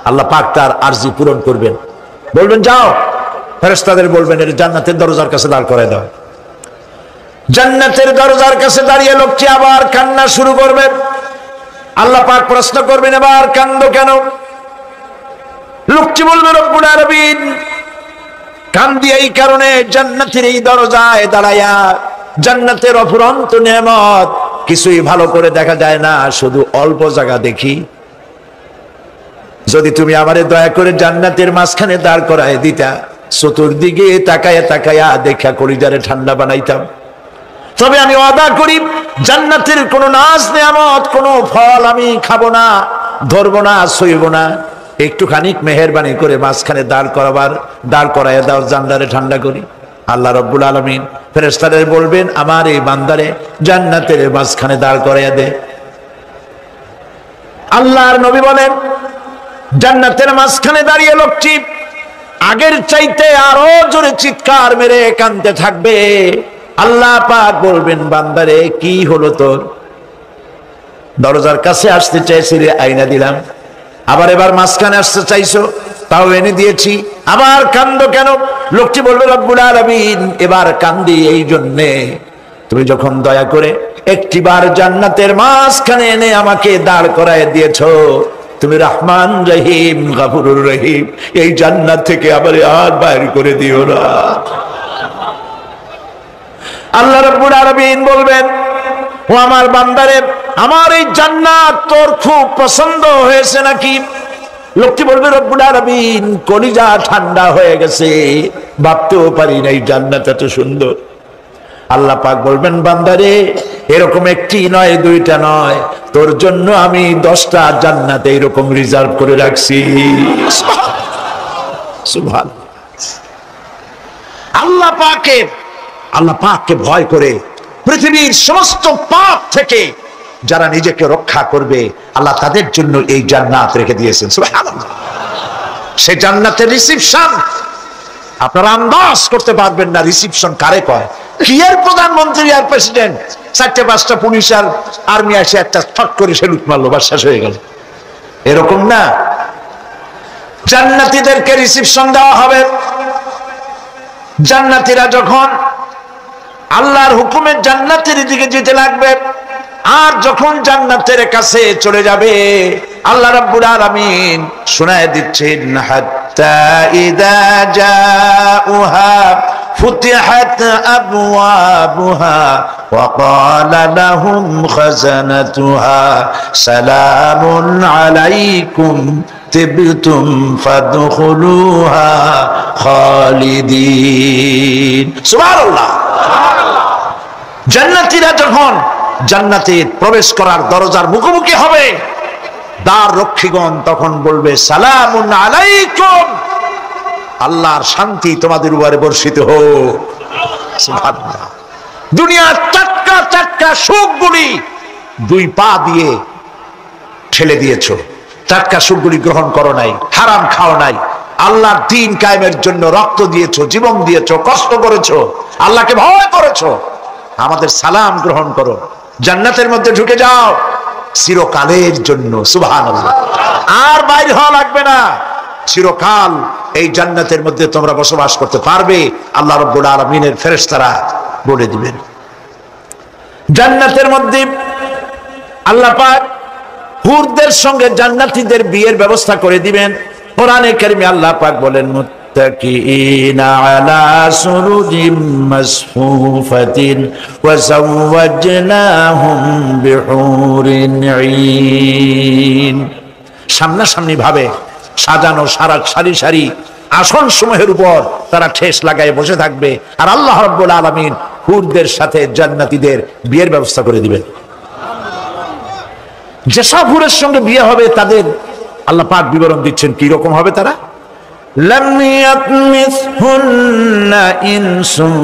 আল্লাহ পাক তার আরজি পূরণ করবেন, বলবেন যাও, ফেরেশতাদের বলবেন এর জান্নাতের দরজার কাছে দাঁড় করায় দাও। জান্নাতের দরজার কাছে দাঁড়িয়ে লোকটি আবার কান্না শুরু করবে। আল্লাহ পাক প্রশ্ন করবেন, এবার কান্দো কেন? লোকটি বলবে, রব্বুল আলামিন কান্দি এই কারণে, জান্নাতের এই দরজায় দাঁড়ায়া জান্নাতের অফুরন্ত নেয়ামত কিছুই ভালো করে দেখা যায় না, শুধু অল্প জায়গা দেখি। যদি তুমি আমারে দয়া করে জান্নাতের মাঝখানে দাঁড় করায় দিতা, চতুর্দিকে তাকায়া তাকায়া দেখা কলিজারে ঠান্ডা বানাইতাম। তবে আমি ওয়াদা করি, জান্নাতের কোনো নাজ নেয়ামত, কোনো ফল আমি খাবো না, ধরবো না, সইব না। একটুখানি মেহেরবানি করে মাঝখানে দাঁড় করাইয়া দাও, জান্নারে ঠান্ডা করি। আল্লাহ রব্বুল আলামিন ফেরেশতাদের বলবেন, আমার এই বান্দারে জান্নাতের মাঝখানে দাঁড় করাইয়া দে। আল্লাহর নবী বলেন, জান্নাতের মাঝখানে দাঁড়িয়ে লোকটি আগের চাইতে আরো জোরে চিৎকার মেরে কাঁদতে থাকবে। আল্লাহ পাক বলবেন, বান্দারে কি হলো তোর? দরজার কাছে আসতে চাইছিলে, আইনা দিলাম। আবার এবার মাঝখানে আসতে চাইছো, তাও এনে দিয়েছি, আবার কান্দো কেন? লোকটি বলবে, রব্বুল আলামিন এবার কান্দি এই জন্যে, তুমি যখন দয়া করে একটিবার জান্নাতের মাঝখানে এনে আমাকে দাঁড় করায় দিয়েছো, তুমি রহমান রহিম গফুরুর রহিম, এই জান্নাত থেকে আবার আর বাইর করে দিও না। আল্লাহ রাব্বুল আলামিন বলবেন, ও আমার বান্দারে, আমার এই জান্নাত তোর খুব পছন্দ হয়েছে নাকি? লোকটি বলবে, রব্বুল আলামিন কলিজা ঠান্ডা হয়ে গেছে, ভাবতেও পারি না এই জান্নাত এত সুন্দর। আল্লাহ পাক বলবেন, বান্দারে এরকম একটি নয়, দুইটা নয়, তোর জন্য আমি 10টা জান্নাত এরকম রিজার্ভ করে রাখছি। সুবহানাল্লাহ। আল্লাহ পাককে ভয় করে পৃথিবীর সমস্ত পাপ থেকে যারা নিজেকে রক্ষা করবে, আল্লাহ তাদের জন্য এই জান্নাত রেখে দিয়েছেন। সুবহানাল্লাহ। সেই জান্নাতের রিসিপশন আপনারা আন্দাজ করতে পারবেন না, রিসিপশন কারে কয়। কি এর প্রধানমন্ত্রী আর প্রেসিডেন্ট, 4-5টা পুলিশ আর আর্মি এসে একটা ফট করে সেলুট মারলো, বা শেষ হয়ে গেল, এরকম না। জান্নাতীদেরকে রিসিপশন দেওয়া হবে। জান্নাতীরা যখন আল্লাহর হুকুমে জান্নাতের দিকে যেতে লাগবে, আর যখন জান্নাতের কাছে চলে যাবে, আল্লাহ রাব্বুল আলামিন শোনায় দিচ্ছেন, হাত্তা ইযা জাউহা ফুতিহাত আবওয়াবুহা ওয়া ক্বালা লাহুম খাযানাতুহা সালামুন আলাইকুম তিবতুম ফাদখুলুহা খালিদিন। সুবহানাল্লাহ। জান্নাতীরা যখন জান্নাতে প্রবেশ করার দরজার মুখোমুখি হবে, দ্বার রক্ষীগণ তখন বলবে সালামুন আলাইকুম, আল্লাহর শান্তি তোমাদের উপরে বর্ষিত হোক। সুবহানাল্লাহ। দুনিয়ার টাটকা টাটকা সুখগুলি দুই পা দিয়ে ঠেলে দিয়েছো, টাটকা সুখগুলি গ্রহণ করো নাই, হারাম খাও নাই, আল্লাহর দ্বীন কায়েমের জন্য রক্ত দিয়েছো, জীবন দিয়েছো, কষ্ট করেছো, আল্লাহকে ভয় করেছো। আমাদের সালাম গ্রহণ করো, জান্নাতের মধ্যে ঢুকে যাও চিরকালের জন্য। সুবহানাল্লাহ। আর বাইরে হওয়া লাগবে না, চিরকাল এই জান্নাতের মধ্যে তোমরা বসবাস করতে পারবে, আল্লাহ রাব্বুল আলামিনের ফেরেশতারা বলে দিবেন। জান্নাতের মধ্যে আল্লাহ পাক হুরদের সঙ্গে জান্নাতীদের বিয়ের ব্যবস্থা করে দিবেন। কোরআনে কারিমে আল্লাহ পাক বলেন মুত্তাকিনা আলা সুরুজিম মাসফুফাতিন ওয়া যাওয়াজনাহুম বিহুরিন ঈন। সামনাসামনি ভাবে সাজানো সারি সারি আসন সমূহের উপর তারা ঠেস লাগায় বসে থাকবে, আর আল্লাহ রাব্বুল আলামিন হুরদের সাথে জান্নাতীদের বিয়ের ব্যবস্থা করে দিবেন। যেসব হুরের সঙ্গে বিয়ে হবে তাদের আল্লাহ পাক বিবরণ দিচ্ছেন কি রকম হবে তারা। লাম ইয়াতমিসহুন্না ইনসুন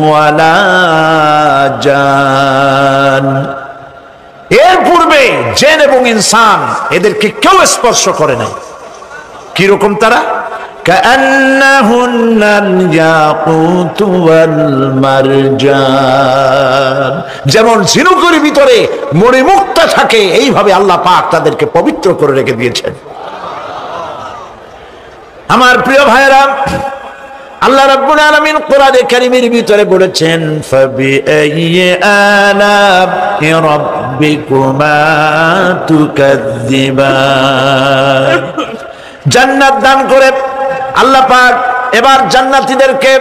ওয়ালা জান। এর পূর্বে জিন এবং ইনসান এদেরকে কেউ স্পর্শ করে নাই। কি রকম তারা? কাআন্নাহুন্নাল ইয়াকুতু ওয়াল মারজান। যেমন ঝিনুকের ভিতরে মণিমুক্তা থাকে, এইভাবে আল্লাহ পাক তাদেরকে পবিত্র করে রেখে দিয়েছেন। আমার প্রিয় ভাইরা, আল্লাহ রাব্বুল আলামিন কোরআনে কারীমের ভিতরে বলেছেন ফাবিআইয়ি আলা'i রাব্বিকুমা তুকাযযিবান। জান্নাত দান করে আল্লাহ পাক এবার জান্নাতীদেরকে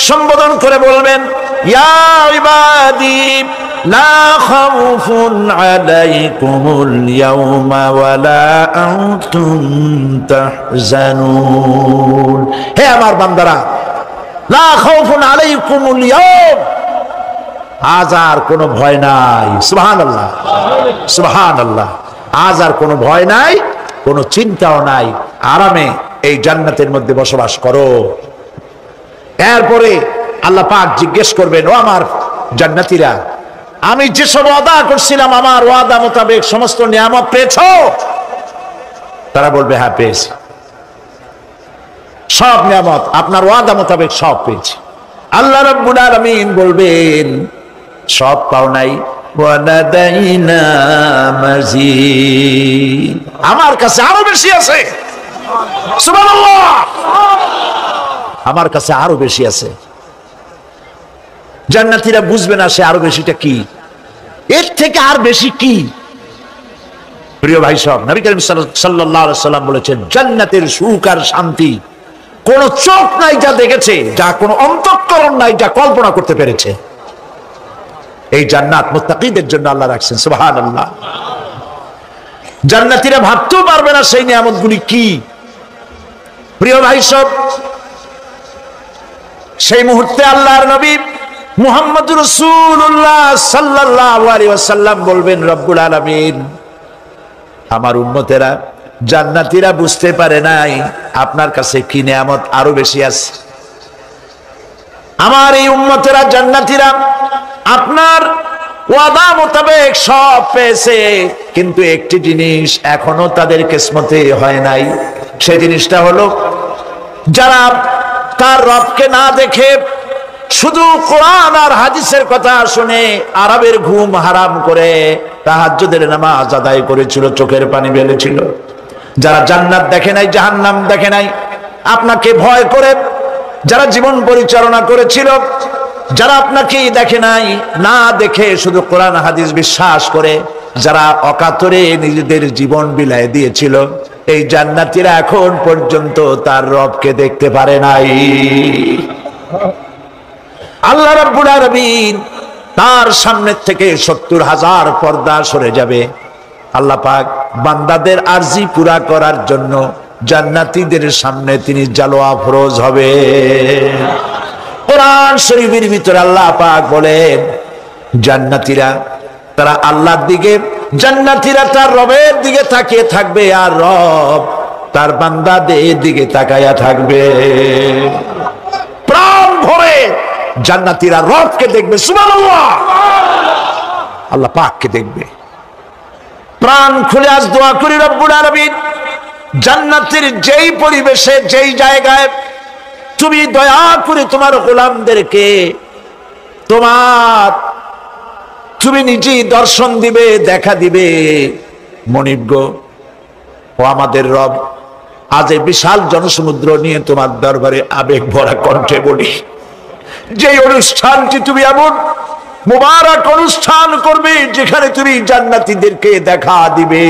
সম্বোধন করে বলবেন ইয়া ইবাদি লা খাউফুন আলাইকুমুল ইয়াওমা ওয়ালা আনতুম তাহজানুন। হে আমার বান্দারা, লা খাউফুন আলাইকুমুল ইয়াওম, আজ আর কোনো ভয় নাই। সুবহানাল্লাহ, সুবহানাল্লাহ। আজ আর কোনো ভয় নাই, কোনো চিন্তাও নাই, আরামে এই জান্নাতের মধ্যে বসবাস করো। এরপরে আল্লাহ পাক জিজ্ঞেস করবেন, ও আমার জান্নাতীরা, আমি যেসব ওয়াদা করছিলাম আমার ওয়াদা মোতাবেক সমস্ত নিয়ামত পেয়েছো? তারা বলবে হ্যাঁ পেয়েছি, সব নিয়ামত আপনার ওয়াদা মোতাবেক সব পেয়েছি। আল্লাহ রাব্বুল আলামিন বলবেন সব পাও নাই, ওয়ালাদাইনা মাজিদ, আমার কাছে আরো বেশি আছে। সুবহানাল্লাহ, আমার কাছে আরো বেশি আছে। জান্নাতীরা বুঝবে না সে আরো বেশিটা কি, এর থেকে আর বেশি কি। প্রিয় ভাই সব, নবী করিম সাল্লাল্লাহু আলাইহি সাল্লাম বলেছেন জান্নাতের সুখ আর শান্তি কোন চোখ নাই যা দেখেছে, যা কোন অন্তঃকরণ নাই যা কল্পনা করতে পেরেছে। এই জান্নাত মুত্তাকিদের জন্য আল্লাহ রাখছেন। সুবহানাল্লাহ। জান্নাতীরা ভাবতেও পারবে না সেই নিয়ামতগুলি কি। প্রিয় ভাই সব, সেই মুহূর্তে আল্লাহর নবী মুহাম্মদুর রাসূলুল্লাহ সাল্লাল্লাহু আলাইহি ওয়াসাল্লাম বলবেন রব্বুল আলামিন, আমার উম্মতেরা জান্নাতীরা বুঝতে পারে নাই আপনার কাছে কি নিয়ামত আরো বেশি আছে। আমার এই উম্মতেরা জান্নাতীরা আপনার ওয়াদা মোতাবেক সব পেয়েছে, কিন্তু একটি জিনিস এখনো তাদের কিসমতে হয় নাই। সেই জিনিসটা হলো যারা তার রবকে না দেখে শুধু কোরআন আর হাদিসের কথা শুনে আরবের ঘুম হারাম করে তাহাজ্জুদের নামাজ আদায় করেছিল, চোখের পানি ফেলেছিল, যারা জান্নাত দেখে নাই জাহান্নাম দেখে নাই, আপনাকে ভয় করে যারা জীবন পরিচালনা করেছিল, যারা আপনাকে দেখে নাই, না দেখে শুধু কোরআন হাদিস বিশ্বাস করে যারা অকাতরে নিজেদের জীবন বিলায় দিয়েছিল, এই জান্নাতীরা এখন পর্যন্ত তার রবকে দেখতে পারে নাই। আল্লাহ রাব্বুল আলামিন তার সামনে থেকে ৭০,০০০ পর্দা সরে যাবে। আল্লাহ পাক বান্দাদের আরজি পুরা করার জন্য জান্নাতীদের সামনে তিনি জালোয়া ফরোজ হবে। কোরআন শরীফের ভিতরে আল্লাহ পাক বলেন জান্নাতীরা তারা আল্লাহর দিকে, জান্নাতীরা তার রবের দিকে তাকিয়ে থাকবে, আর রব তার বান্দাদের দিকে তাকায়া থাকবে। প্রাণ ভরে জান্নাতীরা রবকে দেখবে, সুবহানাল্লাহ, আল্লাহ পাককে দেখবে। প্রাণ খুলে আজ দোয়া করি রব্বুল আলামিন জান্নাতের যেই পরিবেশে যেই জায়গায় তুমি দয়া করে তোমার গোলামদেরকে তুমি নিজেই দর্শন দিবে, দেখা দিবে। মনিব গো, ও আমাদের রব, আজ এই বিশাল জনসমুদ্র নিয়ে তোমার দরবারে আবেগ ভরা কণ্ঠে বলি, যে অনুষ্ঠানটি তুমি এমন মুবারক অনুষ্ঠান করবে যেখানে তুমি জান্নাতীদেরকে দেখা দিবে,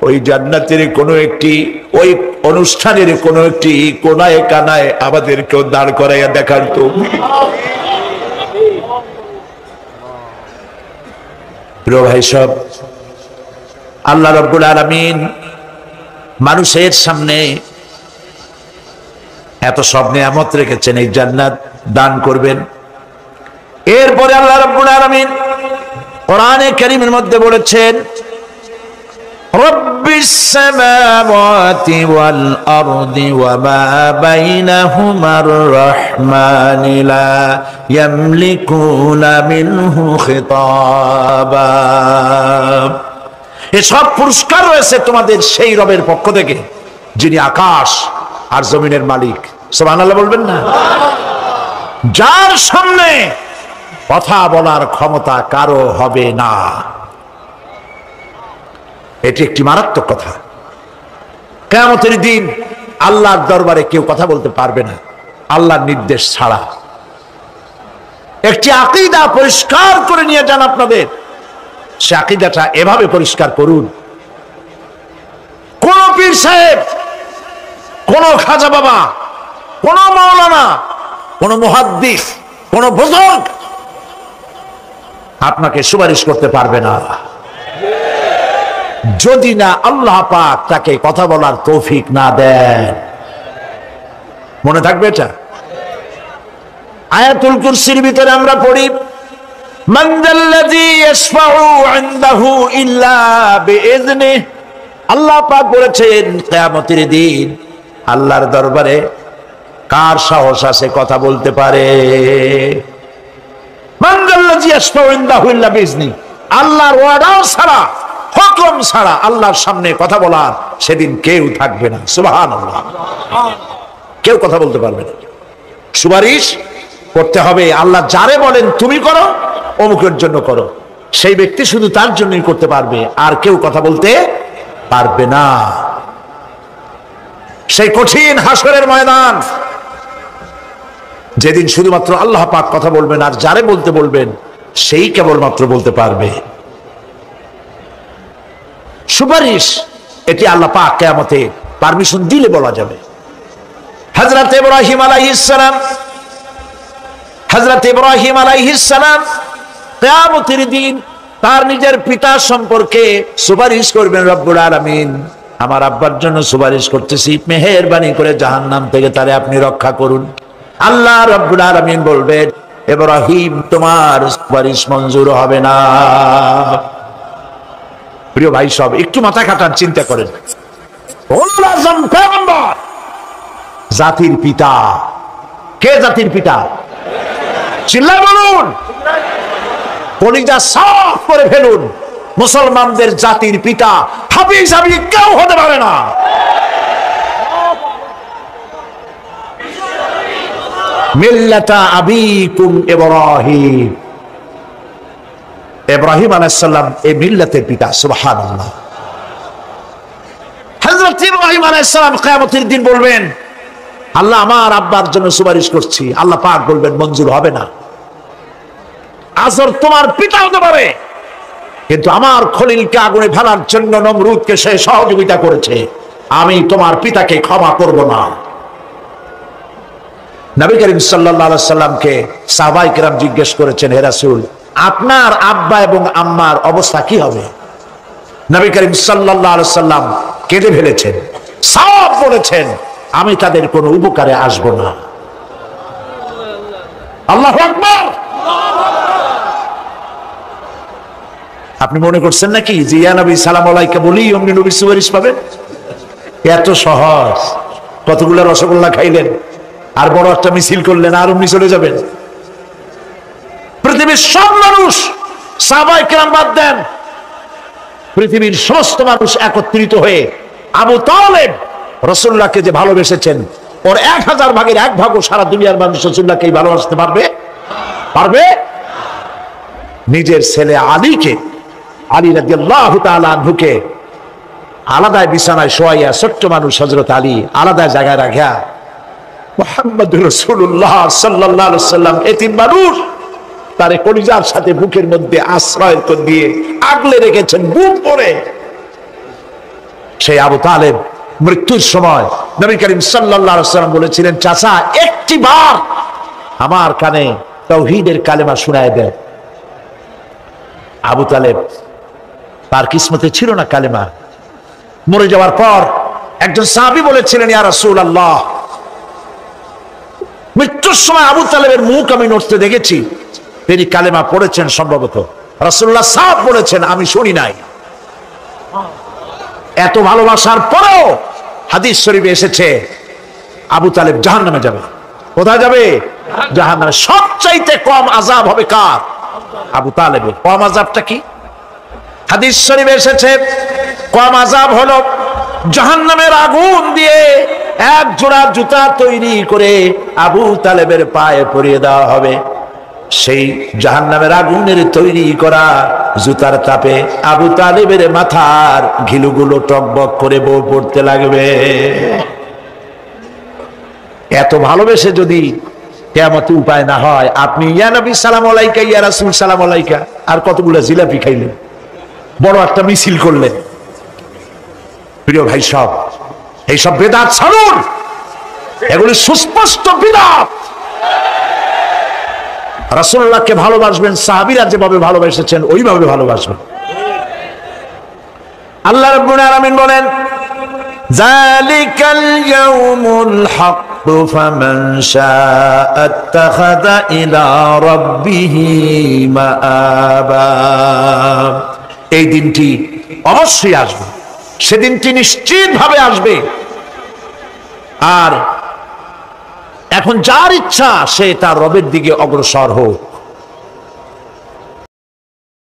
ওই জান্নাতের কোনো একটি, ওই অনুষ্ঠানের কোনো একটি কোনায় কানায় আমাদেরকেও দাঁড় করাইয়া দেখার তো। প্রিয় ভাই সব, আল্লাহ রাব্বুল আলামিন মানুষের সামনে এত সব নিয়ামত রেখেছেন, এই জান্নাত দান করবেন। এরপরে আল্লাহ রাব্বুল আলামিন কোরআনে কারীমের মধ্যে বলেছেন রব্বিস সামাওয়াতি ওয়াল আরদি ওয়া মা বাইনাহুমার রাহমানি লা ইয়ামলিকুনা মিনহু খিতাবা। এসব পুরস্কার রয়েছে তোমাদের সেই রবের পক্ষ থেকে যিনি আকাশ আর জমিনের মালিক। সুবহানাল্লাহ বলবেন না? যার সামনে কথা বলার ক্ষমতা কারো হবে না। এটি একটি মারাত্মক কথা। কিয়ামতের দিন আল্লাহর দরবারে কেউ কথা বলতে পারবে না আল্লাহর নির্দেশ ছাড়া। একটি আকীদা পরিষ্কার করে নিয়ে যান আপনাদের, সে আকীদাটা এভাবে পরিষ্কার করুন, কোন পীর সাহেব, কোন খাজা বাবা, কোন মাওলানা, কোন মুহাদ্দিস, কোন বুজুর্গ আপনাকে সুপারিশ করতে পারবে না যদি না আল্লাহ পাক তাকে কথা বলার তৌফিক না দেন। মনে থাকবে এটা। আয়াতুল কুরসির ভিতরে আমরা পড়ি মান যাল্লাযী ইয়াশফাউ ইনদাহু ইল্লা বিইযনিহি। আল্লাহ পাক বলেছেন কিয়ামতের দিন আল্লাহর দরবারে কার সাহস আছে কথা বলতে পারে? মান যাল্লাযী ইয়াশফাউ ইনদাহু ইল্লা বিইযনিহি। আল্লাহর ওয়াদা ছাড়া, হুকুম ছাড়া আল্লাহর সামনে কথা বলার সেদিন কেউ থাকবে না। সুবহানাল্লাহ। কেউ কথা বলতে পারবে না। সুপারিশ করতে হবে আল্লাহ যারে বলেন তুমি করো, অমুকের জন্য করো, সেই ব্যক্তি শুধু তার জন্যই করতে পারবে, আর কেউ কথা বলতে পারবে না। সেই কঠিন হাসরের ময়দান যেদিন শুধুমাত্র আল্লাহ পাক কথা বলবেন, আর যারে বলতে বলবেন সেই কেবলমাত্র বলতে পারবে। সুপারিশ এটি আল্লাহ পাক কিয়ামতে পারমিশন দিলে বলা যাবে। হযরত ইব্রাহিম আলাইহিস সালাম, হযরত ইব্রাহিম আলাইহিস সালাম কিয়ামতের দিন তার নিজের পিতা সম্পর্কে সুপারিশ করবেন রব্বুল আলামিন, আমার আব্বার জন্য সুপারিশ করতেছি, মেহেরবানি করে জাহান্নাম থেকে তারে আপনি রক্ষা করুন। আল্লাহ রব্বুল আলামিন বলবেন ইব্রাহিম তোমার সুপারিশ মঞ্জুর হবে না। প্রিয় ভাই সব, একটু মাথা খাটান, চিন্তা করেন। জাতির পিতা কে? জাতির পিতা চিল্লায় বলুন, কলিজা সাফ করে ফেলুন। মুসলমানদের জাতির পিতা হাফিজ আবি কেউ হতে পারে না। মিল্লাতা আবিকুম ইব্রাহিম। ইব্রাহিম আলাইহিস সালাম এই মিল্লাতের পিতা। সুবহানাল্লাহ। হযরত ইব্রাহিম আলাইহিস সালাম কিয়ামতের দিন বলবেন আল্লাহ আমার আব্বার জন্য সুপারিশ করছি। আল্লাহ পাক বলবেন মঞ্জুর হবে না। আজর তোমার পিতা হতে পারে, কিন্তু আমার খলিলকে আগুনে ফেলার জন্য নমরুদকে সে সহযোগিতা করেছে, আমি তোমার পিতাকে ক্ষমা করব না। নবী করিম সাল্লাল্লাহু আলাইহি সাল্লামকে সাহাবায়ে কেরাম জিজ্ঞেস করেছেন, হে রাসূল আপনার আব্বা এবং আম্মার অবস্থা কি হবে? নবী করিম সাল্লাল্লাহু আলাইহি সাল্লাম কেঁদে ফেলেছেন। সওয়াব বলেছেন, আমি তাদের কোনো উপকারে আসব না। আল্লাহু আকবার। আপনি মনে করছেন নাকি যে ইয়া নবী সালাম আলাইকা বলি অমনি নবী সুপারিশ পাবেন? এত সহজ। কতগুলো রসগোল্লা খাইলেন আর বড় একটা মিছিল করলেন আর অমনি চলে যাবেন? পৃথিবীর সব মানুষ, সাহাবায়ে কেরাম বাদ দেন, পৃথিবীর সমস্ত মানুষ একত্রিত হয়ে আবু তালেব রাসূলুল্লাহকে যে ভালোবেসেছেন, ওর 1000 ভাগের 1 ভাগও সারা দুনিয়ার মানুষ রাসূলুল্লাহকে ভালোবাসতে পারবে? পারবে? নিজের ছেলে আলীকে, আলী রাদিয়াল্লাহু তাআলা আনহুকে আলাদা বিছানায় শোয়াইয়া, ছোট্ট মানুষ হযরত আলী আলাদা জায়গায় রাখিয়া মুহাম্মদুর রাসূলুল্লাহ সাল্লাল্লাহু আলাইহি ওয়াসাল্লাম এতিম মানুষ তারে কলিজার সাথে বুকের মধ্যে আশ্রয় দিয়ে আগলে রেখেছেন বুক ভরে। সেই আবু তালেব মৃত্যুর সময় নবী করিম সাল্লাল্লাহু আলাইহি ওয়াসাল্লাম বলেছিলেন, চাচা একটি বার আমার কানে তাওহীদের কালেমা শোনায় দেন। আবু তালেব তার কিসমতে ছিল না কালেমা। মরে যাওয়ার পর একজন সাহাবী বলেছিলেন, ইয়া রাসূলুল্লাহ, মৃত্যুর সময় আবু তালেবের মুখ আমি নড়তে দেখেছি, তিনি কালেমা পড়েছেন সম্ভবত। রাসূলুল্লাহ সাফ বলেছেন, আমি শুনি নাই। এত ভালোবাসার পরেও হাদিস শরীফে এসেছে আবু তালেব জাহান্নামে যাবে। কোথায় যাবে? জাহান্নামে। সবচাইতে কম আযাব হবে কার? আবু তালেবের। কম আযাবটা কি? হাদিস শরীফে এসেছে কম আযাব হলো জাহান্নামের আগুন দিয়ে এক জোড়া জুতা তৈরি করে আবু তালেবের পায়ে পরিয়ে দেওয়া হবে। সেই জাহান্নামের আগুনের তৈরি করা জুতার তাপে আবু তালেবের মাথার ঘিলুগুলো টকবক করে বউ পড়তে লাগবে। এত ভালোবেসে যদি কিয়ামতে উপায় না হয়, আপনি ইয়া নবী সালাম আলাইকা, ইয়া রাসূল সালাম আলাইকা আর কতগুলো জিলাপি খাইলেন, বড় একটা মিছিল করলেন। প্রিয় ভাই সব, এইসব বেদাত ছাড়ুন, এগুলি সুস্পষ্ট বিদআত। রাসূলুল্লাহকে ভালোবাসবেন, সাহাবীরা যেভাবে ভালোবেসেছেন ওইভাবে ভালোবাসবেন। আল্লাহ রাব্বুল আলামিন বলেন, যালিকাল ইয়াউমুল হক ফামান শাআ আত্তাখাযা ইলা রাব্বিহি মাআবা। এই দিনটি অবশ্যই আসবে, সেদিনটি নিশ্চিতভাবে আসবে। আর এখন যার ইচ্ছা সে তার রবের দিকে অগ্রসর হোক।